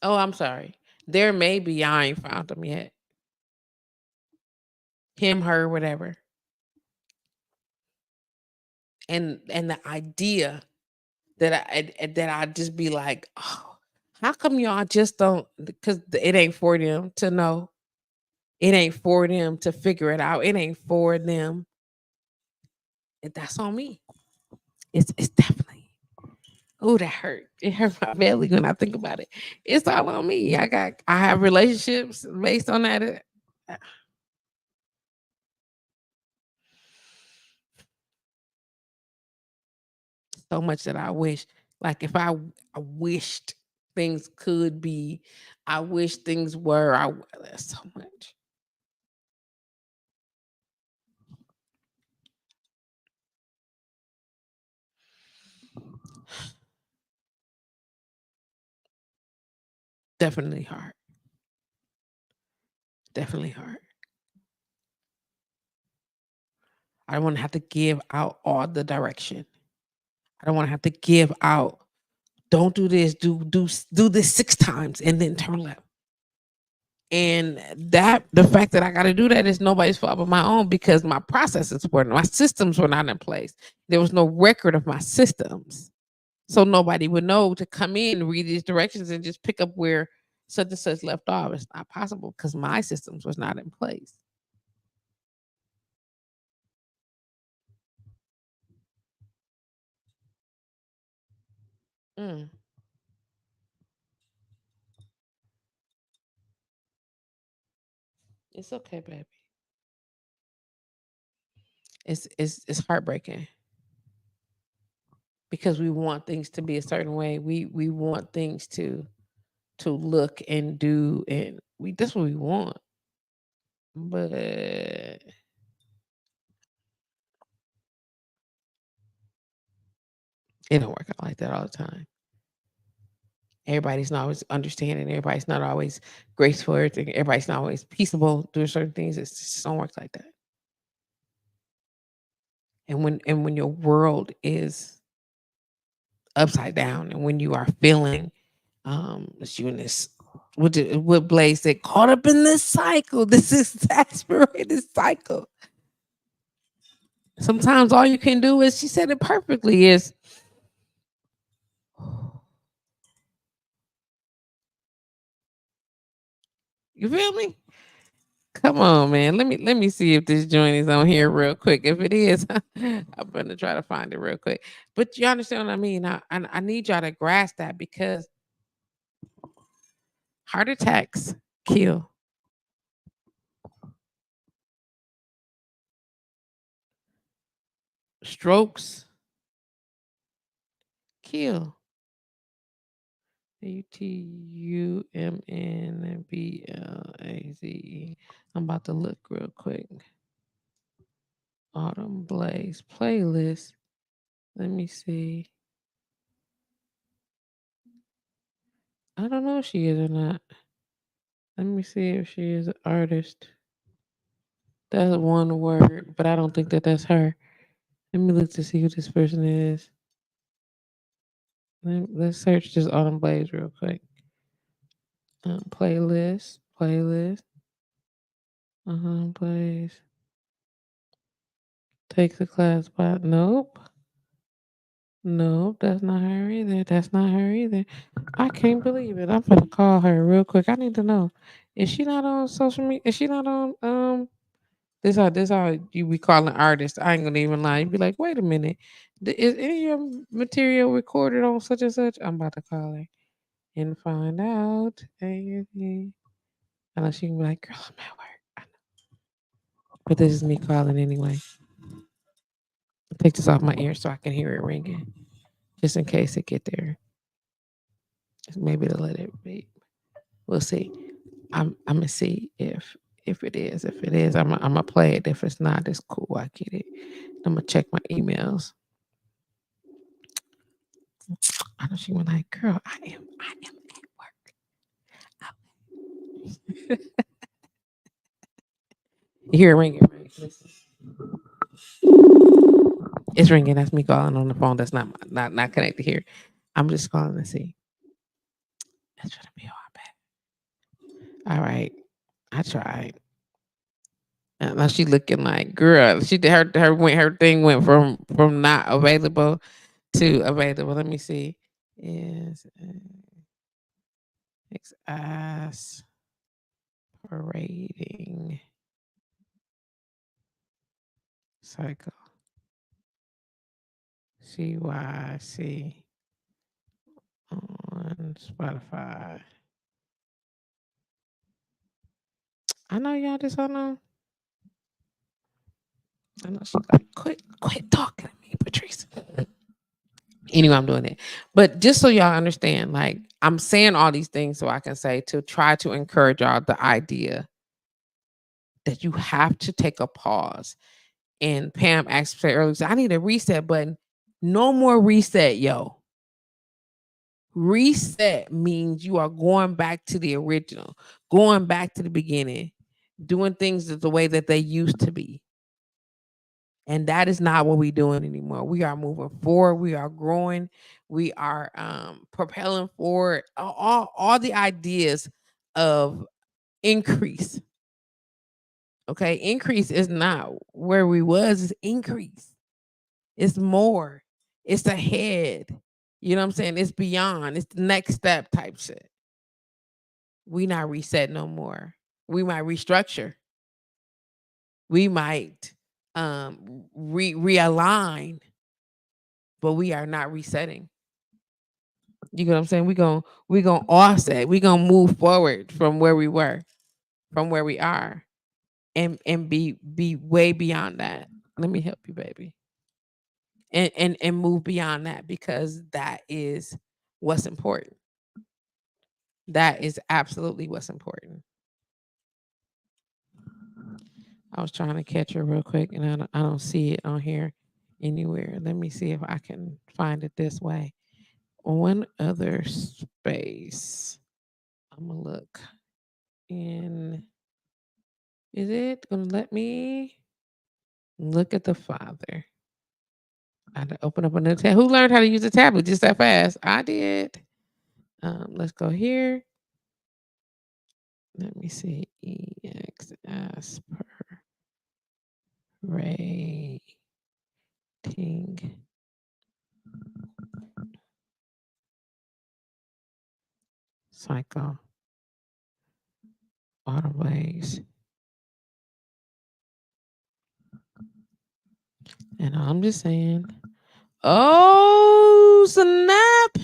Oh, I'm sorry. There may be. I ain't found them yet. Him, her, whatever. And the idea that I just be like, oh, how come y'all just don't? Because it ain't for them to know. It ain't for them to figure it out. It ain't for them. That's on me. It's definitely. Oh, that hurt. It hurt my belly when I think about it. It's all on me. I have relationships based on that. Uh, So much that I wish, like if I wished things could be, I wish things were. There's so much. Definitely hard. Definitely hard. I don't want to have to give out all the direction. I don't want to have to give out. Don't do this. Do this 6 times and then turn left. And that the fact that I got to do that is nobody's fault but my own because my processes were my systems were not in place. There was no record of my systems, so nobody would know to come in, read these directions, and just pick up where such and such left off. It's not possible because my systems was not in place. Mm, it's okay, baby. It's heartbreaking because we want things to be a certain way. We want things to look and do, and we that's what we want. But it don't work out like that all the time. Everybody's not always understanding. Everybody's not always graceful. Everybody's not always peaceable doing certain things. It just don't work like that. And when your world is upside down, and when you are feeling that you in this what Blaze said, caught up in this cycle, this exasperated cycle. Sometimes all you can do is, she said it perfectly, is you feel me? Come on, man. Let me see if this joint is on here real quick. If it is, I'm gonna try to find it real quick. But you understand what I mean? I need y'all to grasp that because heart attacks kill. Strokes kill. UTUMNBLAZE. I'm about to look real quick. Autumn Blaze playlist. Let me see. I don't know if she is or not. Let me see if she is an artist. That's one word, but I don't think that that's her. Let me look to see who this person is. Let's search this Autumn Blaze real quick. Playlist. Blaze. Takes a class by. Nope. Nope, that's not her either. That's not her either. I can't believe it. I'm gonna call her real quick. I need to know. Is she not on social media? Is she not on this how you be calling artists. I ain't gonna even lie. You be like, wait a minute. Is any of your material recorded on such and such? I'm about to call her and find out. I know she can be like, girl, I'm at work. I know. But this is me calling anyway. Take this off my ear so I can hear it ringing. Just in case it get there. Maybe to let it be. We'll see. I'm gonna see if it is. If it is, I'm gonna play it. If it's not, it's cool. I get it. I'm gonna check my emails. I know she was like, "Girl, I am at work." You hear it ringing, right? Listen. It's ringing. That's me calling on the phone. That's not connected here. I'm just calling to see. That's gonna be all bad. All right, I tried. Now she looking like, girl. She did her thing went from not available to available. Let me see. Is exasperating cycle. CYC on Spotify. I know y'all just don't know. I know she's like, quit talking to me, Patrice. Anyway, I'm doing it. But just so y'all understand, like I'm saying all these things so I can say to try to encourage y'all the idea that you have to take a pause. And Pam asked earlier, I need a reset button. No more reset, yo. Reset means you are going back to the original, going back to the beginning, doing things the way that they used to be. And that is not what we're doing anymore. We are moving forward. We are growing. We are propelling forward. All the ideas of increase. Okay, increase is not where we was. It's increase. It's more. It's ahead. You know what I'm saying? It's beyond. It's the next step type shit. We not reset no more. We might restructure. We might realign, but we are not resetting. You know what I'm saying? We gonna offset. We gonna move forward from where we were, from where we are, and be way beyond that. Let me help you, baby. And move beyond that, because that is what's important. That is absolutely what's important. I was trying to catch her real quick, and I don't see it on here anywhere. Let me see if I can find it this way. One other space. I'm gonna look in. Is it gonna let me look at the father? I had to open up another tab. Who learned how to use a tablet just that fast? I did. Let's go here. Let me see. EXS per rating cycle autoways. And I'm just saying, oh snap!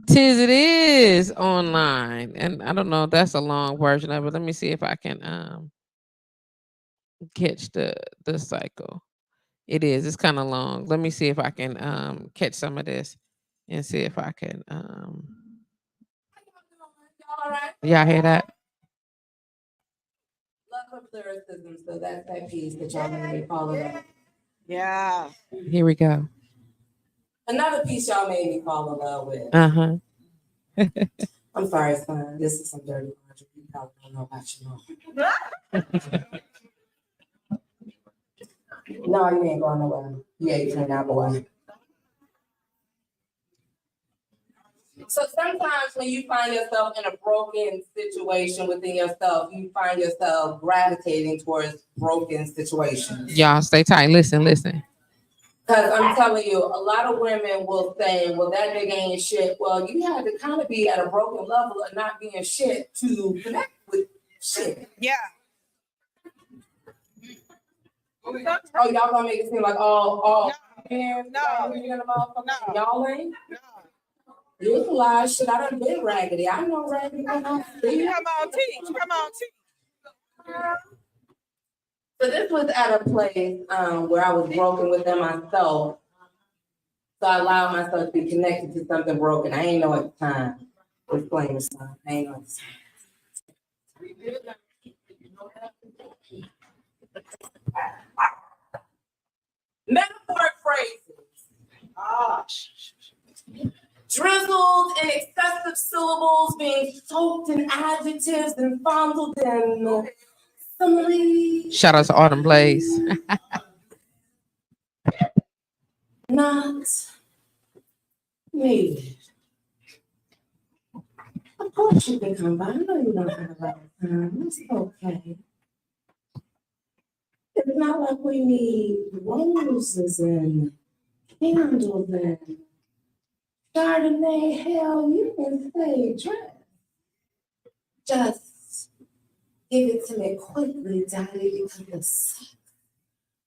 Tis it is online. And I don't know if that's a long version of it. Let me see if I can catch the cycle. It is. It's kind of long. Let me see if I can catch some of this and see if I can y'all hear that? Love of lyricism, so that's that piece that y'all made me follow up. Yeah. Here we go. Another piece y'all made me fall in love with. Uh-huh. I'm sorry, son. This is some dirty laundry. You probably don't know about you. No, you ain't going nowhere. You ain't turning out boy. So sometimes when you find yourself in a broken situation within yourself, you find yourself gravitating towards broken situations. Y'all stay tight. Listen. Because I'm telling you, a lot of women will say, well, that nigga ain't shit. Well, you have to kind of be at a broken level of not being shit to connect with shit. Yeah. Oh, y'all gonna make it seem like all no, no. Y'all ain't? No. You can lie, shit. I done been raggedy. I know raggedy. Come on, teach. So this was at a place where I was broken within myself. So I allowed myself to be connected to something broken. I ain't know at the time. Explain this time. I ain't know at the time. Metaphoric phrases. Drizzled in excessive syllables, being soaked in adjectives and fondled in similes. Shout out to Autumn Blaze. Not needed. Of course you can come by. I know you don't have a lot of time. It's okay. It's not like we need roses and candles and Chardonnay. Hell, you can stay dressed. Just give it to me quickly, Daddy, because the sex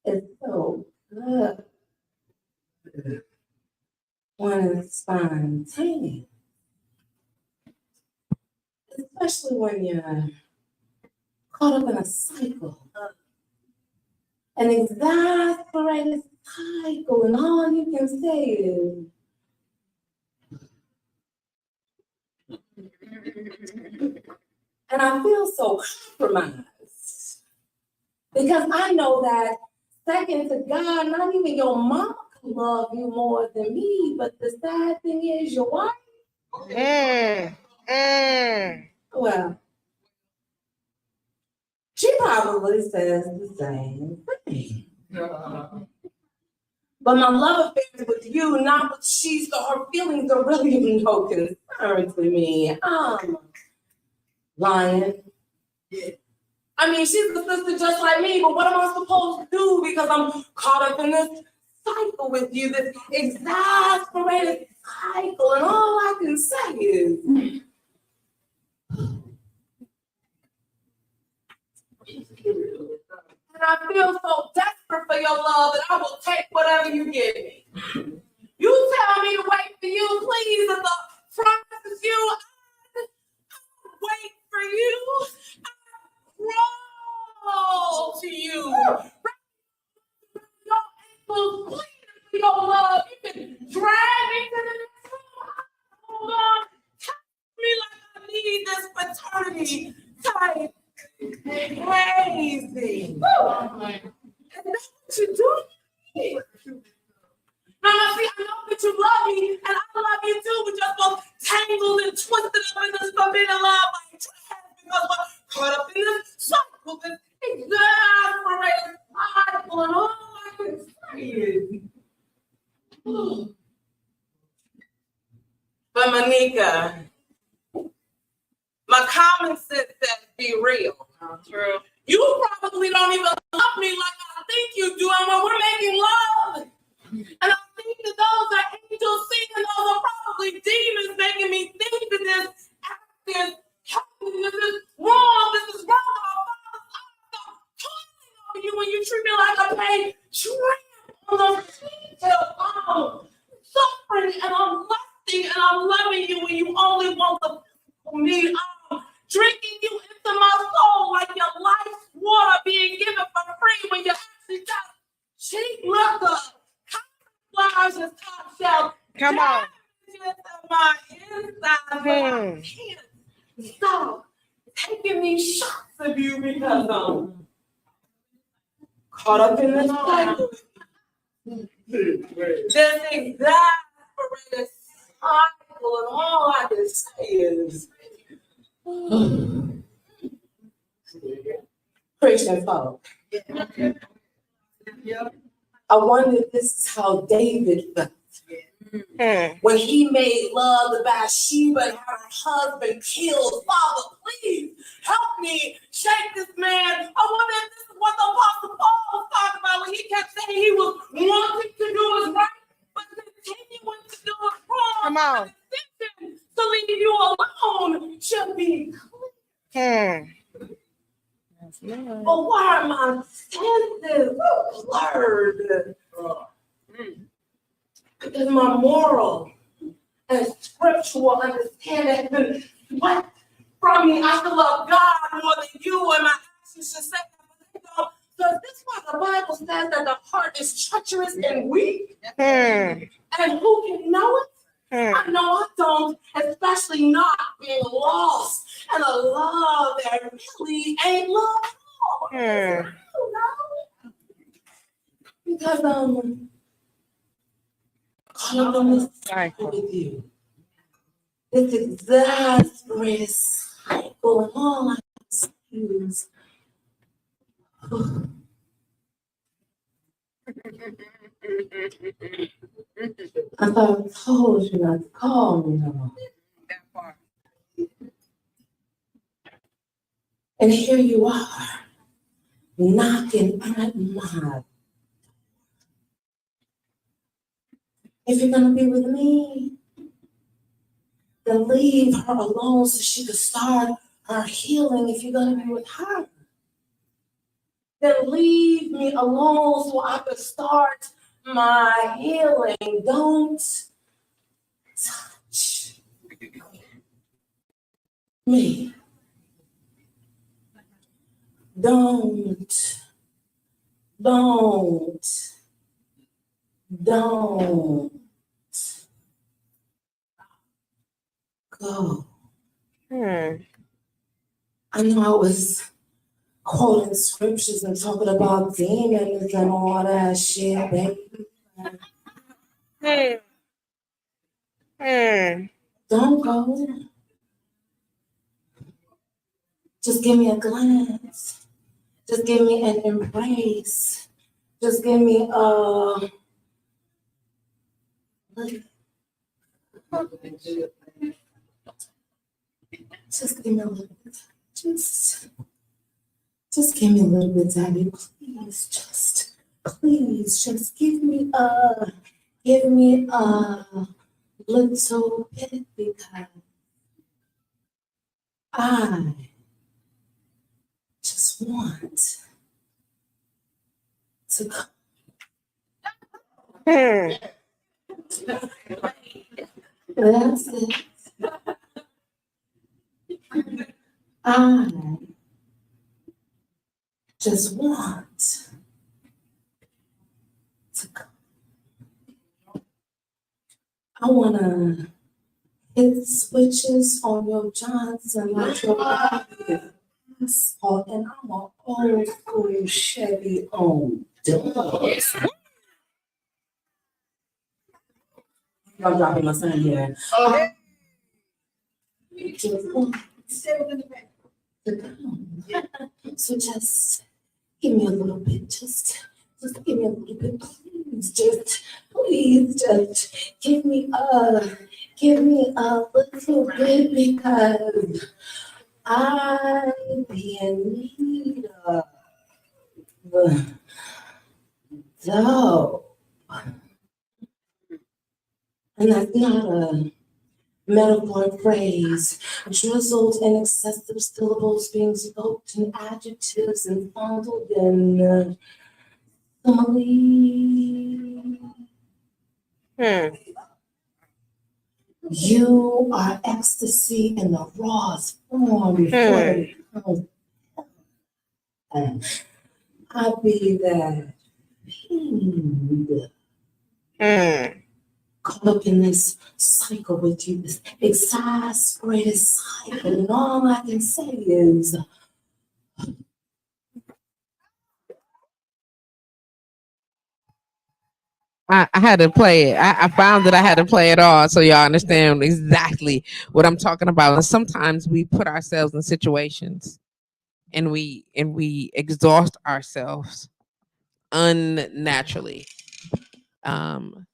is so good. When it's spontaneous. Especially when you're caught up in a cycle. An exasperated cycle, and all you can say is, and I feel so compromised because I know that second to God, not even your mom can love you more than me, but the sad thing is your wife, Well, she probably says the same thing. But my love affair is with you, not with she, so her feelings are really of no concern to me. Lying. I mean, she's a sister just like me, but what am I supposed to do? Because I'm caught up in this cycle with you, this exasperated cycle, and all I can say is, and I feel so desperate for your love that I will take whatever you give me. You tell me to wait for you, please, as a promise you, I'll wait for you. Crawl to you. Your ankles bleeding for your love. You can drag me to the next room. Hold on. Touch me like I need this paternity type. Crazy. And that's what you do. Now, see, I know that you love me, and I love you too, but you're so tangled and twisted up in this forbidden love like trash because we're caught up in this cycle, this exasperated cycle, and all I can say is, but Monica, my common sense says be real. True. You probably don't even love me like I think you do, and when we're making love, and I think that those are angels singing, those are probably demons making me think that this act is happening, this is wrong, this is wrong. I'm calling on you when you treat me like a paid tramp on the detail. I'm suffering and I'm lusting and I'm loving you when you only want the for me. I'm drinking you into my soul like your life's water being given for free when you actually got cheap liquor. Flowers and top shelf. Come on. My inside, but I can't stop taking these shots of you because I'm caught up in this cycle. This exasperated cycle, and all I can say is, Christian folk. I wonder if this is how David felt when he made love to Bathsheba and had her husband killed. Father, please help me shake this man. I wonder if this is what the Apostle Paul was talking about when he kept saying he was wanting to do his right, but continuing to do it wrong. Come on. The decision to leave you alone should be clear. But why are my senses blurred? Because my moral and scriptural understanding has been swept from me. I can love God more than you, and my actions should say that. So is this why the Bible says that the heart is treacherous and weak? And who can know it? I know I don't, especially not being lost in a love that really ain't love at all. I don't know. Because caught up in this cycle with you. This exasperated cycle, and all I can say is, I thought I told you not to call me no more. And here you are, knocking at my door. If you're gonna be with me, then leave her alone so she could start her healing. If you're gonna be with her, then leave me alone so I could start my healing. Don't touch me. Don't go. I know I was quoting scriptures and talking about demons and all that shit, baby. Don't Don't go. Just give me a glance. Just give me an embrace. Just give me a just give me a little bit. Just give me a little bit, Daddy. Please, just give me a little bit because I just want to come. That's it. I just want to come. I want to hit switches on your Johnson like your asphalt, and I'm an old school Chevy on doors. I'm dropping my son here. Just want to come. So just give me a little bit, just give me a little bit, please, please, just give me a little bit because I be in need of the dough. And that's not a metaphor phrase, drizzled in excessive syllables being spoken, adjectives and fondled in simile. You are ecstasy in the rawest form before I be that caught up in this cycle with you, this exasperated cycle, and all I can say is I had to play it. I found that I had to play it all so y'all understand exactly what I'm talking about. And sometimes we put ourselves in situations and we exhaust ourselves unnaturally. Um,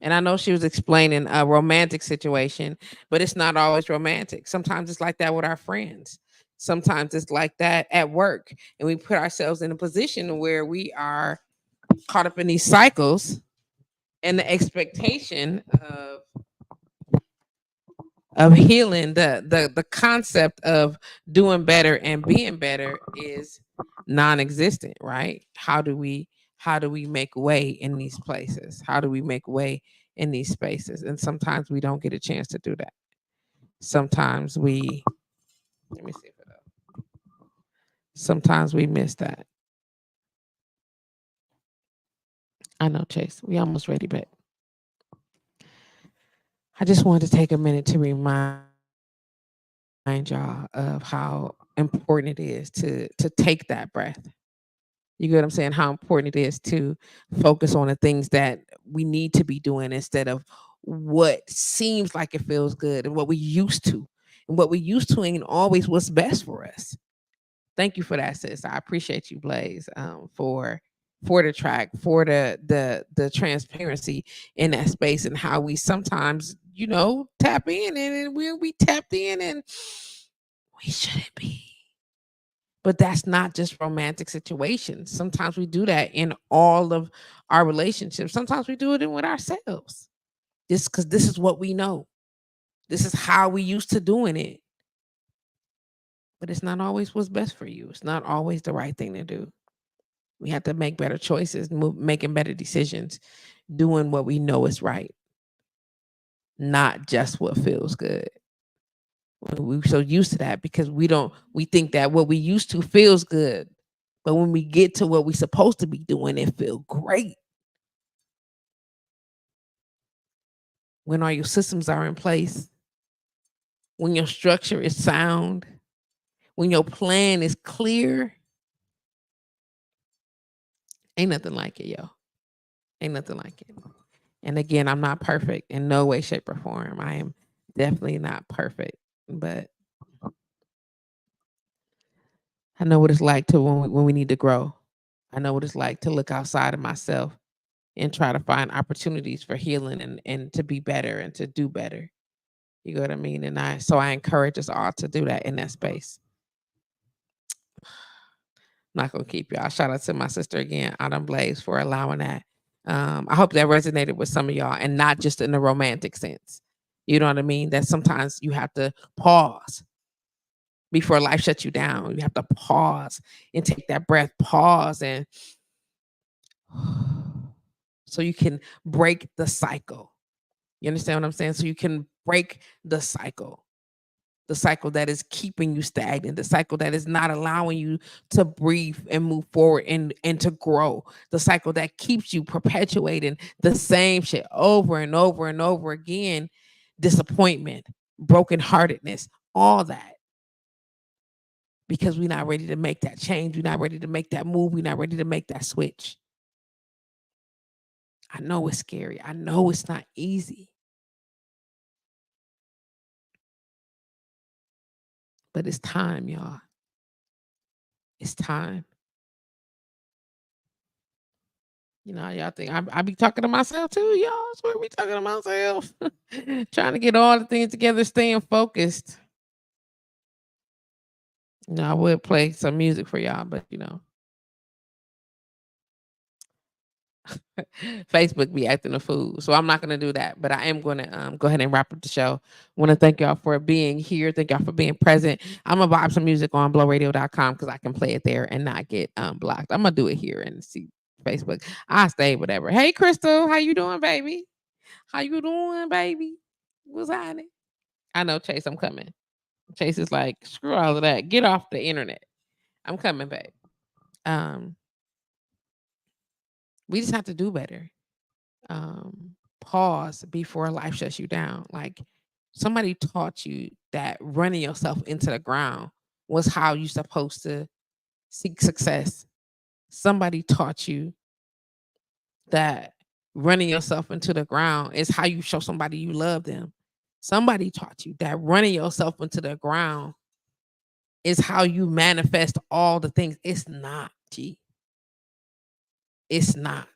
and I know she was explaining a romantic situation, but it's not always romantic. Sometimes it's like that with our friends. Sometimes it's like that at work, and we put ourselves in a position where we are caught up in these cycles and the expectation of healing, the concept of doing better and being better is non-existent, right? How do we make way in these places? How do we make way in these spaces? And sometimes we don't get a chance to do that. Sometimes we let me see if it up. Sometimes we miss that. I know, Chase. We almost ready, but I just wanted to take a minute to remind y'all of how important it is to take that breath. You get what I'm saying? How important it is to focus on the things that we need to be doing instead of what seems like it feels good and what we used to. And what we used to ain't always what's best for us. Thank you for that, sis. I appreciate you, Blaze, for the track, for the transparency in that space and how we sometimes, tap in and we tapped in and we shouldn't be. But that's not just romantic situations. Sometimes we do that in all of our relationships. Sometimes we do it in with ourselves. Just because this is what we know. This is how we used to doing it. But it's not always what's best for you. It's not always the right thing to do. We have to make better choices, making better decisions, doing what we know is right, not just what feels good. We're so used to that because we think that what we used to feels good. But when we get to what we're supposed to be doing, it feels great. When all your systems are in place, when your structure is sound, when your plan is clear, ain't nothing like it, yo. Ain't nothing like it. And again, I'm not perfect in no way, shape, or form. I am definitely not perfect, but I know what it's like to when we need to grow. I know what it's like to look outside of myself and try to find opportunities for healing and to be better and to do better. You know what I mean? And I encourage us all to do that in that space. I'm not gonna keep y'all. Shout out to my sister again, Autumn Blaze, for allowing that. I hope that resonated with some of y'all and not just in the romantic sense. You know what I mean? That sometimes you have to pause before life shuts you down. You have to pause and take that breath, pause, and so you can break the cycle. You understand what I'm saying? So you can break the cycle that is keeping you stagnant, the cycle that is not allowing you to breathe and move forward and to grow, the cycle that keeps you perpetuating the same shit over and over and over again, disappointment, brokenheartedness, all that. Because we're not ready to make that change. We're not ready to make that move. We're not ready to make that switch. I know it's scary. I know it's not easy. But it's time, y'all. It's time. You know, y'all think I be talking to myself too, y'all. I swear be talking to myself. Trying to get all the things together, staying focused. You know, I would play some music for y'all, but you know. Facebook be acting a fool. So I'm not gonna do that. But I am gonna go ahead and wrap up the show. Wanna thank y'all for being here. Thank y'all for being present. I'm gonna vibe some music on blowradio.com because I can play it there and not get blocked. I'm gonna do it here and see Facebook. I stay whatever. Hey Crystal, how you doing, baby? How you doing, baby? What's happening? I know Chase, I'm coming. Chase is like, screw all of that. Get off the internet. I'm coming, babe. Um, we just have to do better. Pause before life shuts you down. Like somebody taught you that running yourself into the ground was how you supposed to seek success. Somebody taught you that running yourself into the ground is how you show somebody you love them. Somebody taught you that running yourself into the ground is how you manifest all the things. It's not, G. It's not.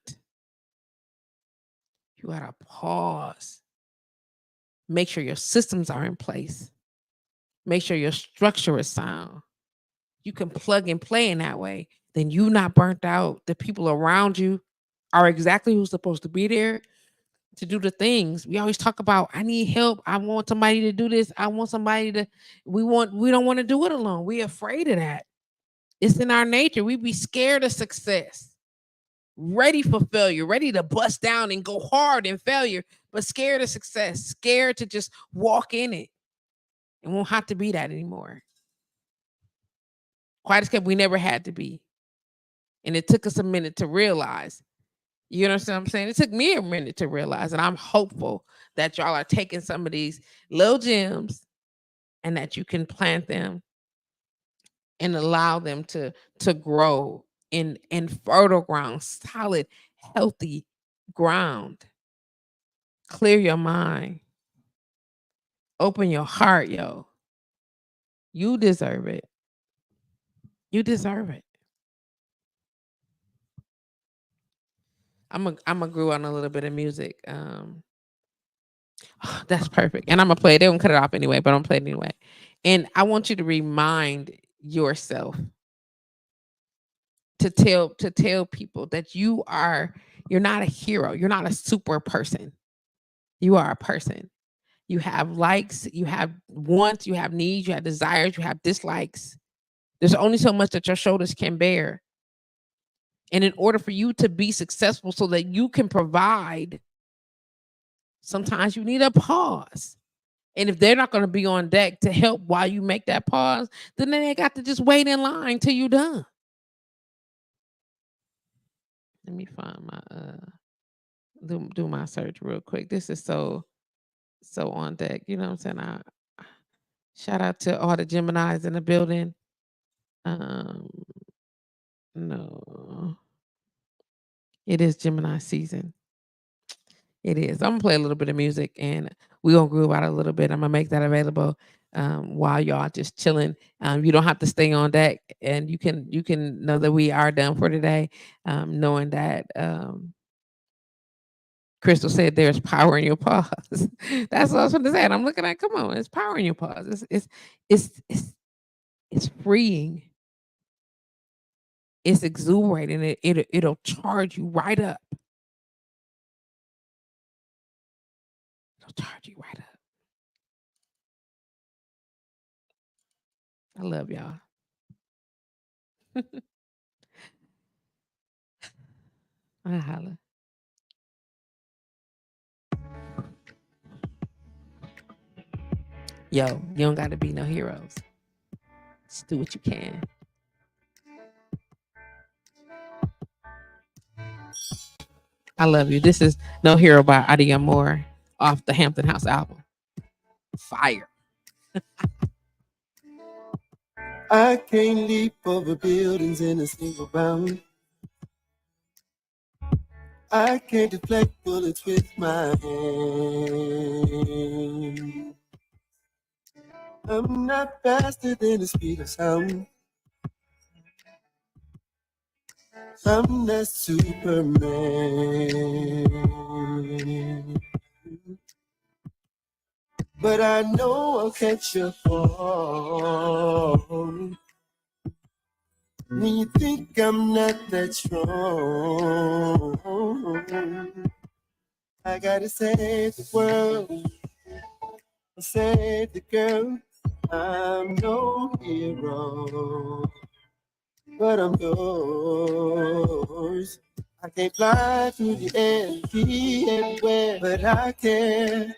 You gotta pause. Make sure your systems are in place. Make sure your structure is sound. You can plug and play in that way. Then you not burnt out. The people around you are exactly who's supposed to be there to do the things. We always talk about, I need help. I want somebody to do this. I want somebody to, we don't want to do it alone. We're afraid of that. It's in our nature. We be scared of success, ready for failure, ready to bust down and go hard in failure, but scared of success, scared to just walk in it. It won't have to be that anymore. Quite as kept, we never had to be. And it took us a minute to realize. You understand what I'm saying? It took me a minute to realize, and I'm hopeful that y'all are taking some of these little gems and that you can plant them and allow them to grow in fertile ground, solid, healthy ground. Clear your mind. Open your heart, yo. You deserve it. You deserve it. I'm a grew on a little bit of music. That's perfect. And I'm gonna play it. They won't cut it off anyway, but I'm gonna play it anyway. And I want you to remind yourself to tell people that you're not a hero. You're not a super person. You are a person. You have likes, you have wants, you have needs, you have desires, you have dislikes. There's only so much that your shoulders can bear. And in order for you to be successful so that you can provide, sometimes you need a pause. And if they're not going to be on deck to help while you make that pause, then they got to just wait in line till you're done. Let me find my do my search real quick. This is so on deck. You know what I'm saying? Shout out to all the Geminis in the building. No. It is Gemini season. It is. I'm gonna play a little bit of music and we're gonna groove out a little bit. I'm gonna make that available while y'all just chilling. You don't have to stay on deck, and you can know that we are done for today. Knowing that Crystal said there's power in your pause. That's what I was going to say. And I'm looking at, come on, it's power in your pause. It's freeing. It's exuberating. It'll charge you right up. It'll charge you right up. I love y'all. I holla. Yo, you don't got to be no heroes. Just do what you can. I love you. This is No Hero by Adia Moore off the Hampton House album. Fire. I can't leap over buildings in a single bound. I can't deflect bullets with my hand. I'm not faster than the speed of sound. I'm not Superman. But I know I'll catch your fall. When you think I'm not that strong, I gotta save the world, save the girl. I'm no hero, but I'm yours. I can't fly through the air, be everywhere, but I can.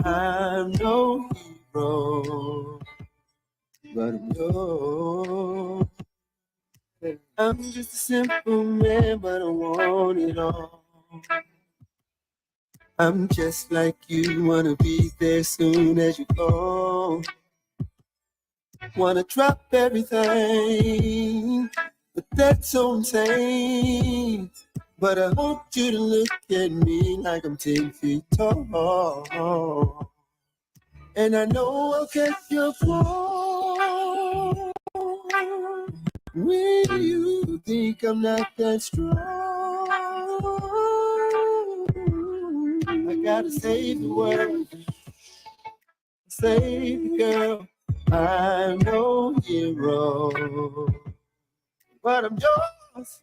I'm no hero, but I'm yours. I'm just a simple man, but I want it all. I'm just like you, wanna be there soon as you call. Wanna drop everything, but that's so insane. But I want you to look at me like I'm 10 feet tall. And I know I'll catch your fall. When you think I'm not that strong, I gotta save the world, save the girl. I'm no hero, but I'm yours.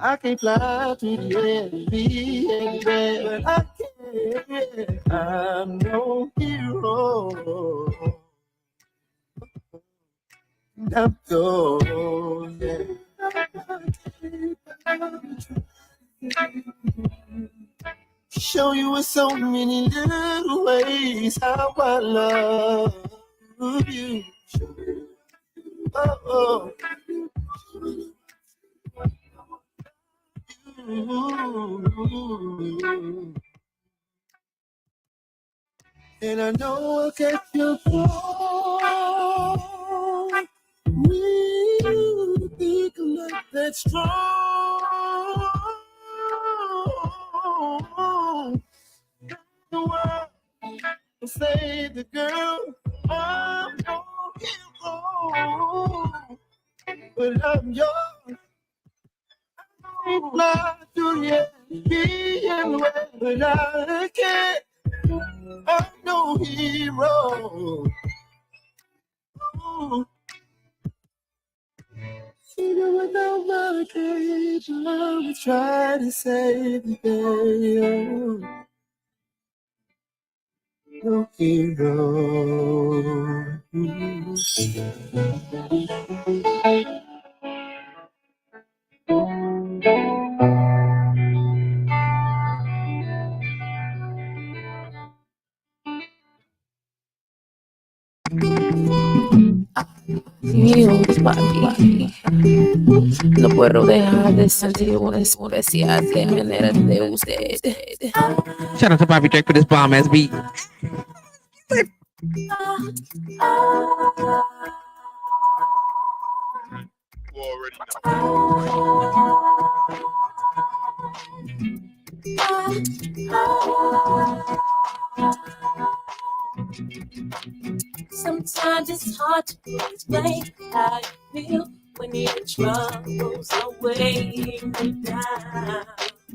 I can't fly through the air, be anywhere, but I can. I'm no hero. I'm yours. Show you in so many little ways how I love you. Oh, and I know I'll get you fall. You think I'm not that strong. The world will save the girl. I'm no hero, but I'm yours. Fly through the air, be everywhere, but I can't. I'm no hero. Even without my cage, I will try to save the day. No hero. Dios, papi, no puedo dejar de sentir una especial de manera de usted. Shout out to Bobby Drake for this bomb ass beat. Sometimes it's hard to explain how you feel when your troubles are weighing you down.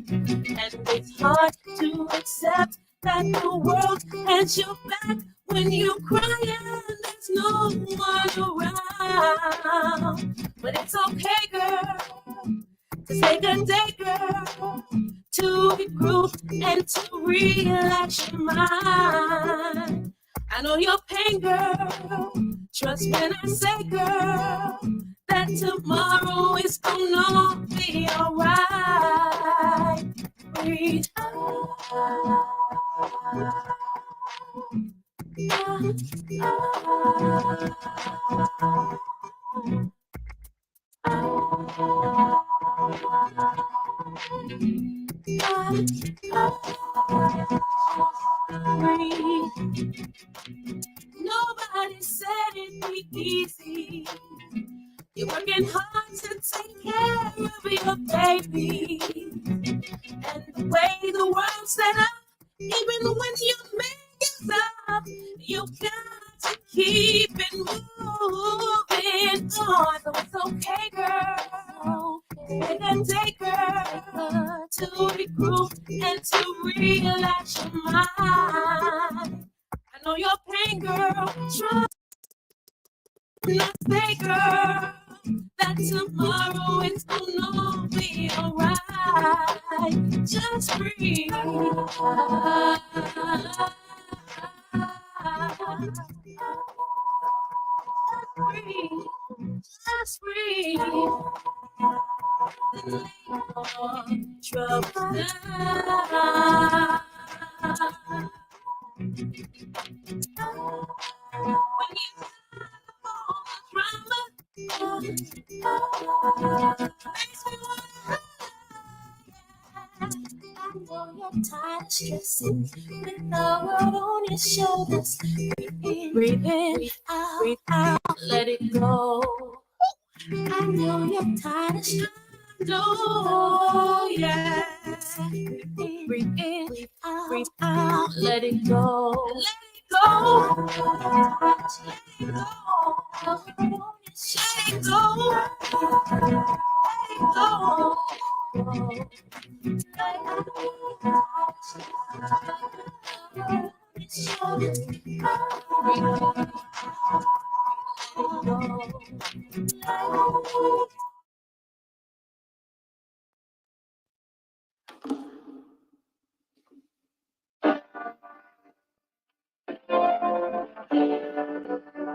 And it's hard to accept that the world has your back when you cry and there's no one around. But it's okay, girl, to take a day, girl, to regroup and to relax your mind. I know your pain, girl. Trust when I say, girl, that tomorrow is gonna be alright. Breathe out. Nobody said it'd be easy. You're working hard to take care of your baby. And the way the world's set up, even when you make it up, you got to keep it moving on. So it's okay, girl. Take a day, girl, to regroup and to relax your mind. I know your pain, girl. Try not to say, girl, that tomorrow is gonna be alright. Just breathe. Just breathe. Trouble down. When you all the drama, makes me wanna. I know you're tired of stressing with the world on your shoulders. Breathe in, breathe out, let it go. I know you're tired of stressing. No, yeah. Breathe in, breathe out, let it go. Let it go. Let it go. Let it go. Let it go.